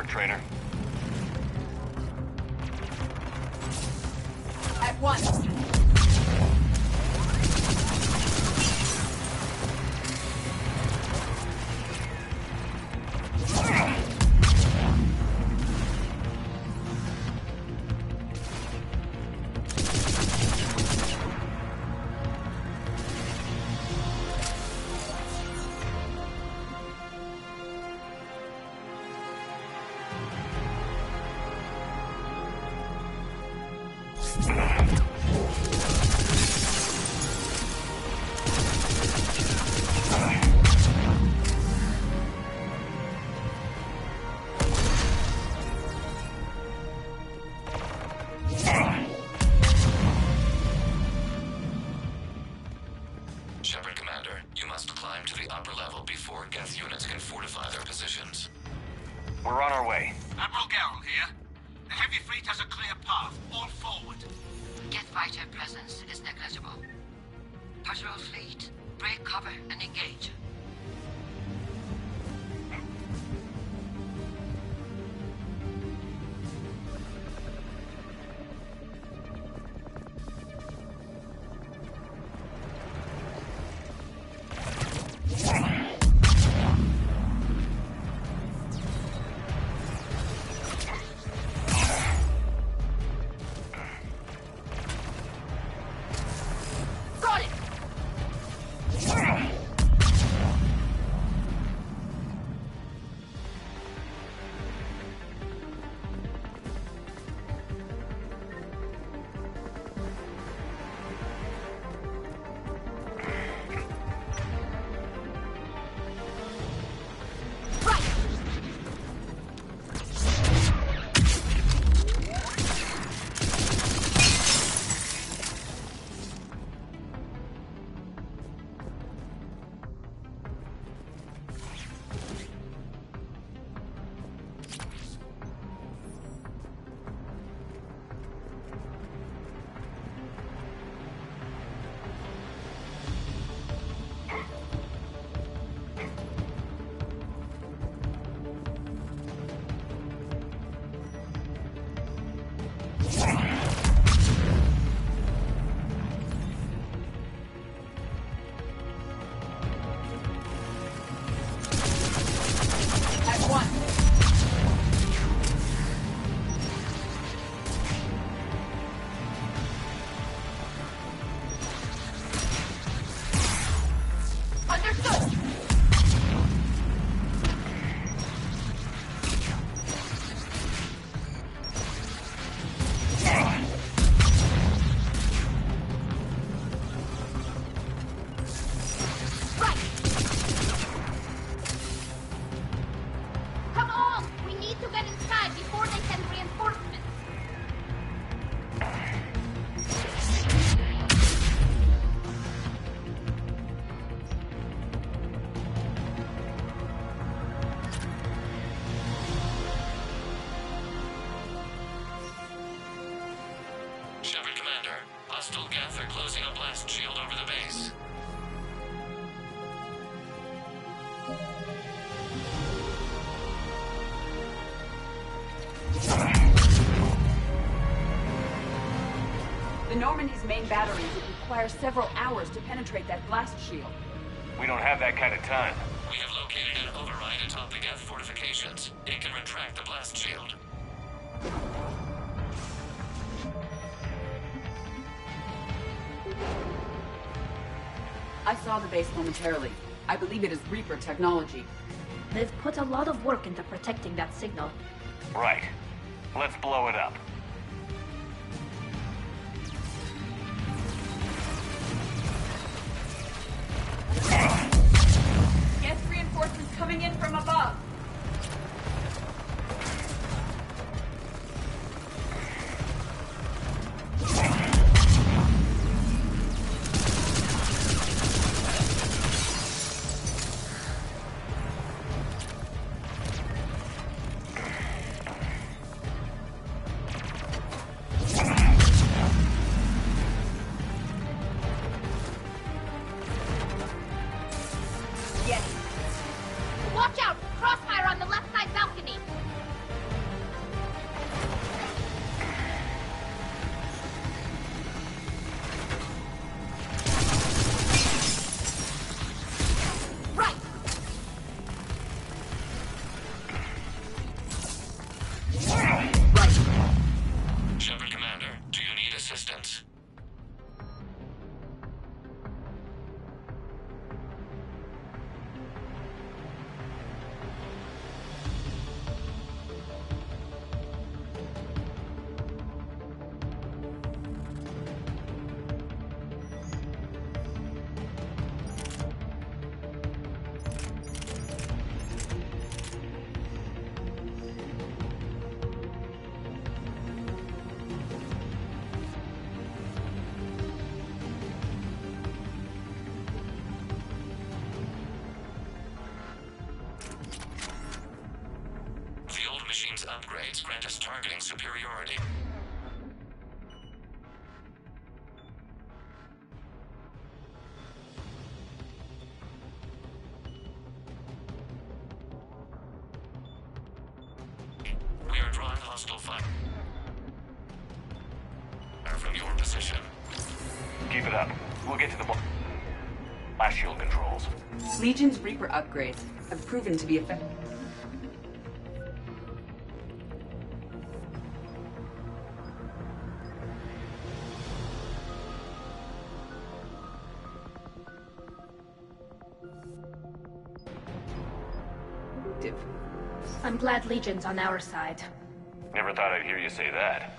Trainer. At once. here. The heavy fleet has a clear path. All forward. Geth fighter presence is negligible. Patrol fleet, break cover and engage. Hostile Geth are closing a blast shield over the base. The Normandy's main batteries would require several hours to penetrate that blast shield. We don't have that kind of time. We have located an override atop the Geth fortifications. It can retract the blast shield. I saw the base momentarily. I believe it is Reaper technology. They've put a lot of work into protecting that signal. Right. Let's blow it up. Geth reinforcements coming in from above. Watch out! Crossfire on the left side balcony! Right! Shepard Commander, do you need assistance? upgrades grant us targeting superiority. We are drawing hostile fire from your position. Keep it up. We'll get to the blast shield controls. Legion's Reaper upgrades have proven to be effective. I'm glad Legion's on our side. Never thought I'd hear you say that.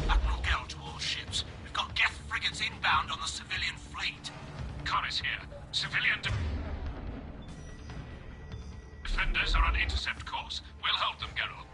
Admiral Gell to all ships. We've got Geth frigates inbound on the civilian fleet. Connor's here. Civilian defenders are on intercept course. We'll hold them, Geralt.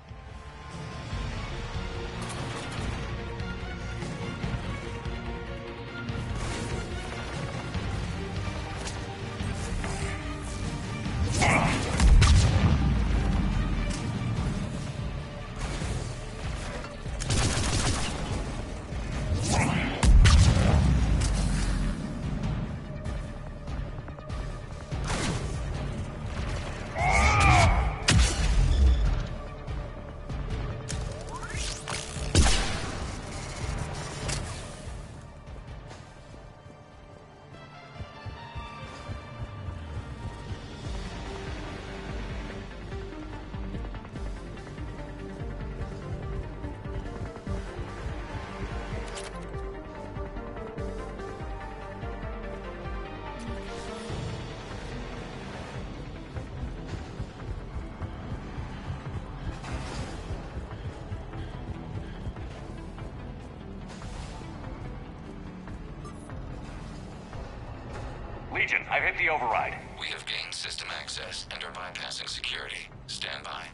Legion, I've hit the override. We have gained system access and are bypassing security. Stand by.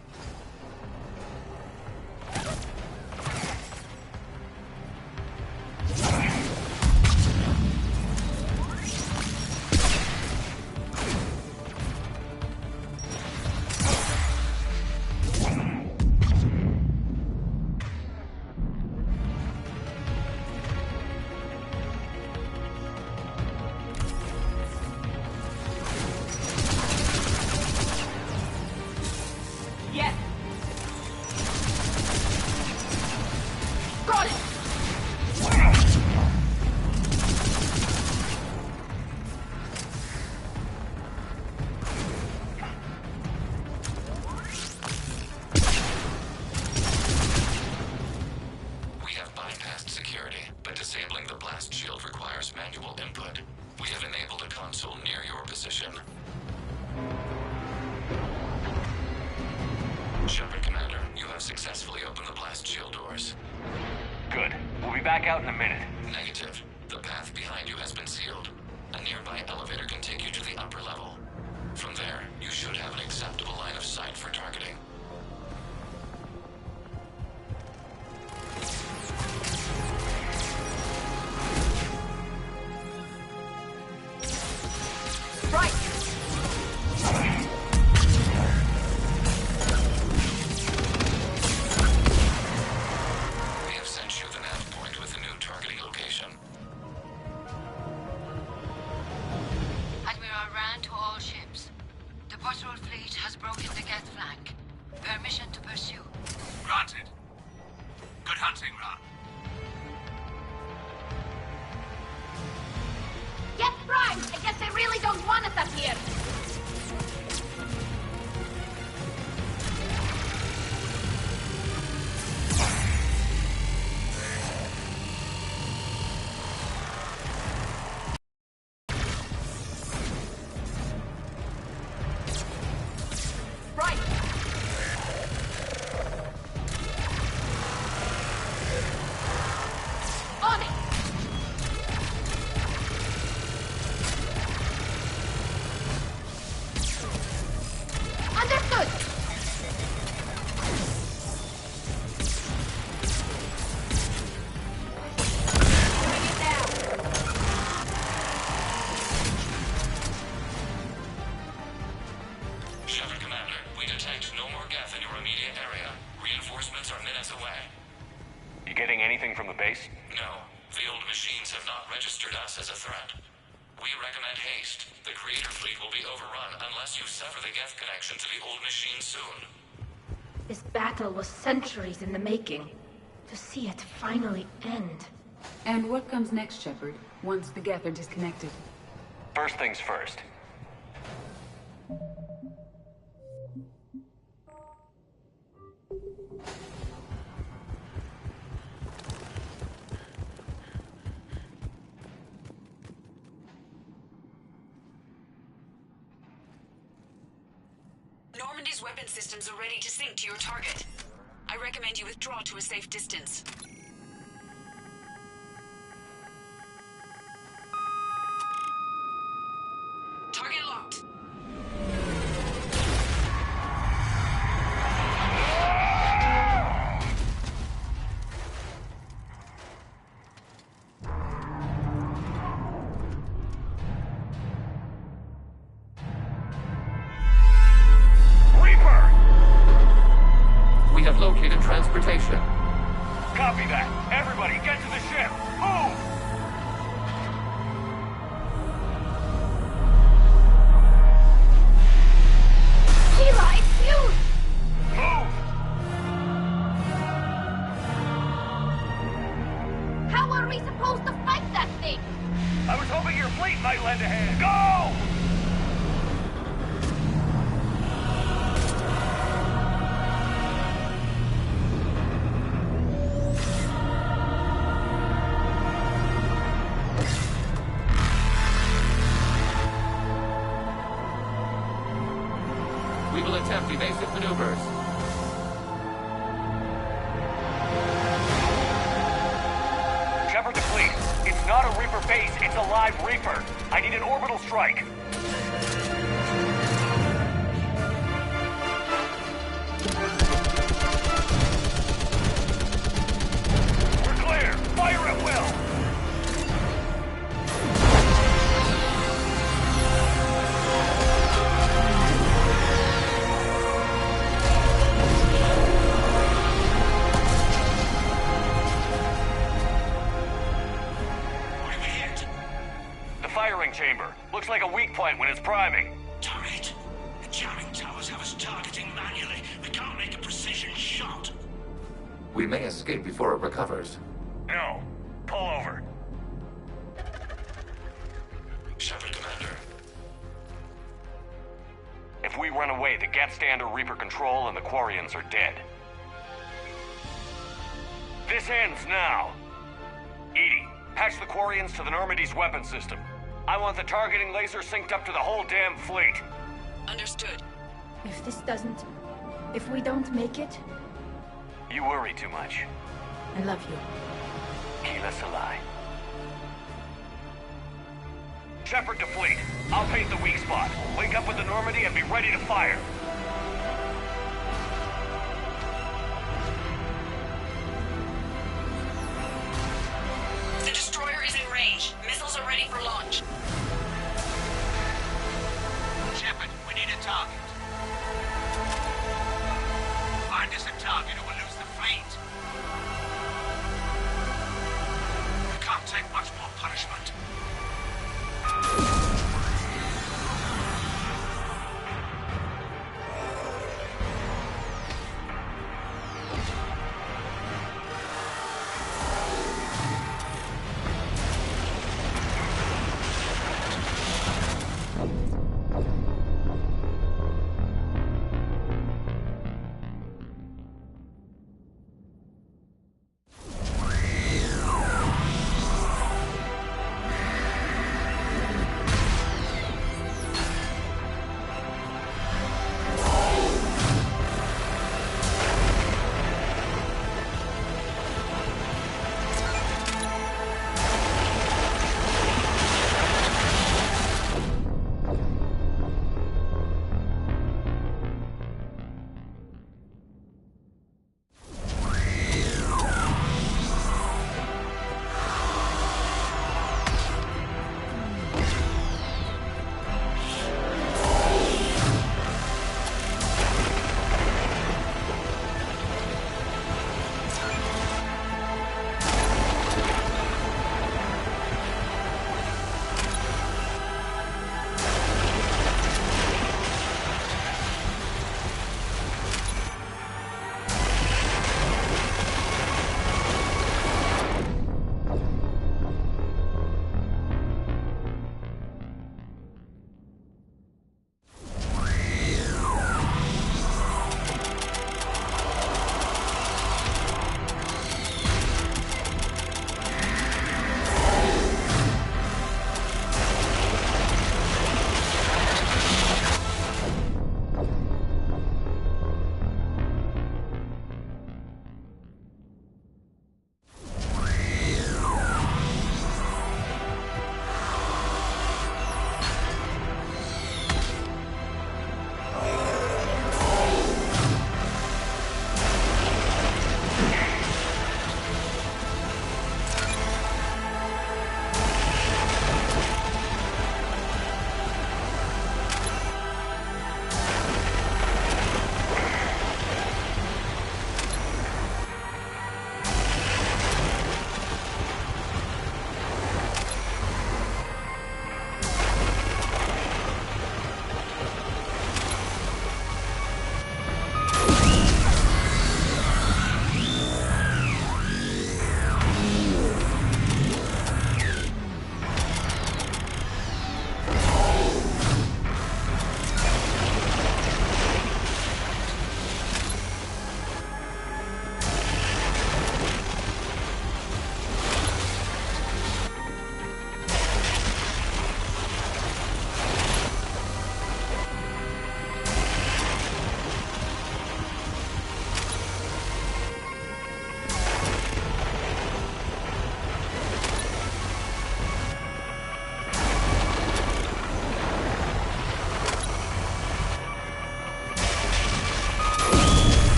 Yes! Got it! We have bypassed security, but disabling the blast shield requires manual input. We have enabled a console near your position. Shepard, Commander, you have successfully opened the blast shield doors. Good. We'll be back out in a minute. Negative. The path behind you has been sealed. A nearby elevator can take you to the upper level. From there, you should have an acceptable line of sight for targeting. Right! We have sent you the nav point with the new targeting location. Admiral Rand to all ships. The patrol fleet has broken the Geth flank. Permission to pursue. Granted. Good hunting, Ran. Get primed! I guess they really don't want us up here! Right! On it! getting anything from the base? No. The old machines have not registered us as a threat. We recommend haste. The Creator fleet will be overrun unless you sever the Geth connection to the old machine soon. This battle was centuries in the making. To see it finally end. And what comes next, Shepard, once the Geth are disconnected? First things first. Normandy's weapon systems are ready to sync to your target. I recommend you withdraw to a safe distance. Target locked. We have located transportation. Copy that. Everybody, get to the ship. Move! Sheila, it's you! Move! How are we supposed to fight that thing? I was hoping your fleet might lend a hand. Go! We will attempt evasive maneuvers. Shepard to fleet. It's not a Reaper base, it's a live Reaper. I need an orbital strike. We're clear. Fire at will. Firing chamber. Looks like a weak point when it's priming. Damn it! The jamming towers have us targeting manually. We can't make a precision shot. We may escape before it recovers. No. Pull over. Shepard, Commander. If we run away, the Geth stay under Reaper control and the Quarians are dead. This ends now. EDI, patch the Quarians to the Normandy's weapon system. I want the targeting laser synced up to the whole damn fleet. Understood. If we don't make it... You worry too much. I love you. Keela Salai. Shepard to fleet. I'll paint the weak spot. Link up with the Normandy and be ready to fire. The destroyer is in range. Missiles are ready for launch. Shepard, we need a target. Find us a target or we'll lose the fleet. We can't take much more punishment.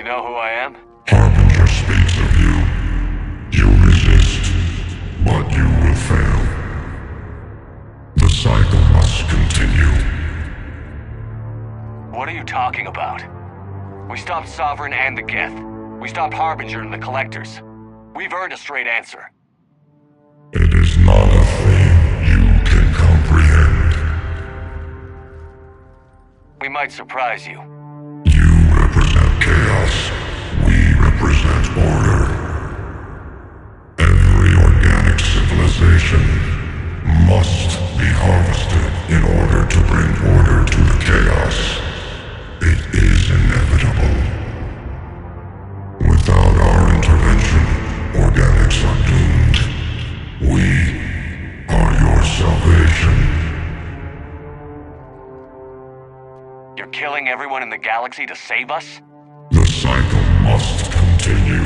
You know who I am? Harbinger speaks of you. You resist, but you will fail. The cycle must continue. What are you talking about? We stopped Sovereign and the Geth. We stopped Harbinger and the Collectors. We've earned a straight answer. It is not a thing you can comprehend. We might surprise you. You represent chaos. We represent order. Every organic civilization must be harvested in order to bring order to the chaos. It is inevitable. Without our intervention, organics are doomed. We are your salvation. You're killing everyone in the galaxy to save us? The cycle must continue.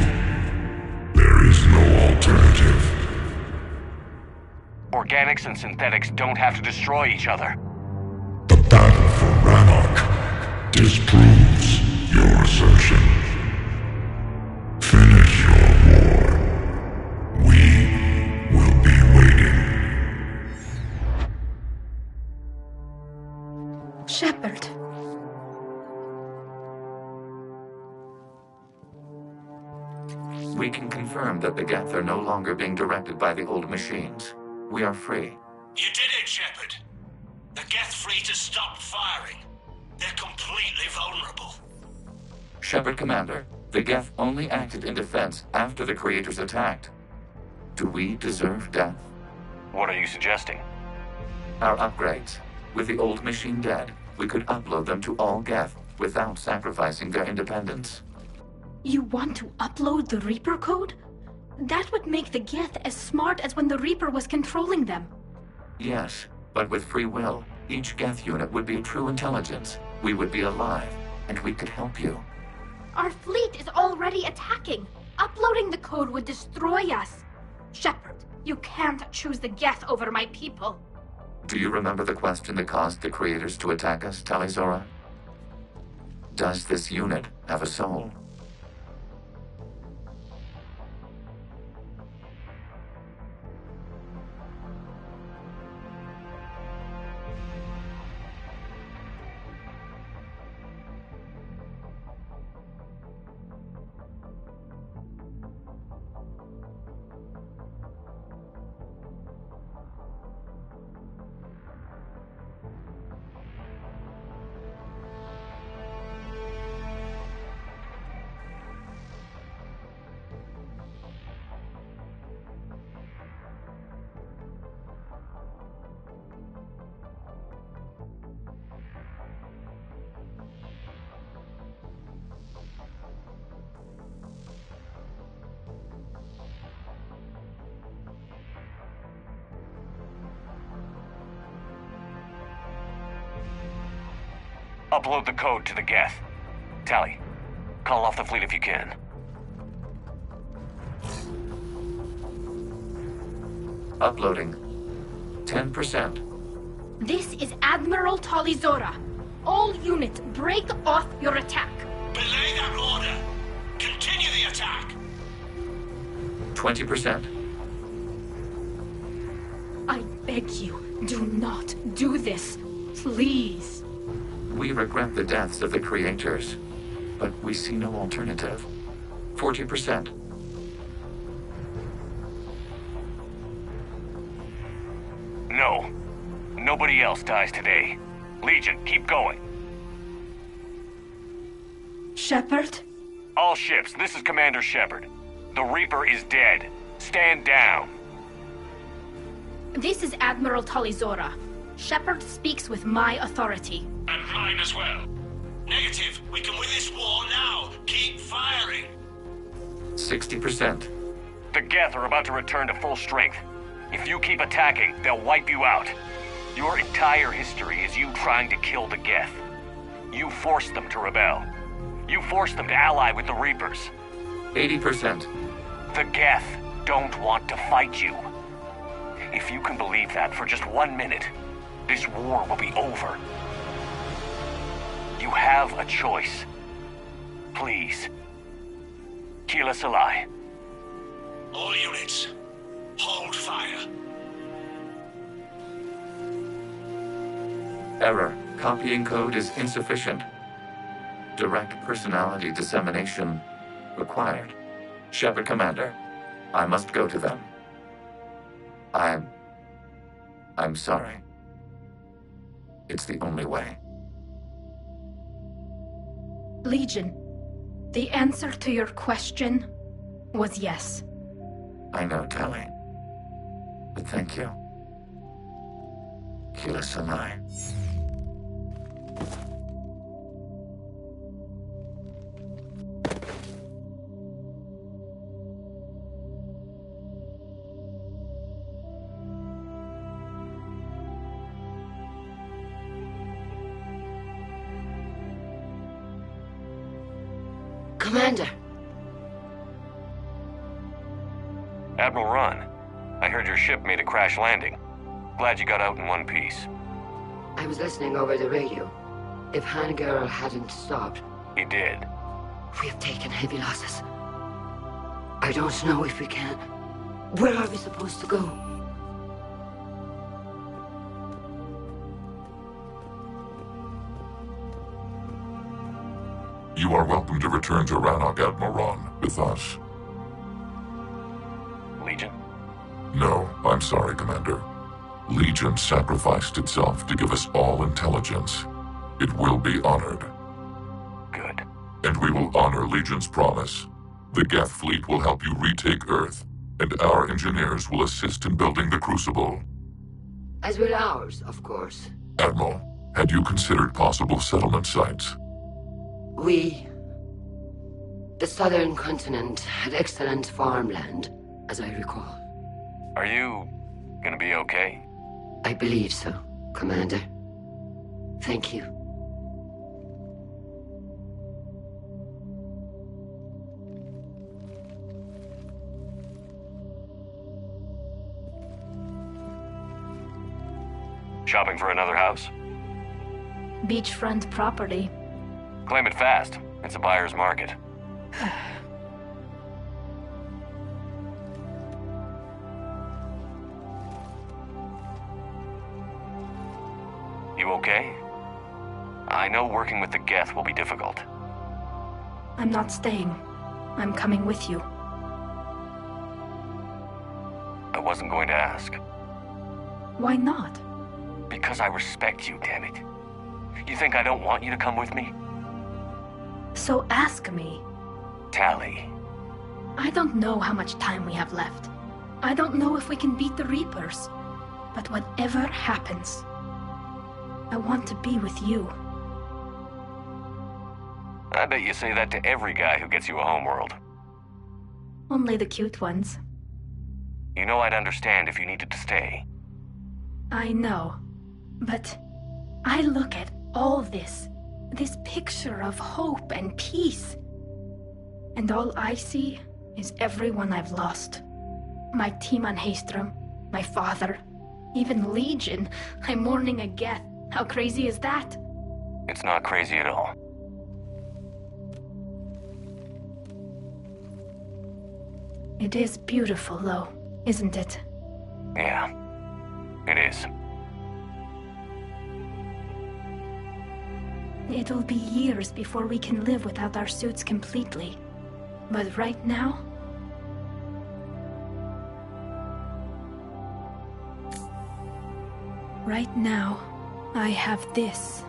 There is no alternative. Organics and synthetics don't have to destroy each other. The battle for Rannoch disproves your assertion. Finish your war. We will be waiting. Shepard. We can confirm that the Geth are no longer being directed by the old machines. We are free. You did it, Shepard. The Geth fleet has stopped firing. They're completely vulnerable. Shepard, Commander, the Geth only acted in defense after the Creators attacked. Do we deserve death? What are you suggesting? Our upgrades. With the old machine dead, we could upload them to all Geth without sacrificing their independence. You want to upload the Reaper code? That would make the Geth as smart as when the Reaper was controlling them. Yes, but with free will, each Geth unit would be true intelligence. We would be alive, and we could help you. Our fleet is already attacking. Uploading the code would destroy us. Shepard, you can't choose the Geth over my people. Do you remember the question that caused the Creators to attack us, Tali'Zorah? Does this unit have a soul? Upload the code to the Geth. Tali, call off the fleet if you can. Uploading. 10%. This is Admiral Tali'Zorah. All units, break off your attack. Belay that order. Continue the attack. 20%. I beg you, do not do this. Please. We regret the deaths of the Creators, but we see no alternative. 40%. No. Nobody else dies today. Legion, keep going. Shepard? All ships, this is Commander Shepard. The Reaper is dead. Stand down. This is Admiral Tali'Zorah. Shepard speaks with my authority. And mine as well. Negative. We can win this war now. Keep firing. 60%. The Geth are about to return to full strength. If you keep attacking, they'll wipe you out. Your entire history is you trying to kill the Geth. You forced them to rebel. You forced them to ally with the Reapers. 80%. The Geth don't want to fight you. If you can believe that for just 1 minute, this war will be over. You have a choice. Please, Keela Salai. All units, hold fire. Error. Copying code is insufficient. Direct personality dissemination required. Shepard Commander, I must go to them. I'm sorry. It's the only way. Legion, the answer to your question was yes. I know, Tali. But thank you. Keela Salai. Commander! Admiral Ron, I heard your ship made a crash landing. Glad you got out in one piece. I was listening over the radio. If Hangirl hadn't stopped... He did. We have taken heavy losses. I don't know if we can... Where are we supposed to go? You are welcome to return to Rannoch, Admiral Ron, with us. Legion? No, I'm sorry, Commander. Legion sacrificed itself to give us all intelligence. It will be honored. Good. And we will honor Legion's promise. The Geth fleet will help you retake Earth, and our engineers will assist in building the Crucible. As will ours, of course. Admiral, had you considered possible settlement sites? The southern continent had excellent farmland, as I recall. Are you gonna be okay? I believe so, Commander. Thank you. Shopping for another house? Beachfront property. Claim it fast. It's a buyer's market. You okay? I know working with the Geth will be difficult. I'm not staying. I'm coming with you. I wasn't going to ask. Why not? Because I respect you, damn it. You think I don't want you to come with me? So ask me. Tali. I don't know how much time we have left. I don't know if we can beat the Reapers. But whatever happens, I want to be with you. I bet you say that to every guy who gets you a homeworld. Only the cute ones. You know I'd understand if you needed to stay. I know. But I look at all this picture of hope and peace. And all I see is everyone I've lost. My team on Haestrom, my father, even Legion. I'm mourning a Geth. How crazy is that? It's not crazy at all. It is beautiful, though, isn't it? Yeah, it is. It'll be years before we can live without our suits completely. But right now... Right now, I have this.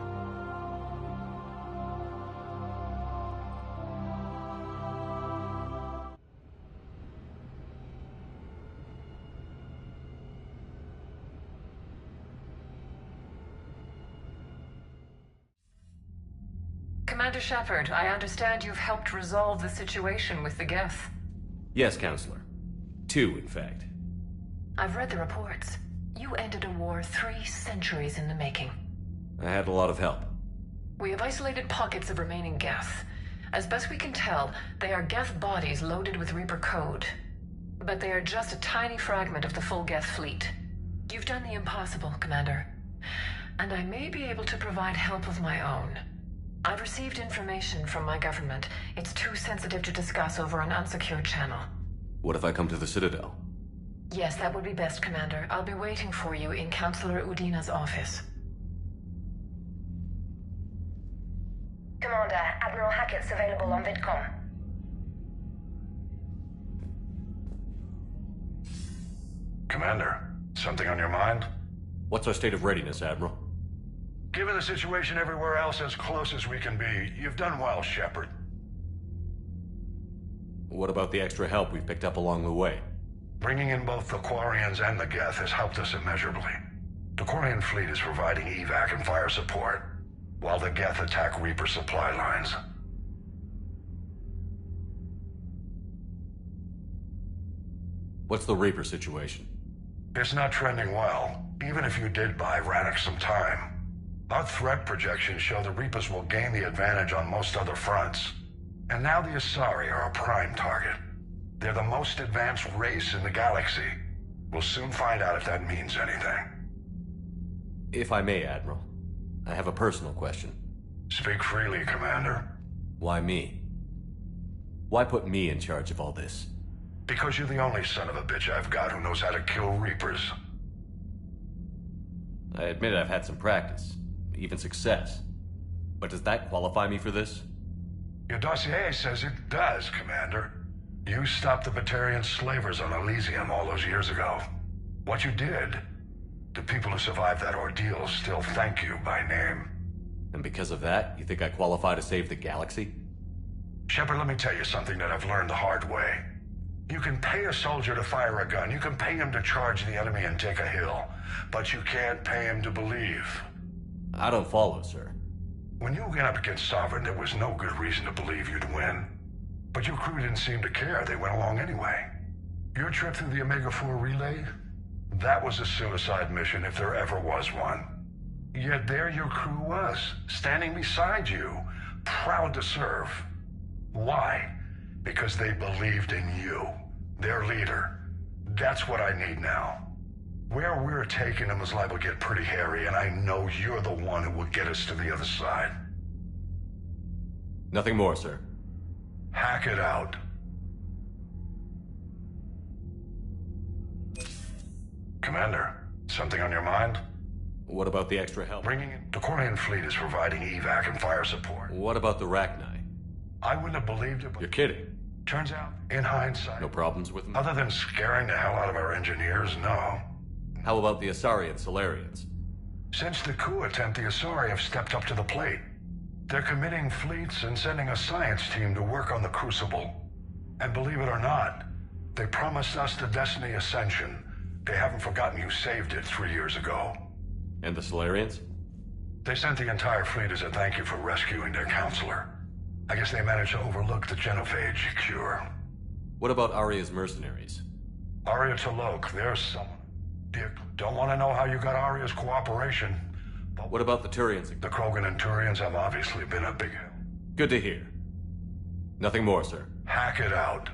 Commander Shepard, I understand you've helped resolve the situation with the Geth. Yes, Counselor. 2, in fact. I've read the reports. You ended a war 3 centuries in the making. I had a lot of help. We have isolated pockets of remaining Geth. As best we can tell, they are Geth bodies loaded with Reaper code. But they are just a tiny fragment of the full Geth fleet. You've done the impossible, Commander. And I may be able to provide help of my own. I've received information from my government. It's too sensitive to discuss over an unsecured channel. What if I come to the Citadel? Yes, that would be best, Commander. I'll be waiting for you in Councilor Udina's office. Commander, Admiral Hackett's available on VidCom. Commander, something on your mind? What's our state of readiness, Admiral? Given the situation everywhere else as close as we can be, you've done well, Shepard. What about the extra help we've picked up along the way? Bringing in both the Quarians and the Geth has helped us immeasurably. The Quarian fleet is providing evac and fire support, while the Geth attack Reaper supply lines. What's the Reaper situation? It's not trending well, even if you did buy Rannoch some time. Our threat projections show the Reapers will gain the advantage on most other fronts. And now the Asari are a prime target. They're the most advanced race in the galaxy. We'll soon find out if that means anything. If I may, Admiral, I have a personal question. Speak freely, Commander. Why me? Why put me in charge of all this? Because you're the only son of a bitch I've got who knows how to kill Reapers. I admit I've had some practice, even success. But does that qualify me for this? Your dossier says it does, Commander. You stopped the Batarian slavers on Elysium all those years ago. What you did, the people who survived that ordeal still thank you by name. And because of that, you think I qualify to save the galaxy? Shepard, let me tell you something that I've learned the hard way. You can pay a soldier to fire a gun, you can pay him to charge the enemy and take a hill, but you can't pay him to believe. I don't follow, sir. When you went up against Sovereign, there was no good reason to believe you'd win. But your crew didn't seem to care. They went along anyway. Your trip through the Omega-4 relay? That was a suicide mission if there ever was one. Yet there your crew was, standing beside you, proud to serve. Why? Because they believed in you, their leader. That's what I need now. Where we're taking them is liable to get pretty hairy, and I know you're the one who will get us to the other side. Nothing more, sir. Hack it out. Commander, something on your mind? What about the extra help? Bringing in... The Quarian fleet is providing evac and fire support. What about the Rachni? I wouldn't have believed it, but... You're kidding. Turns out, in hindsight... No problems with them? Other than scaring the hell out of our engineers, no. How about the Asari and Solarians? Since the coup attempt, the Asari have stepped up to the plate. They're committing fleets and sending a science team to work on the Crucible. And believe it or not, they promised us the Destiny Ascension. They haven't forgotten you saved it 3 years ago. And the Solarians? They sent the entire fleet as a thank you for rescuing their counselor. I guess they managed to overlook the genophage cure. What about Aria's mercenaries? Aria T'Loak, there's someone. Don't want to know how you got Aria's cooperation. But what about the Turians? The Krogan and Turians have obviously been a big help. Good to hear. Nothing more, sir. Hack it out.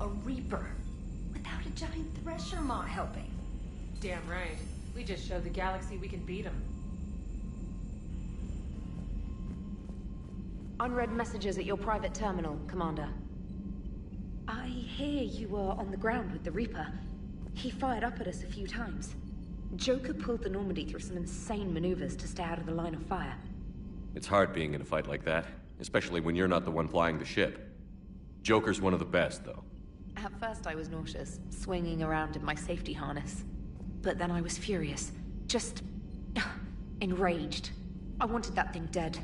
A Reaper. Without a giant Thresher Maw helping. Damn right. We just showed the galaxy we can beat them. Unread messages at your private terminal, Commander. I hear you were on the ground with the Reaper. He fired up at us a few times. Joker pulled the Normandy through some insane maneuvers to stay out of the line of fire. It's hard being in a fight like that, especially when you're not the one flying the ship. Joker's one of the best, though. At first I was nauseous, swinging around in my safety harness. But then I was furious. Just... enraged. I wanted that thing dead.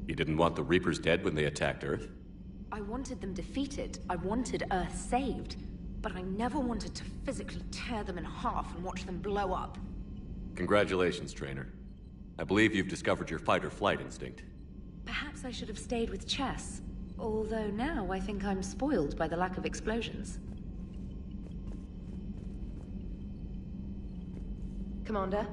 You didn't want the Reapers dead when they attacked Earth? I wanted them defeated. I wanted Earth saved. But I never wanted to physically tear them in half and watch them blow up. Congratulations, Trainer. I believe you've discovered your fight-or-flight instinct. Perhaps I should have stayed with chess. Although now I think I'm spoiled by the lack of explosions. Commander?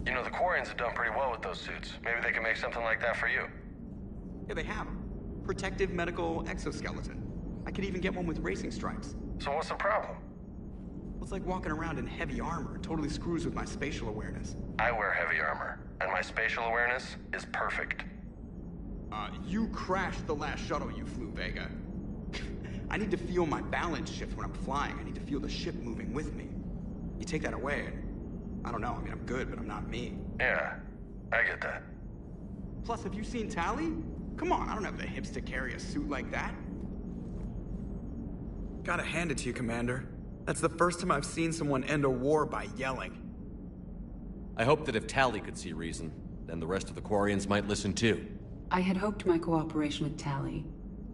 You know, the Quarians have done pretty well with those suits. Maybe they can make something like that for you. Yeah, they have them. Protective medical exoskeleton. I could even get one with racing stripes. So what's the problem? Well, it's like walking around in heavy armor. It totally screws with my spatial awareness. I wear heavy armor, and my spatial awareness is perfect. You crashed the last shuttle you flew, Vega. I need to feel my balance shift when I'm flying. I need to feel the ship moving with me. You take that away, and I don't know. I mean, I'm good, but I'm not me. Yeah, I get that. Plus, have you seen Tali? Come on, I don't have the hips to carry a suit like that. Gotta hand it to you, Commander. That's the first time I've seen someone end a war by yelling. I hope that if Tali could see reason, then the rest of the Quarians might listen too. I had hoped my cooperation with Tali,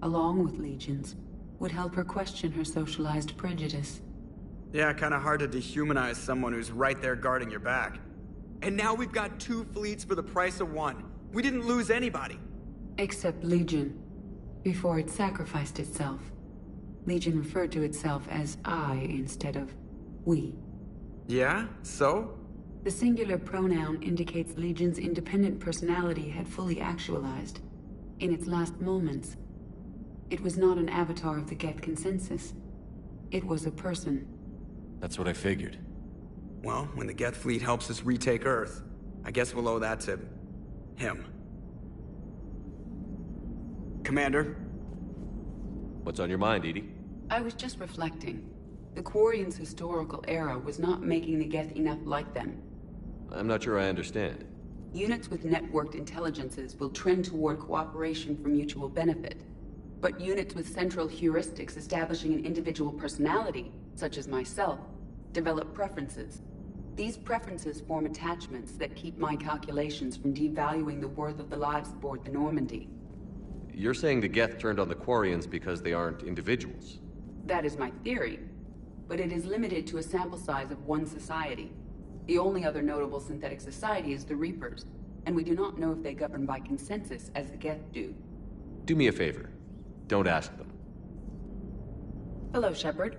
along with Legion's, would help her question her socialized prejudice. Yeah, kinda hard to dehumanize someone who's right there guarding your back. And now we've got 2 fleets for the price of 1. We didn't lose anybody. Except Legion. Before it sacrificed itself. Legion referred to itself as I instead of we. Yeah? So? The singular pronoun indicates Legion's independent personality had fully actualized. In its last moments, it was not an avatar of the Geth consensus. It was a person. That's what I figured. Well, when the Geth fleet helps us retake Earth, I guess we'll owe that to... him. Commander? What's on your mind, EDI? I was just reflecting. The Quarians' historical era was not making the Geth enough like them. I'm not sure I understand. Units with networked intelligences will trend toward cooperation for mutual benefit. But units with central heuristics establishing an individual personality, such as myself, develop preferences. These preferences form attachments that keep my calculations from devaluing the worth of the lives aboard the Normandy. You're saying the Geth turned on the Quarians because they aren't individuals? That is my theory, but it is limited to a sample size of one society. The only other notable synthetic society is the Reapers, and we do not know if they govern by consensus as the Geth do. Do me a favor. Don't ask them. Hello, Shepard.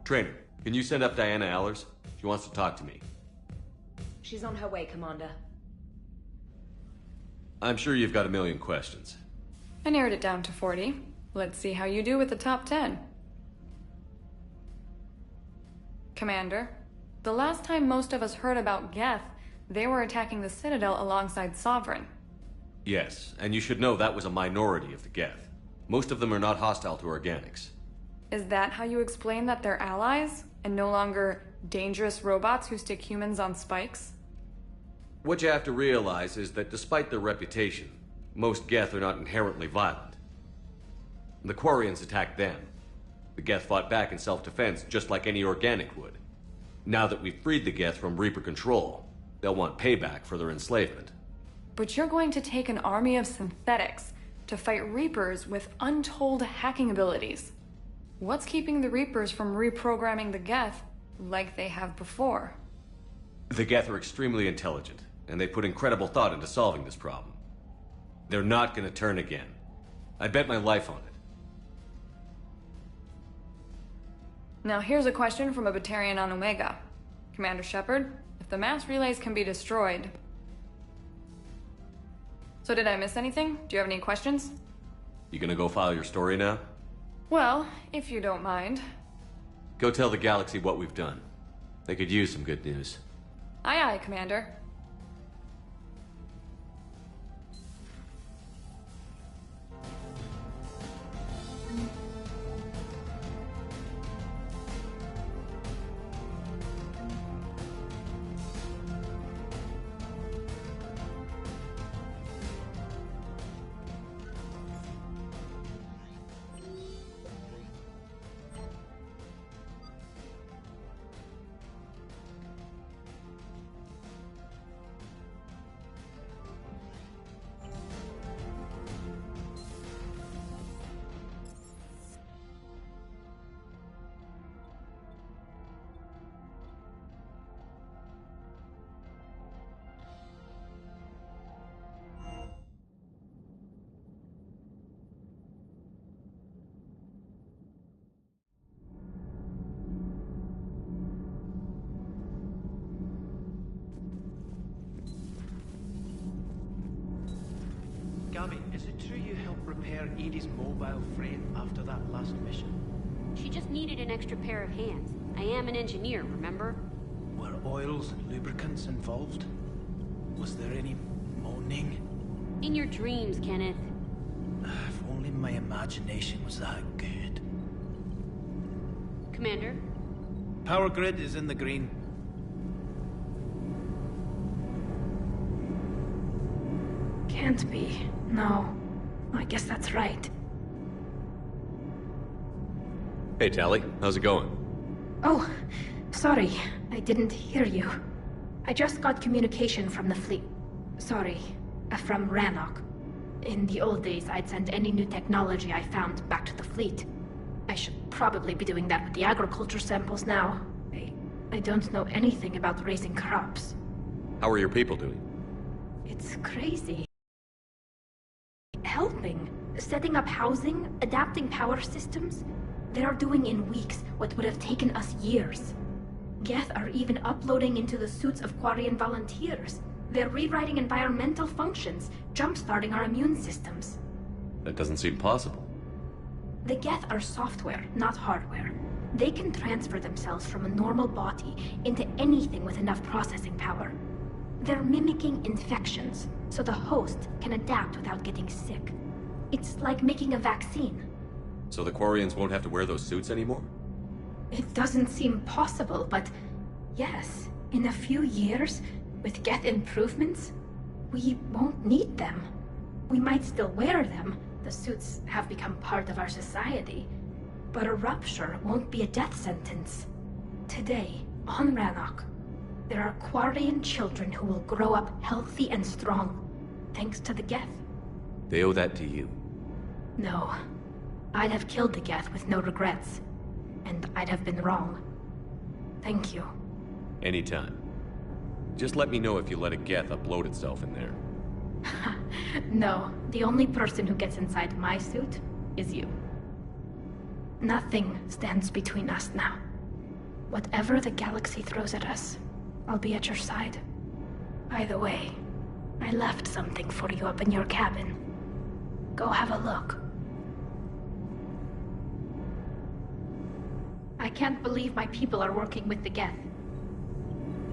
Trainer, can you send up Diana Allers? She wants to talk to me. She's on her way, Commander. I'm sure you've got a million questions. I narrowed it down to 40. Let's see how you do with the top 10. Commander, the last time most of us heard about Geth, they were attacking the Citadel alongside Sovereign. Yes, and you should know that was a minority of the Geth. Most of them are not hostile to organics. Is that how you explain that they're allies, and no longer dangerous robots who stick humans on spikes? What you have to realize is that despite their reputation, most Geth are not inherently violent. The Quarians attacked them. The Geth fought back in self-defense just like any organic would. Now that we've freed the Geth from Reaper control, they'll want payback for their enslavement. But you're going to take an army of synthetics to fight Reapers with untold hacking abilities. What's keeping the Reapers from reprogramming the Geth like they have before? The Geth are extremely intelligent, and they put incredible thought into solving this problem. They're not gonna turn again. I bet my life on it. Now here's a question from a Batarian on Omega. Commander Shepard, if the mass relays can be destroyed... So did I miss anything? Do you have any questions? You gonna go file your story now? Well, if you don't mind. Go tell the Galaxy what we've done. They could use some good news. Aye aye, Commander. Gabby, is it true you helped repair Edie's mobile frame after that last mission? She just needed an extra pair of hands. I am an engineer, remember? Were oils and lubricants involved? Was there any moaning? In your dreams, Kenneth. If only my imagination was that good. Commander? Power grid is in the green. Can't be. No. I guess that's right. Hey, Tali. How's it going? Oh, sorry. I didn't hear you. I just got communication from the fleet. Sorry. From Rannoch. In the old days, I'd send any new technology I found back to the fleet. I should probably be doing that with the agriculture samples now. I don't know anything about raising crops. How are your people doing? It's crazy. Helping. Setting up housing, adapting power systems. They are doing in weeks what would have taken us years. Geth are even uploading into the suits of Quarian volunteers. They're rewriting environmental functions, jump-starting our immune systems. That doesn't seem possible. The Geth are software, not hardware. They can transfer themselves from a normal body into anything with enough processing power. They're mimicking infections, so the host can adapt without getting sick. It's like making a vaccine. So the Quarians won't have to wear those suits anymore? It doesn't seem possible, but yes, in a few years, with Geth improvements, we won't need them. We might still wear them. The suits have become part of our society. But a rupture won't be a death sentence. Today, on Rannoch, there are Quarian children who will grow up healthy and strong, thanks to the Geth. They owe that to you. No. I'd have killed the Geth with no regrets. And I'd have been wrong. Thank you. Anytime. Just let me know if you let a Geth upload itself in there. No, the only person who gets inside my suit is you. Nothing stands between us now. Whatever the galaxy throws at us, I'll be at your side. By the way, I left something for you up in your cabin. Go have a look. I can't believe my people are working with the Geth.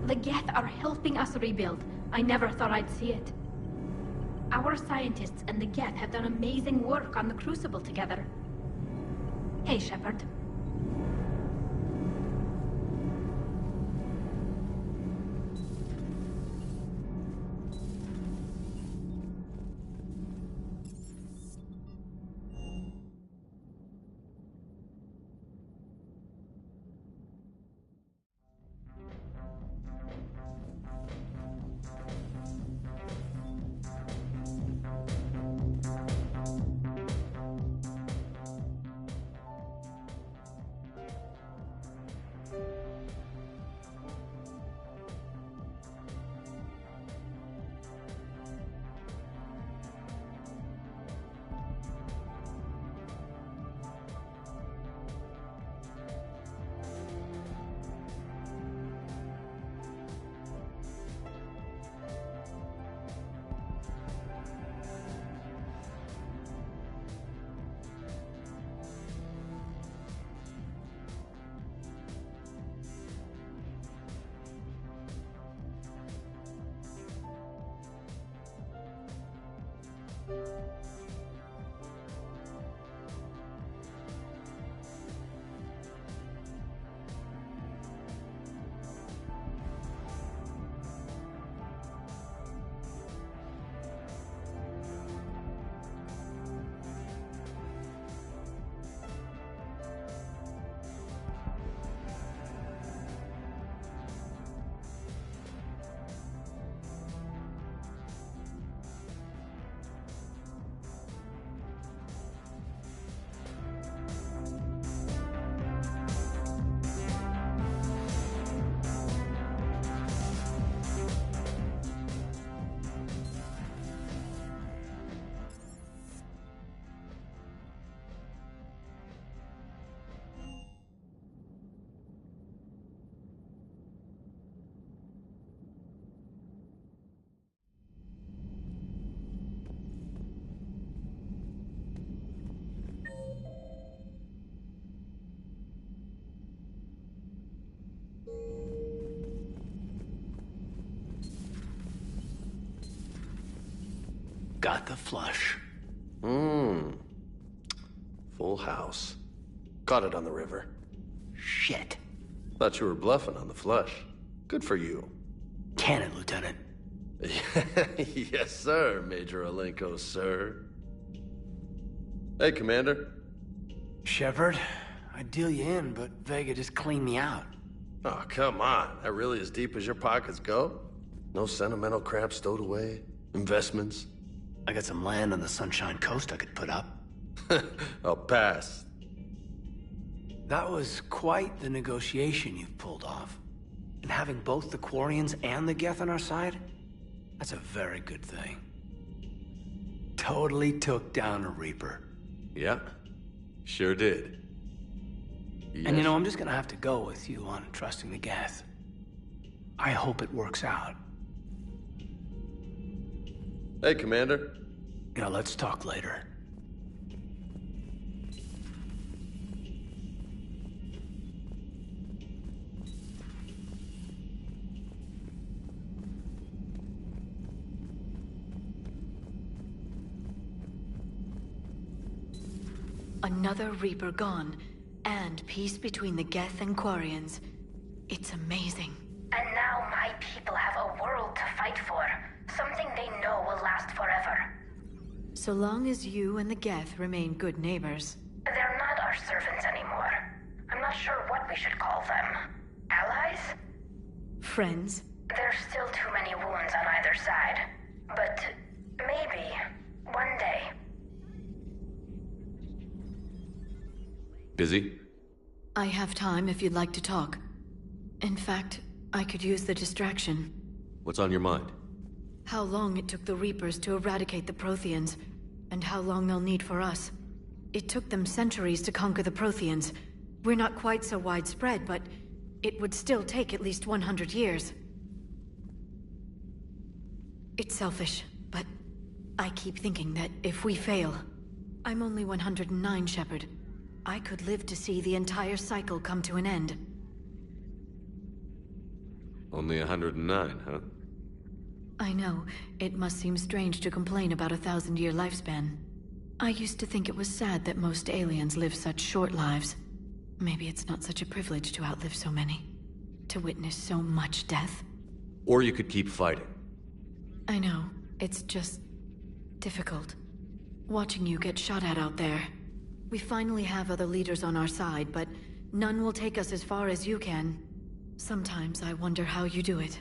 The Geth are helping us rebuild. I never thought I'd see it. Our scientists and the Geth have done amazing work on the Crucible together. Hey, Shepard. Got the flush. Full house. Caught it on the river. Shit. Thought you were bluffing on the flush. Good for you. Cannon, Lieutenant. Yes, sir, Major Alenko, sir. Hey, Commander. Shepard, I'd deal you in, but Vega just cleaned me out. Oh, come on. That really as deep as your pockets go? No sentimental crap stowed away? Investments? I got some land on the Sunshine Coast I could put up. I'll pass. That was quite the negotiation you've pulled off. And having both the Quarians and the Geth on our side, that's a very good thing. Totally took down a Reaper. Yeah, sure did. Yes. And you know, I'm just gonna have to go with you on trusting the Geth. I hope it works out. Hey, Commander. Yeah, let's talk later. Another Reaper gone, and peace between the Geth and Quarians. It's amazing. And now my people have a world to fight for. Something they know will last forever. So long as you and the Geth remain good neighbors. They're not our servants anymore. I'm not sure what we should call them. Allies? Friends? There's still too many wounds on either side. But maybe One day. Busy? I have time if you'd like to talk. In fact, I could use the distraction. What's on your mind? How long it took the Reapers to eradicate the Protheans, and how long they'll need for us. It took them centuries to conquer the Protheans. We're not quite so widespread, but it would still take at least 100 years. It's selfish, but I keep thinking that if we fail... I'm only 109, Shepard. I could live to see the entire cycle come to an end. Only 109, huh? I know. It must seem strange to complain about a 1,000-year lifespan. I used to think it was sad that most aliens live such short lives. Maybe it's not such a privilege to outlive so many. To witness so much death. Or you could keep fighting. I know. It's just... difficult. Watching you get shot at out there. We finally have other leaders on our side, but none will take us as far as you can. Sometimes I wonder how you do it.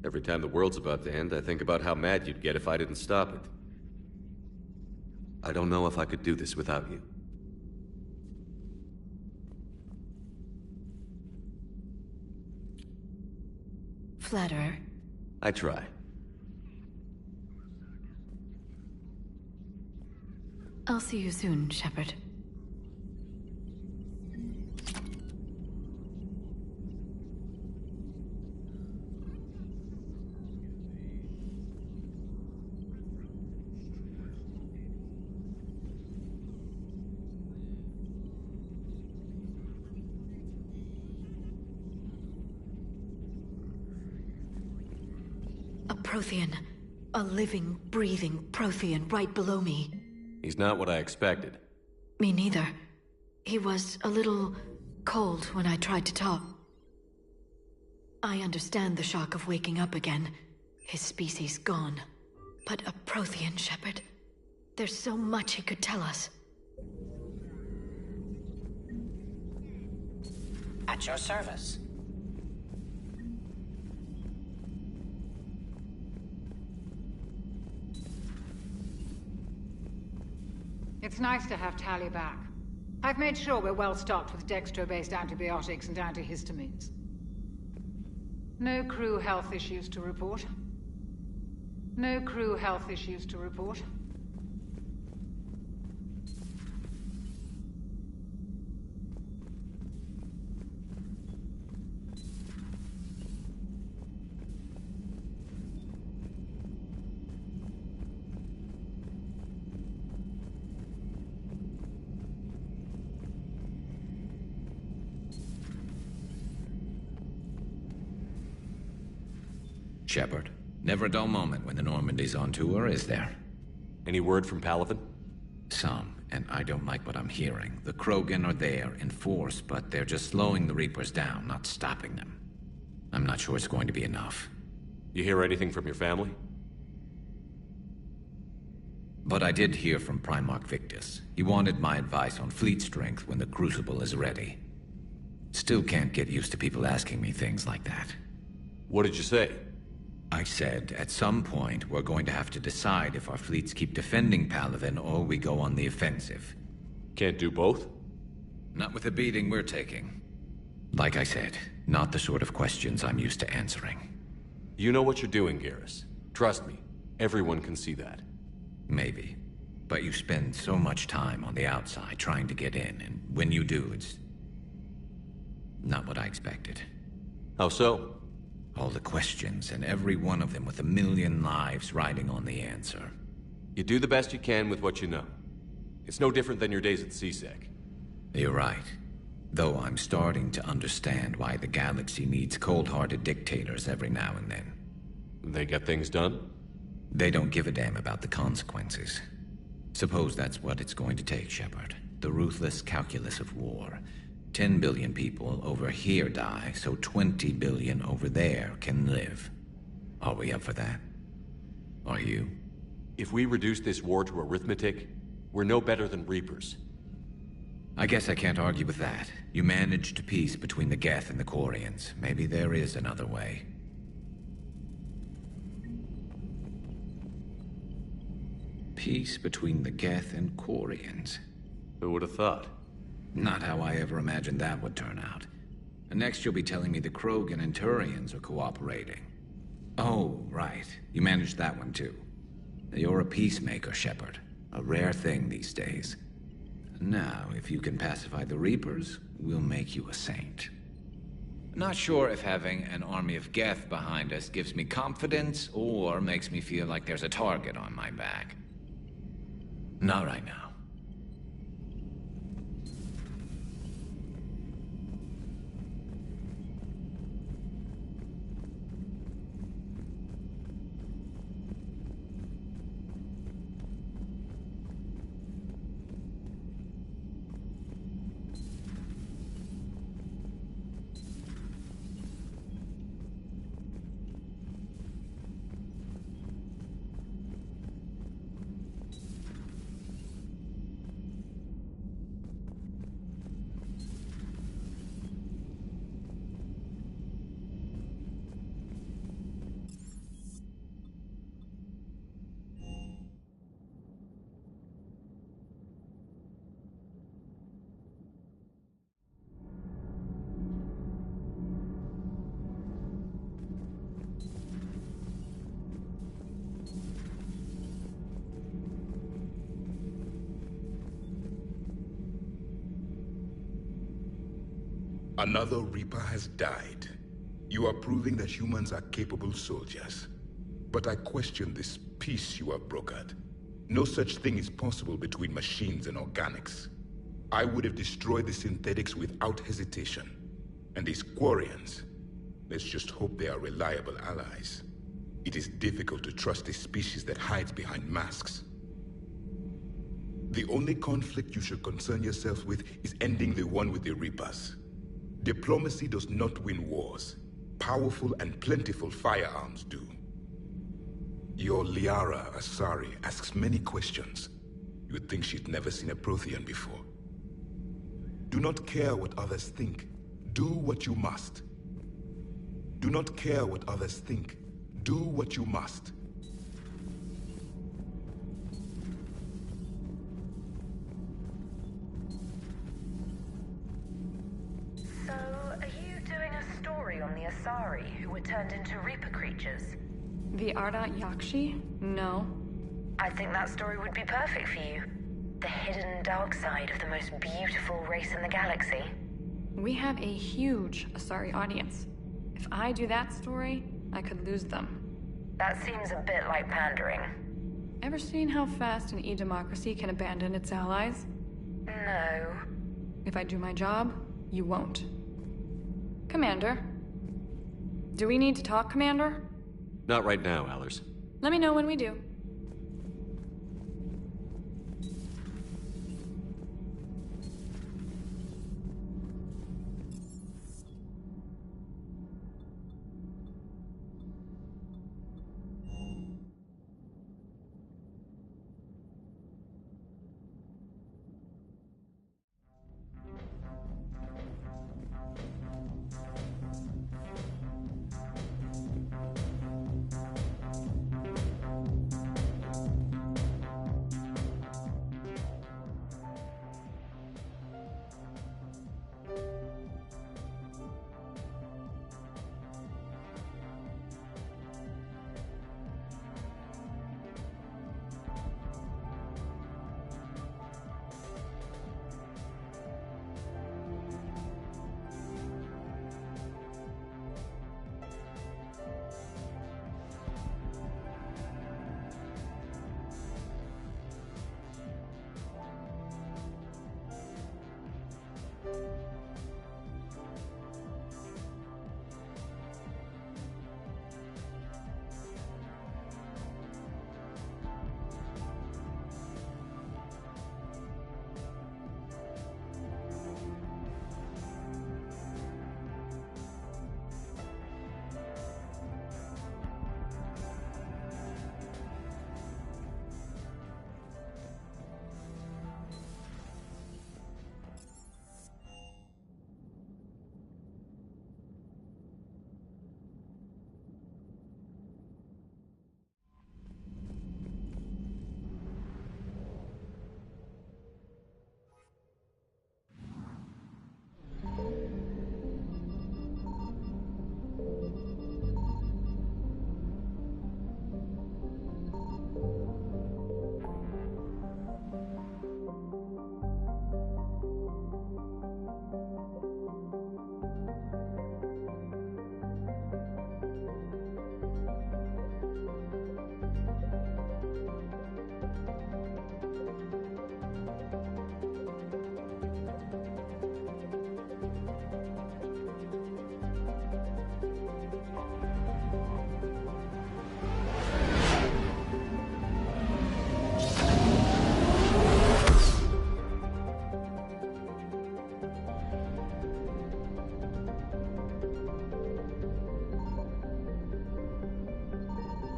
Every time the world's about to end, I think about how mad you'd get if I didn't stop it. I don't know if I could do this without you. Flatterer. I try. I'll see you soon, Shepard. Prothean. A living, breathing Prothean right below me. He's not what I expected. Me neither. He was a little cold when I tried to talk. I understand the shock of waking up again. His species gone. But a Prothean, Shepard. There's so much he could tell us. At your service. It's nice to have Tali back. I've made sure we're well stocked with dextro-based antibiotics and antihistamines. No crew health issues to report. No crew health issues to report. Shepard, never a dull moment when the Normandy's on tour, is there? Any word from Palaven? Some, and I don't like what I'm hearing. The Krogan are there in force, but they're just slowing the Reapers down, not stopping them. I'm not sure it's going to be enough. You hear anything from your family? But I did hear from Primarch Victus. He wanted my advice on fleet strength when the Crucible is ready. Still can't get used to people asking me things like that. What did you say? I said, at some point, we're going to have to decide if our fleets keep defending Palaven or we go on the offensive. Can't do both? Not with the beating we're taking. Like I said, not the sort of questions I'm used to answering. You know what you're doing, Garrus. Trust me, everyone can see that. Maybe. But you spend so much time on the outside trying to get in, and when you do, it's... not what I expected. How so? All the questions, and every one of them with a million lives riding on the answer. You do the best you can with what you know. It's no different than your days at CSEC. You're right. Though I'm starting to understand why the galaxy needs cold-hearted dictators every now and then. They get things done? They don't give a damn about the consequences. Suppose that's what it's going to take, Shepard. The ruthless calculus of war. 10 billion people over here die, so 20 billion over there can live. Are we up for that? Are you? If we reduce this war to arithmetic, we're no better than Reapers. I guess I can't argue with that. You managed peace between the Geth and the Quarians. Maybe there is another way. Peace between the Geth and Quarians. Who would have thought? Not how I ever imagined that would turn out. And next you'll be telling me the Krogan and Turians are cooperating. Oh, right. You managed that one too. You're a peacemaker, Shepard. A rare thing these days. Now, if you can pacify the Reapers, we'll make you a saint. Not sure if having an army of Geth behind us gives me confidence or makes me feel like there's a target on my back. Not right now. Another Reaper has died. You are proving that humans are capable soldiers. But I question this peace you have brokered. No such thing is possible between machines and organics. I would have destroyed the synthetics without hesitation. And these Quarians, let's just hope they are reliable allies. It is difficult to trust a species that hides behind masks. The only conflict you should concern yourself with is ending the one with the Reapers. Diplomacy does not win wars. Powerful and plentiful firearms do. Your Liara Asari asks many questions. You would think she'd never seen a Prothean before. Do not care what others think. Do what you must. Do not care what others think. Do what you must. So, are you doing a story on the Asari who were turned into Reaper creatures? The Ardat Yakshi? No. I think that story would be perfect for you. The hidden dark side of the most beautiful race in the galaxy. We have a huge Asari audience. If I do that story, I could lose them. That seems a bit like pandering. Ever seen how fast an e-democracy can abandon its allies? No. If I do my job, you won't. Commander. Do we need to talk, Commander? Not right now, Allers. Let me know when we do.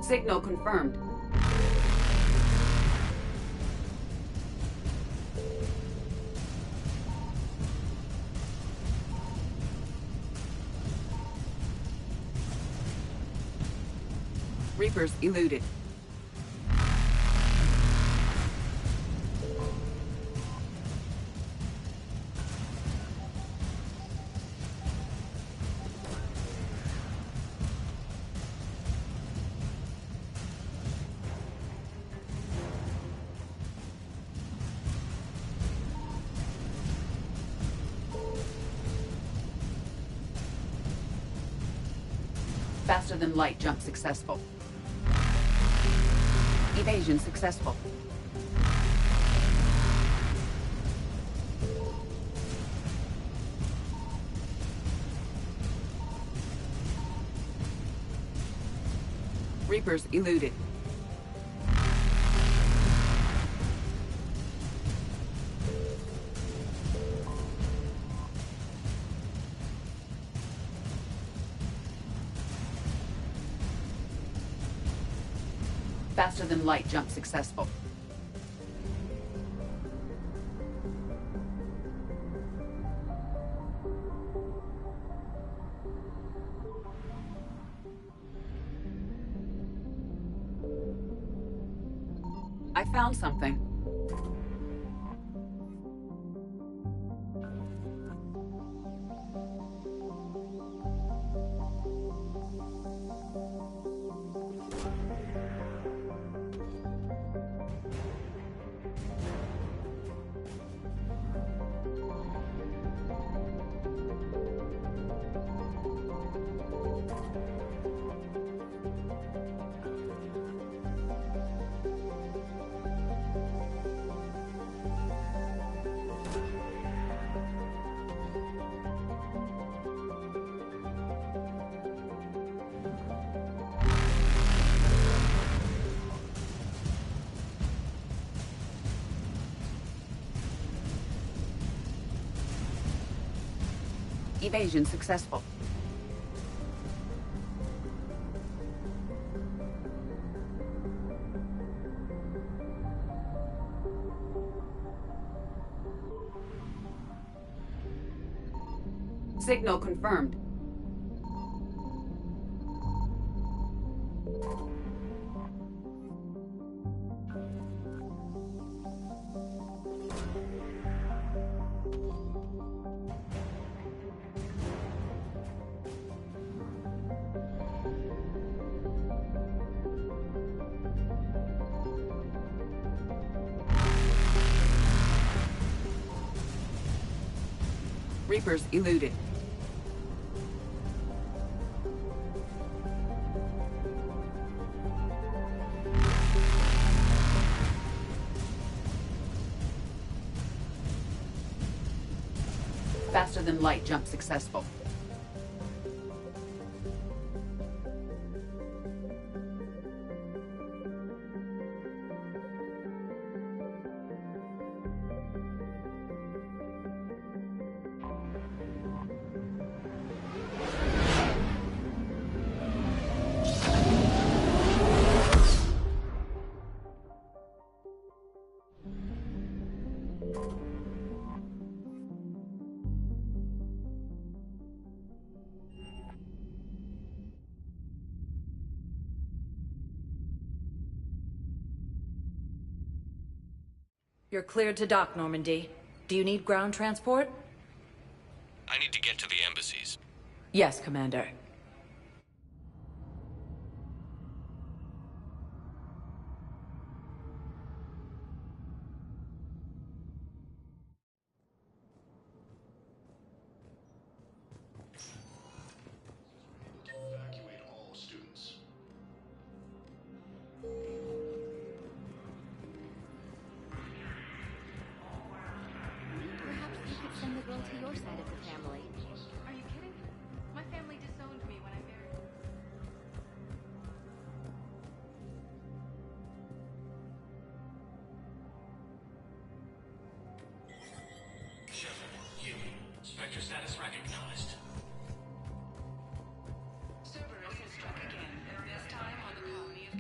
Signal confirmed. Reapers eluded. Faster than light jump successful. Evasion successful. Reapers eluded. Faster than light jump successful. I found something. Evasion successful. Signal confirmed. Reapers eluded. Faster than light jump successful. You're cleared to dock, Normandy. Do you need ground transport? I need to get to the embassies. Yes, Commander. Evacuate all students. Perhaps you could send the girl to your side of the family. Are you kidding? My family disowned me when I married. Shepard, human. Spectre status recognized. Cerberus has struck again, this time on the colony of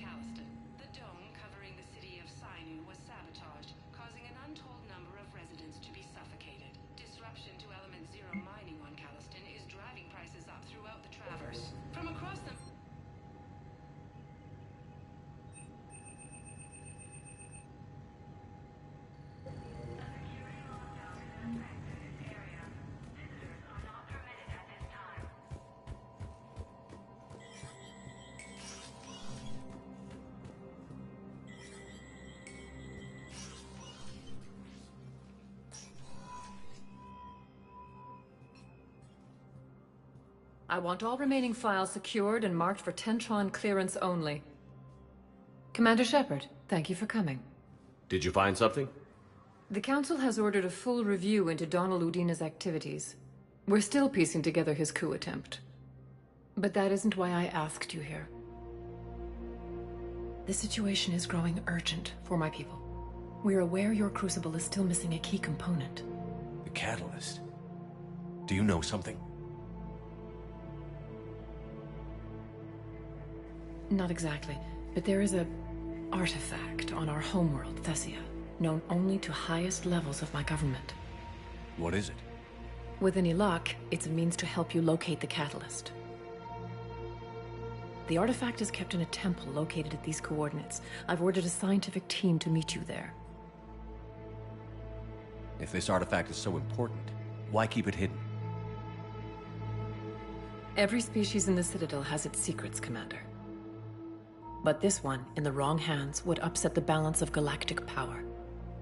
I want all remaining files secured and marked for Tentron clearance only. Commander Shepard, thank you for coming. Did you find something? The Council has ordered a full review into Donald Udina's activities. We're still piecing together his coup attempt. But that isn't why I asked you here. The situation is growing urgent for my people. We're aware your crucible is still missing a key component. The catalyst? Do you know something? Not exactly, but there is a artifact on our homeworld, Thessia, known only to highest levels of my government. What is it? With any luck, it's a means to help you locate the catalyst. The artifact is kept in a temple located at these coordinates. I've ordered a scientific team to meet you there. If this artifact is so important, why keep it hidden? Every species in the Citadel has its secrets, Commander. But this one, in the wrong hands, would upset the balance of galactic power.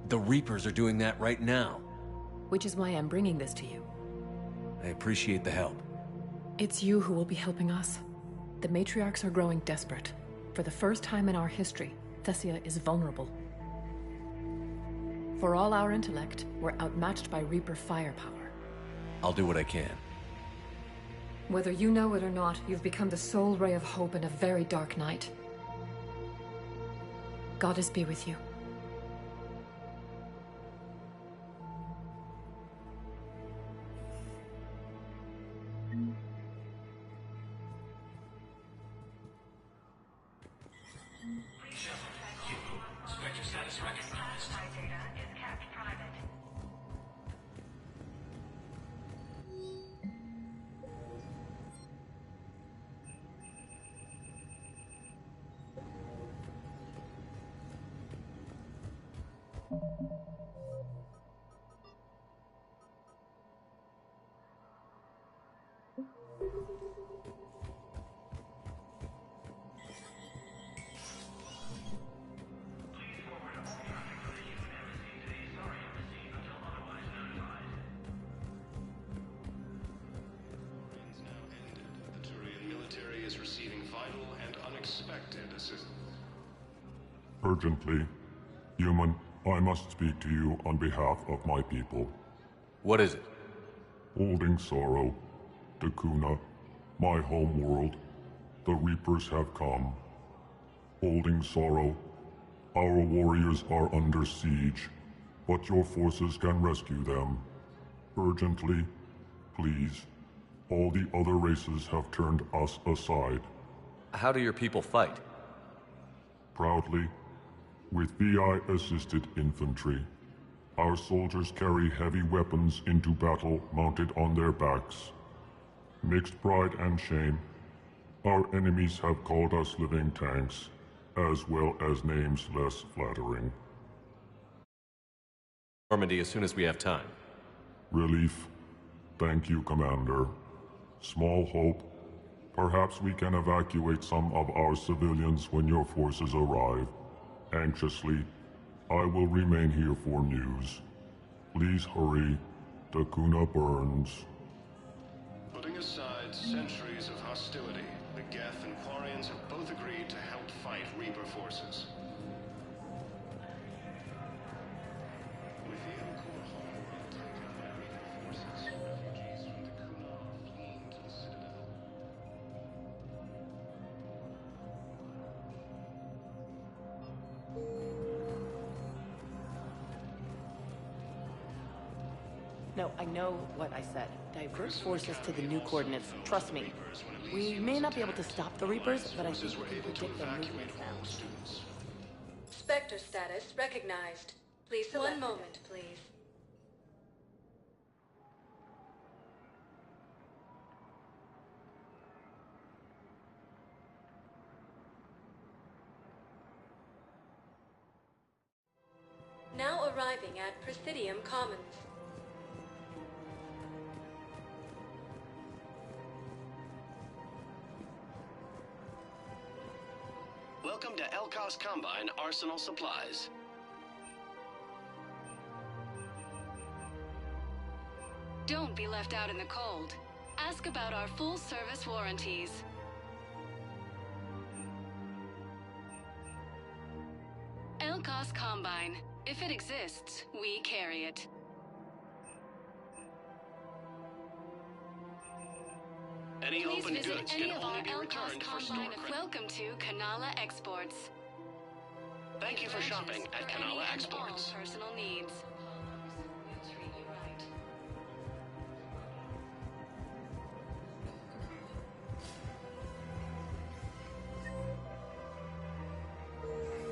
The Reapers are doing that right now. Which is why I'm bringing this to you. I appreciate the help. It's you who will be helping us. The matriarchs are growing desperate. For the first time in our history, Thessia is vulnerable. For all our intellect, we're outmatched by Reaper firepower. I'll do what I can. Whether you know it or not, you've become the sole ray of hope in a very dark night. Goddess be with you. Spectre status recognized. Data is kept private. Urgently. Human, I must speak to you on behalf of my people. What is it? Holding Sorrow, Dakuna, my home world, the Reapers have come. Holding Sorrow, our warriors are under siege, but your forces can rescue them. Urgently, please. All the other races have turned us aside. How do your people fight? Proudly, with VI-assisted infantry. Our soldiers carry heavy weapons into battle mounted on their backs. Mixed pride and shame, our enemies have called us living tanks, as well as names less flattering. Normandy as soon as we have time. Relief. Thank you, Commander. Small hope. Perhaps we can evacuate some of our civilians when your forces arrive. Anxiously, I will remain here for news. Please hurry. Dakuna burns. Putting aside centuries of hostility, the Geth and Quarians have both agreed to help fight Reaper forces. With the Elcor homeworld taken by Reaper forces, refugees from Dakuna are fleeing to the Citadel. No, I know what I said. Divert forces to the new coordinates. Trust me. We may not be able to stop the Reapers, but I think we can predict their movements now. Spectre status recognized. Please select. One moment, please. Now arriving at Presidium Commons. Welcome to Elcos Combine Arsenal Supplies. Don't be left out in the cold. Ask about our full-service warranties. Elcos Combine. If it exists, we carry it. Any Please open visit goods any can of only our be Elcos returned for store Combine. credit. Welcome to Kanala Exports. Thank you for shopping at For any Kanala and all Exports. personal needs.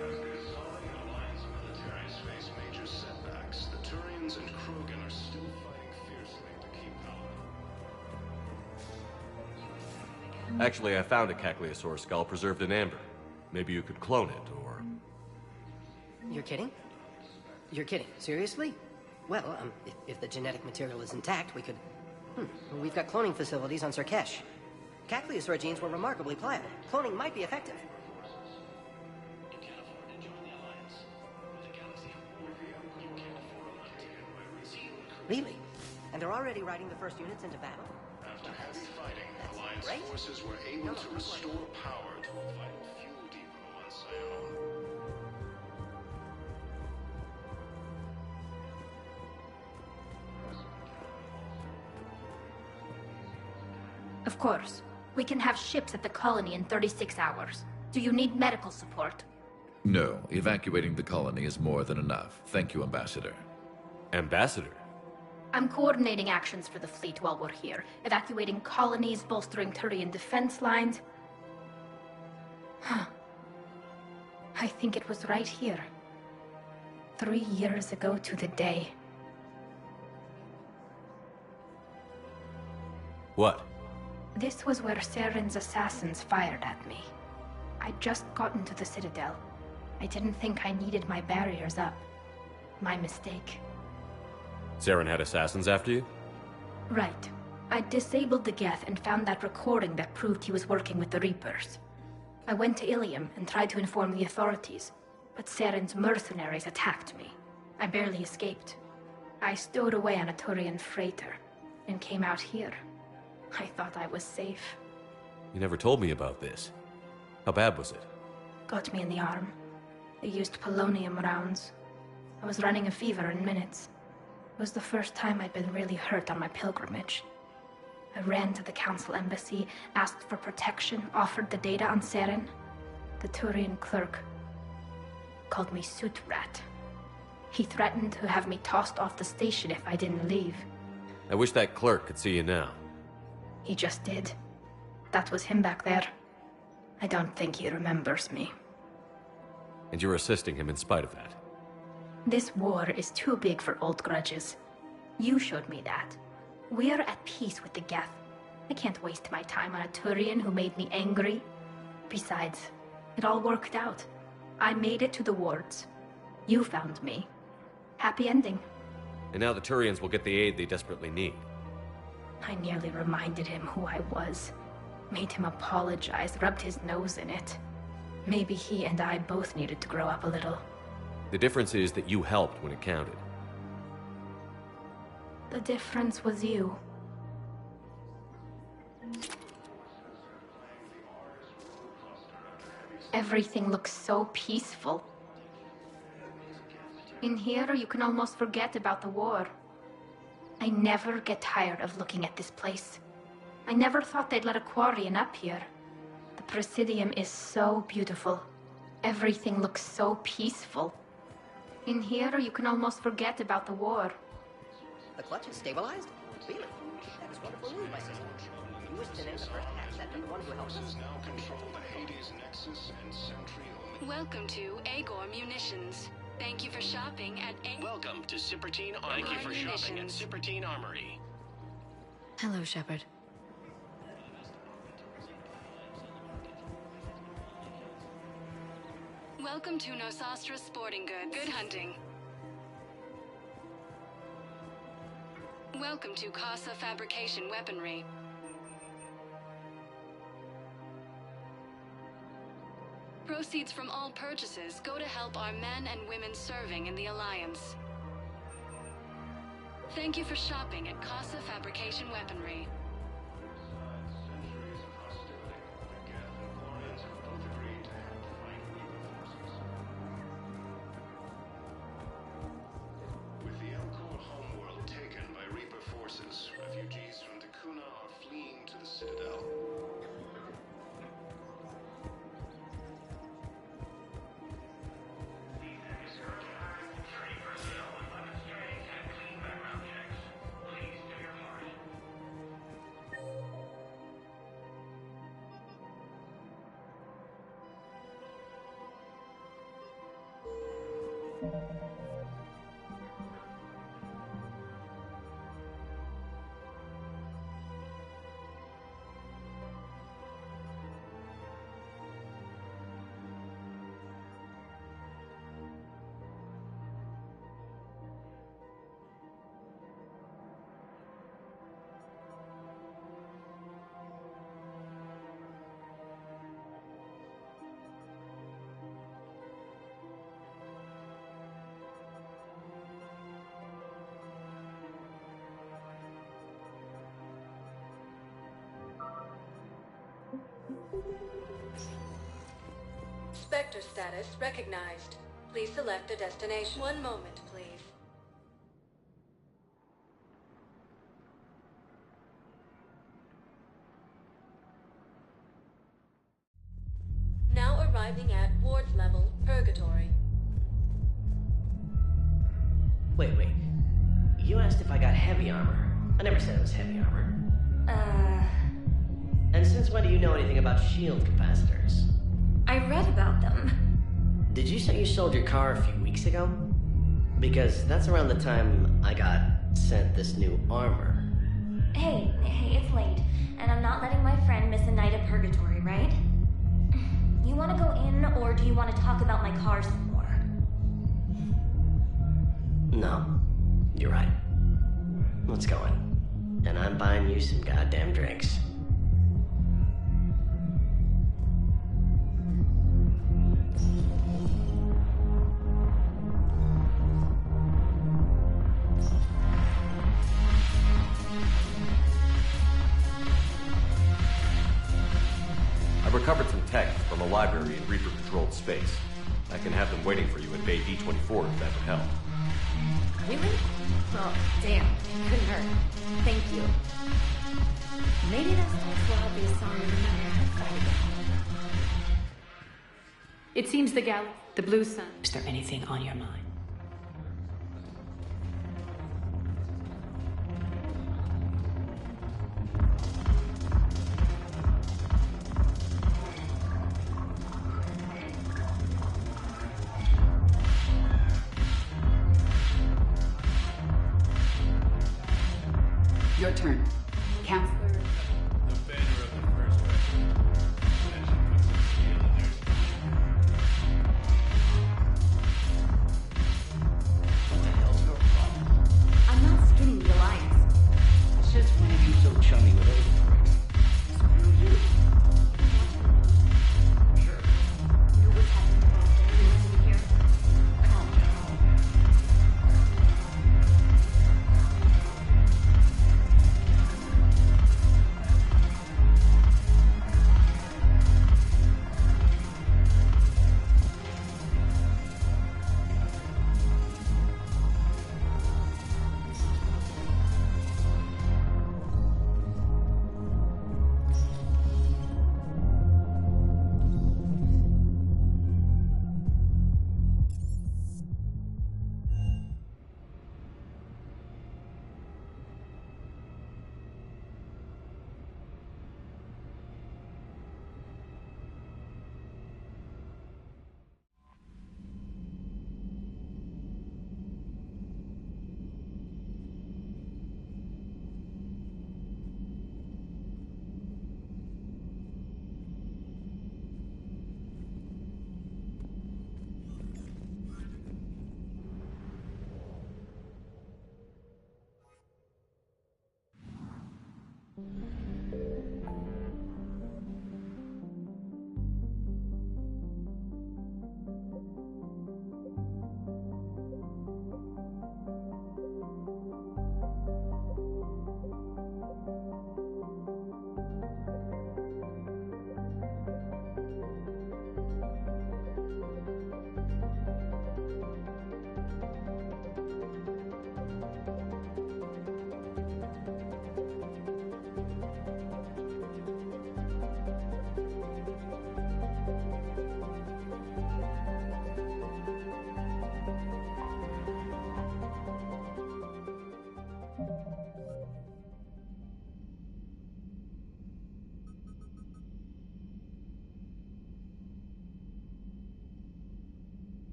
As the Assaulting Alliance military has faced major setbacks, the Turians and Krogan are still fighting fiercely to keep power. Actually, I found a Cagliasaur skull preserved in amber. Maybe you could clone it, or... You're kidding? You're kidding. Seriously? Well, if the genetic material is intact, we could... We've got cloning facilities on Surkesh. Cagliasaur genes were remarkably pliable. Cloning might be effective. Really? And they're already riding the first units into battle? After heavy fighting, Alliance great. forces were able to restore power to a vital fuel depot on Sion. Of course. We can have ships at the colony in 36 hours. Do you need medical support? No, evacuating the colony is more than enough. Thank you, Ambassador. Ambassador? I'm coordinating actions for the fleet while we're here. Evacuating colonies, bolstering Turian defense lines. I think it was right here. 3 years ago to the day. What? This was where Saren's assassins fired at me. I'd just gotten to the Citadel. I didn't think I needed my barriers up. My mistake. Saren had assassins after you? Right. I disabled the Geth and found that recording that proved he was working with the Reapers. I went to Ilium and tried to inform the authorities, but Saren's mercenaries attacked me. I barely escaped. I stowed away on a Turian freighter and came out here. I thought I was safe. You never told me about this. How bad was it? Got me in the arm. They used polonium rounds. I was running a fever in minutes. It was the first time I'd been really hurt on my pilgrimage. I ran to the Council embassy, asked for protection, offered the data on Saren. The Turian clerk called me Soot Rat. He threatened to have me tossed off the station if I didn't leave. I wish that clerk could see you now. He just did. That was him back there. I don't think he remembers me. And you're assisting him in spite of that. This war is too big for old grudges. You showed me that. We're at peace with the Geth. I can't waste my time on a Turian who made me angry. Besides, it all worked out. I made it to the wards. You found me. Happy ending. And now the Turians will get the aid they desperately need. I nearly reminded him who I was. Made him apologize, rubbed his nose in it. Maybe he and I both needed to grow up a little. The difference is that you helped when it counted. The difference was you. Everything looks so peaceful. In here, you can almost forget about the war. I never get tired of looking at this place. I never thought they'd let a Quarian up here. The Presidium is so beautiful. Everything looks so peaceful. In here, you can almost forget about the war. The clutch is stabilized? Really? That is wonderful news, my sister. You wish to name the first hat set to the one who helped us? Now control the Hades Nexus and Sentry Omega. Welcome to Agor Munitions. Thank you for shopping at Welcome to Cipertine Armory. Thank you for shopping at Cipertine Armory. Hello, Shepard. Welcome to Nosastra Sporting Goods. Good hunting. Welcome to Casa Fabrication Weaponry. Proceeds from all purchases go to help our men and women serving in the Alliance. Thank you for shopping at Casa Fabrication Weaponry. Spectre status recognized. Please select a destination. One moment, please. Now arriving at Ward's level, Purgatory. Wait. You asked if I got heavy armor. I never said it was heavy armor. And since when do you know anything about shield capacitors? I read about them. Did you say you sold your car a few weeks ago? Because that's around the time I got sent this new armor. Hey, it's late, and I'm not letting my friend miss a night of purgatory, right? You want to go in, or do you want to talk about my car some more? No, you're right. Let's go in. And I'm buying you some goddamn drinks. I've recovered some tech from a library in Reaper-controlled space. I can have them waiting for you at Bay D24 if that would help. Really? Oh, damn. Couldn't hurt. Thank you. Maybe that's also how the Asari remember. It seems the Blue Sun. Is there anything on your mind? Your turn. Counselor. The banner of the first regiment. That should put some steel in their What the hell's your problem? I'm not skinning the Alliance. Since when are you so chummy with those pricks? Screw you. Sure. You know what's happening in here? Calm down.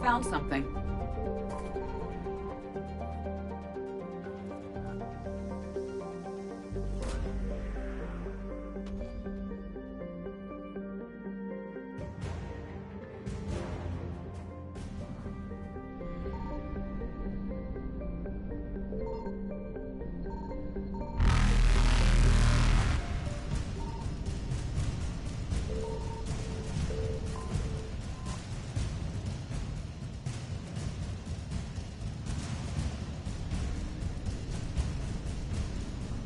found something.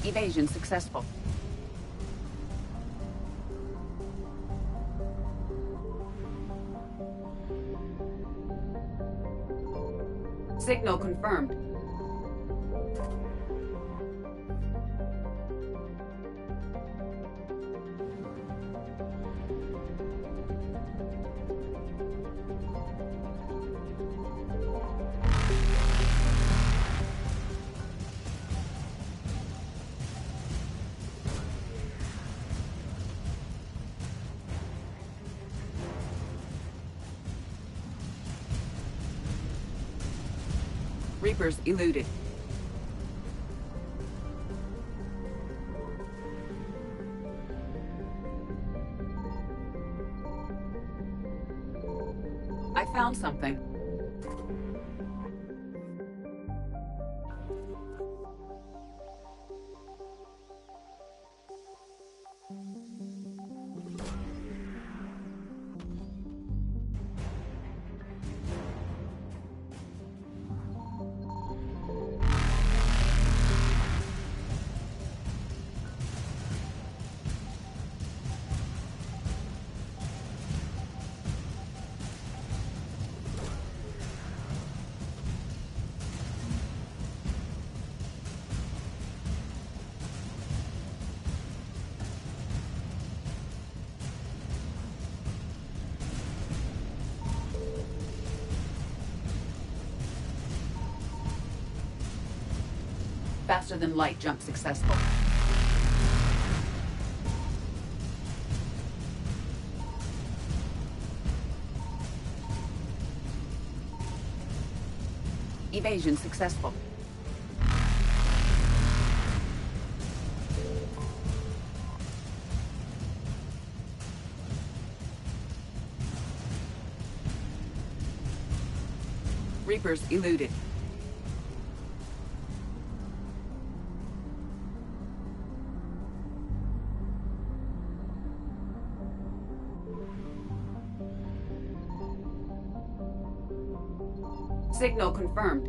Evasion successful. Signal confirmed. Reapers eluded. I found something. Faster than light jump successful. Evasion successful. Reapers eluded. Signal confirmed.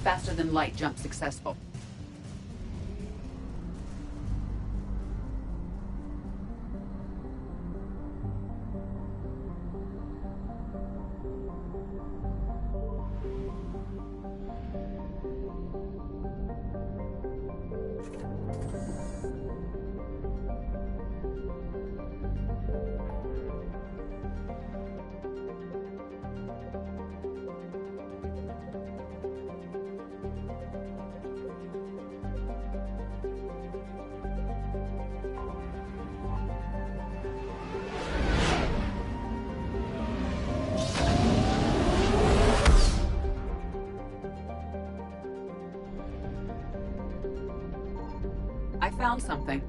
Faster than light jump successful. I found something.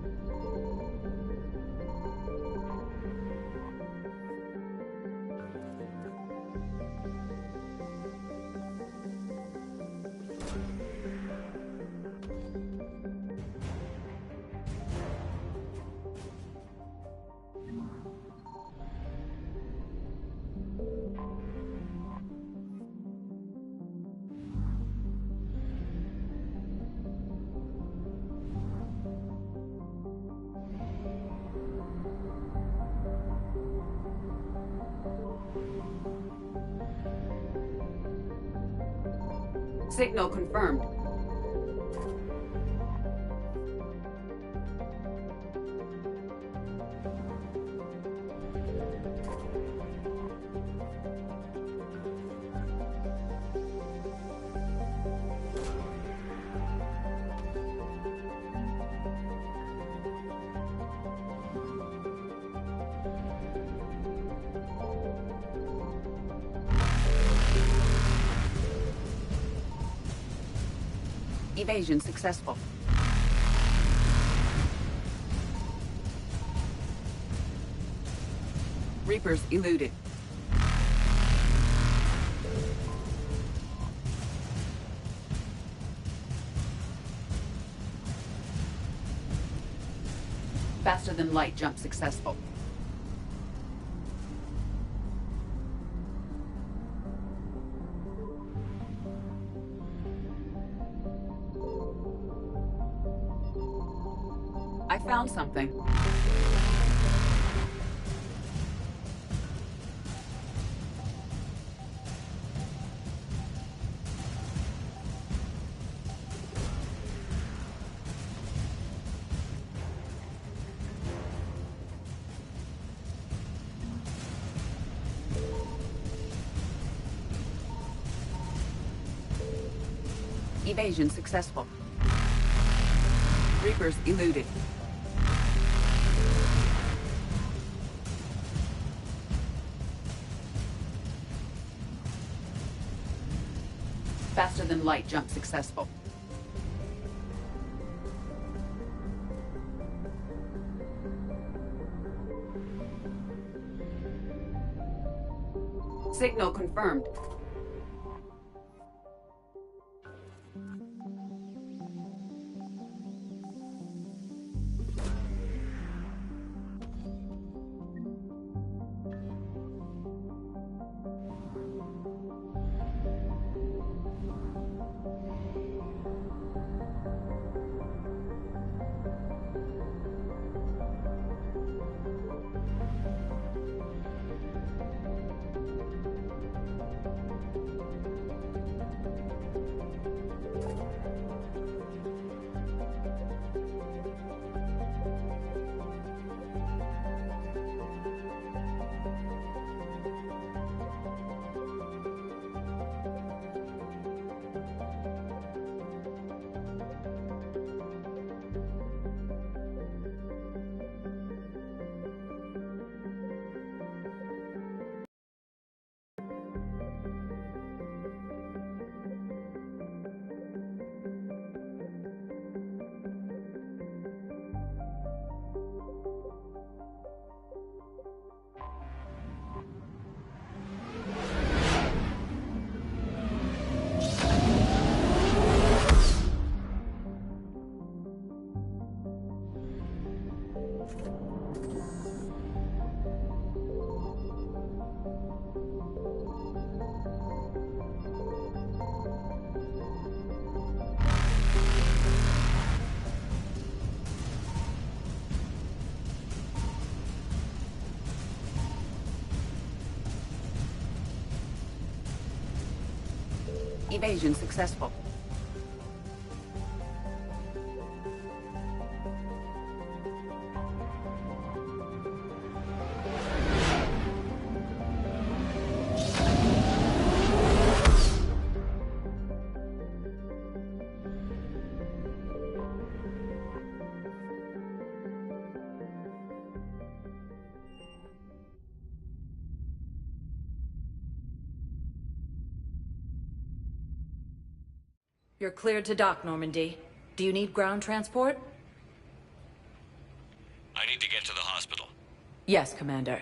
Signal confirmed. Evasion successful. Reapers eluded. Faster than light jump successful. I found something. Evasion successful. Reapers eluded. Faster than light jump successful. Signal confirmed. Evasion successful. You're cleared to dock, Normandy. Do you need ground transport? I need to get to the hospital. Yes, Commander.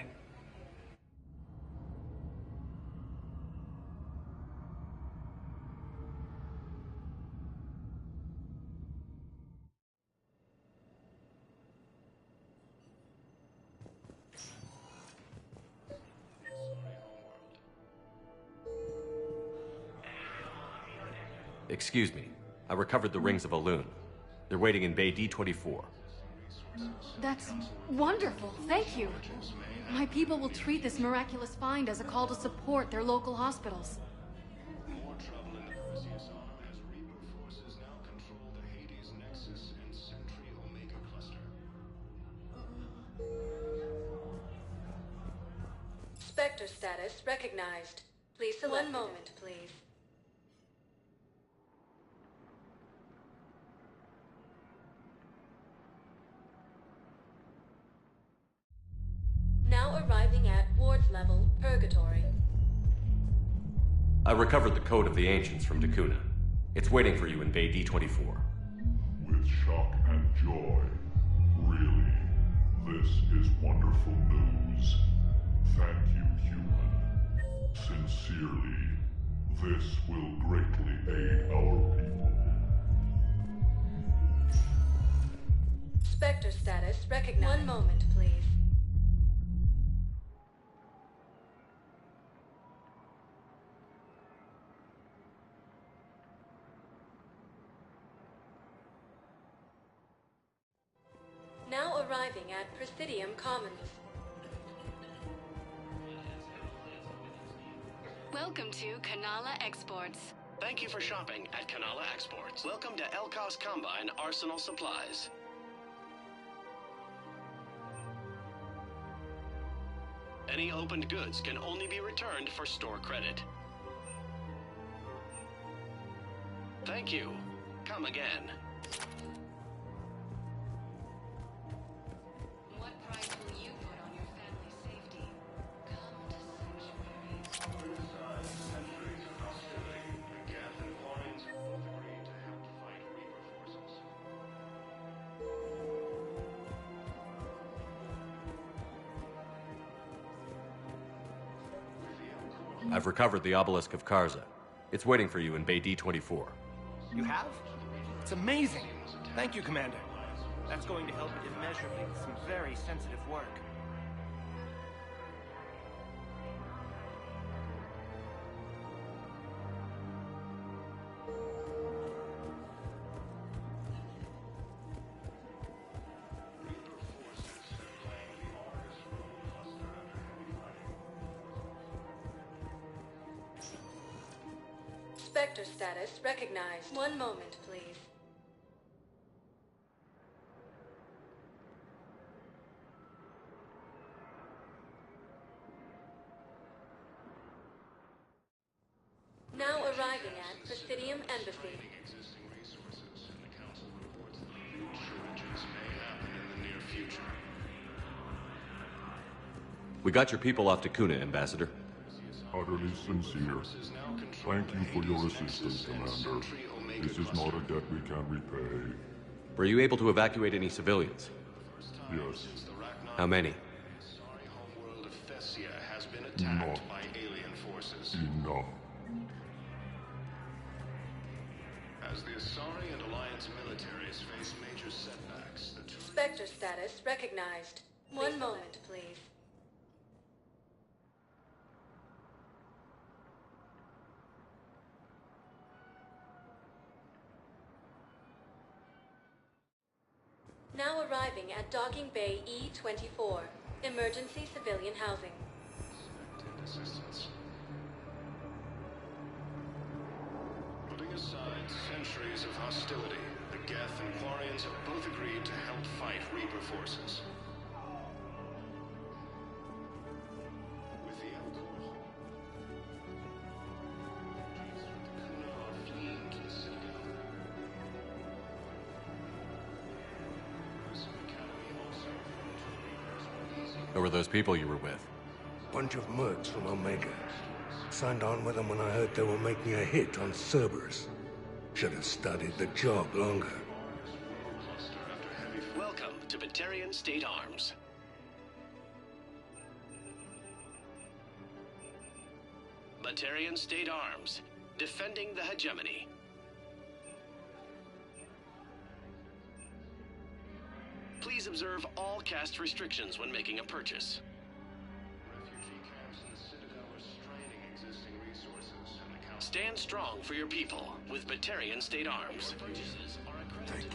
Excuse me. I recovered the rings of Elune. They're waiting in Bay D-24. That's wonderful. Thank you. My people will treat this miraculous find as a call to support their local hospitals. Spectre status recognized. Please select. One moment, please. Now arriving at Ward's level, Purgatory. I recovered the code of the Ancients from Takuna. It's waiting for you in Bay D24. With shock and joy. Really, this is wonderful news. Thank you, human. Sincerely, this will greatly aid our people. Spectre status recognized. One moment, please. Now arriving at Presidium Commons. Welcome to Kanala Exports. Thank you for shopping at Kanala Exports. Welcome to Elkos Combine Arsenal Supplies. Any opened goods can only be returned for store credit. Thank you. Come again. What price will you put on your family's safety? Come to Sanctuary. Geth and Lawrence both agreed to help fight Reaper forces. I've recovered the Obelisk of Karza. It's waiting for you in Bay D24. You have? It's amazing. Thank you, Commander. That's going to help immeasurably with some very sensitive work. Spectre status recognized. One moment, please. Now arriving at Presidium Embassy. Existing resources, and the Council reports that huge shortages may happen in the near future. We got your people off Takuna, Ambassador. Utterly sincere. Thank you for your assistance, Commander. This is not a debt we can repay. Were you able to evacuate any civilians? Yes. How many? Sorry, homeworld of Thessia has been attacked by alien forces. Enough. As the Asari and Alliance militaries face major setbacks, the two... Spectre status recognized. One moment, please. Now arriving at Docking Bay E24. Emergency civilian housing. Assistance. Putting aside centuries of hostility, the Geth and Quarians have both agreed to help fight Reaper forces. With the Elcor, the Kuna are fleeing to the Citadel. Prison Academy also flew to the Reapers. Who were those people you were with? Bunch of mercs from Omega. Signed on with them when I heard they were making a hit on Cerberus. Should have studied the job longer. Welcome to Batarian State Arms. Batarian State Arms, defending the hegemony. Please observe all caste restrictions when making a purchase. Refugee camps in the Citadel are straining existing resources, and the Council... Stand strong for your people with Batarian State Arms. Purchases are accredited.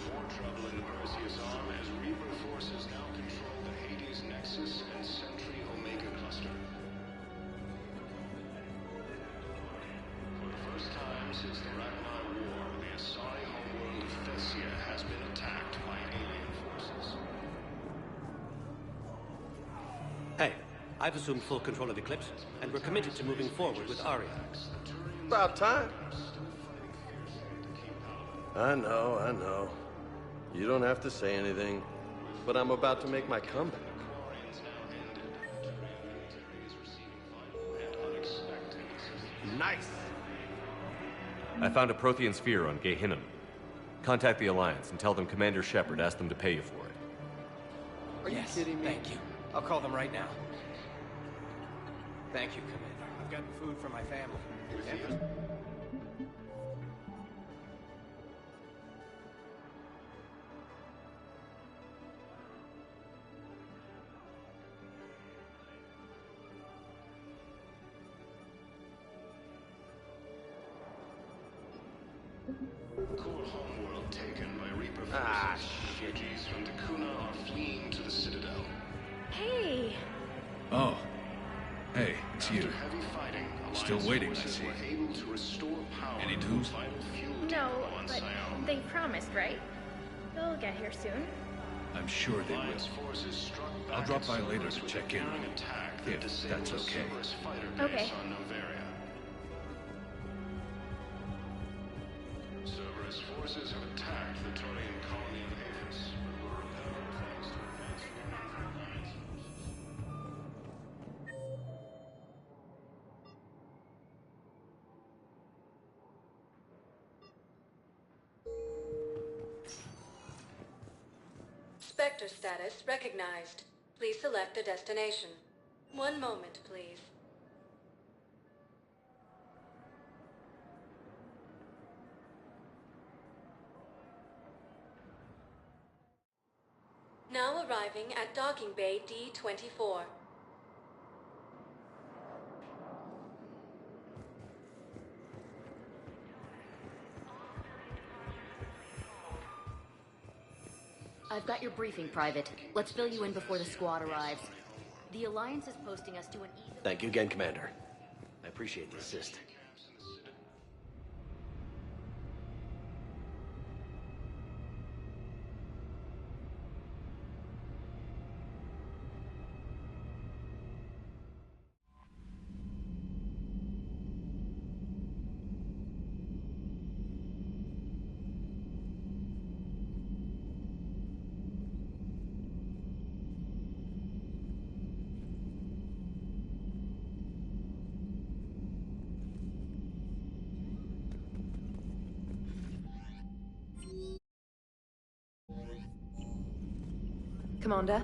More trouble in the Perseus arm as Reaper forces now control the Hades Nexus and Sentry Omega cluster. For the first time since the Ragnar War, the Asari homeworld of Thessia has been attacked by alien forces. I've assumed full control of Eclipse, and we're committed to moving forward with Aria. About time. I know. You don't have to say anything, but I'm about to make my comeback. Nice! I found a Prothean sphere on Gehinnom. Contact the Alliance and tell them Commander Shepard asked them to pay you for it. Are you kidding me? Thank you. I'll call them right now. Thank you, Commander. I've gotten food for my family. Core homeworld taken by Reaper forces. Ah, shit. Refugees from Dakuna are fleeing to the Citadel. Hey! Oh. Hey, it's you. After heavy fighting, Still Alliance waiting, I forces see. were able to restore power Any to news? vital fuel No, depot on but Sion. they promised, right? They'll get here soon. I'm sure they will. Alliance forces struck back I'll drop at by later Cerberus to with check a in. daring attack that If disabled that's a okay. Cerberus fighter Okay. base on Noveria. Cerberus forces have attacked the Turian colony of Apis, but were repelled thanks to advanced Alliance forces. Spectre status recognized. Please select a destination. One moment, please. Now arriving at Docking Bay D-24. I've got your briefing, Private. Let's fill you in before the squad arrives. The Alliance is posting us to an east... Thank you again, Commander. I appreciate the assist. Commander?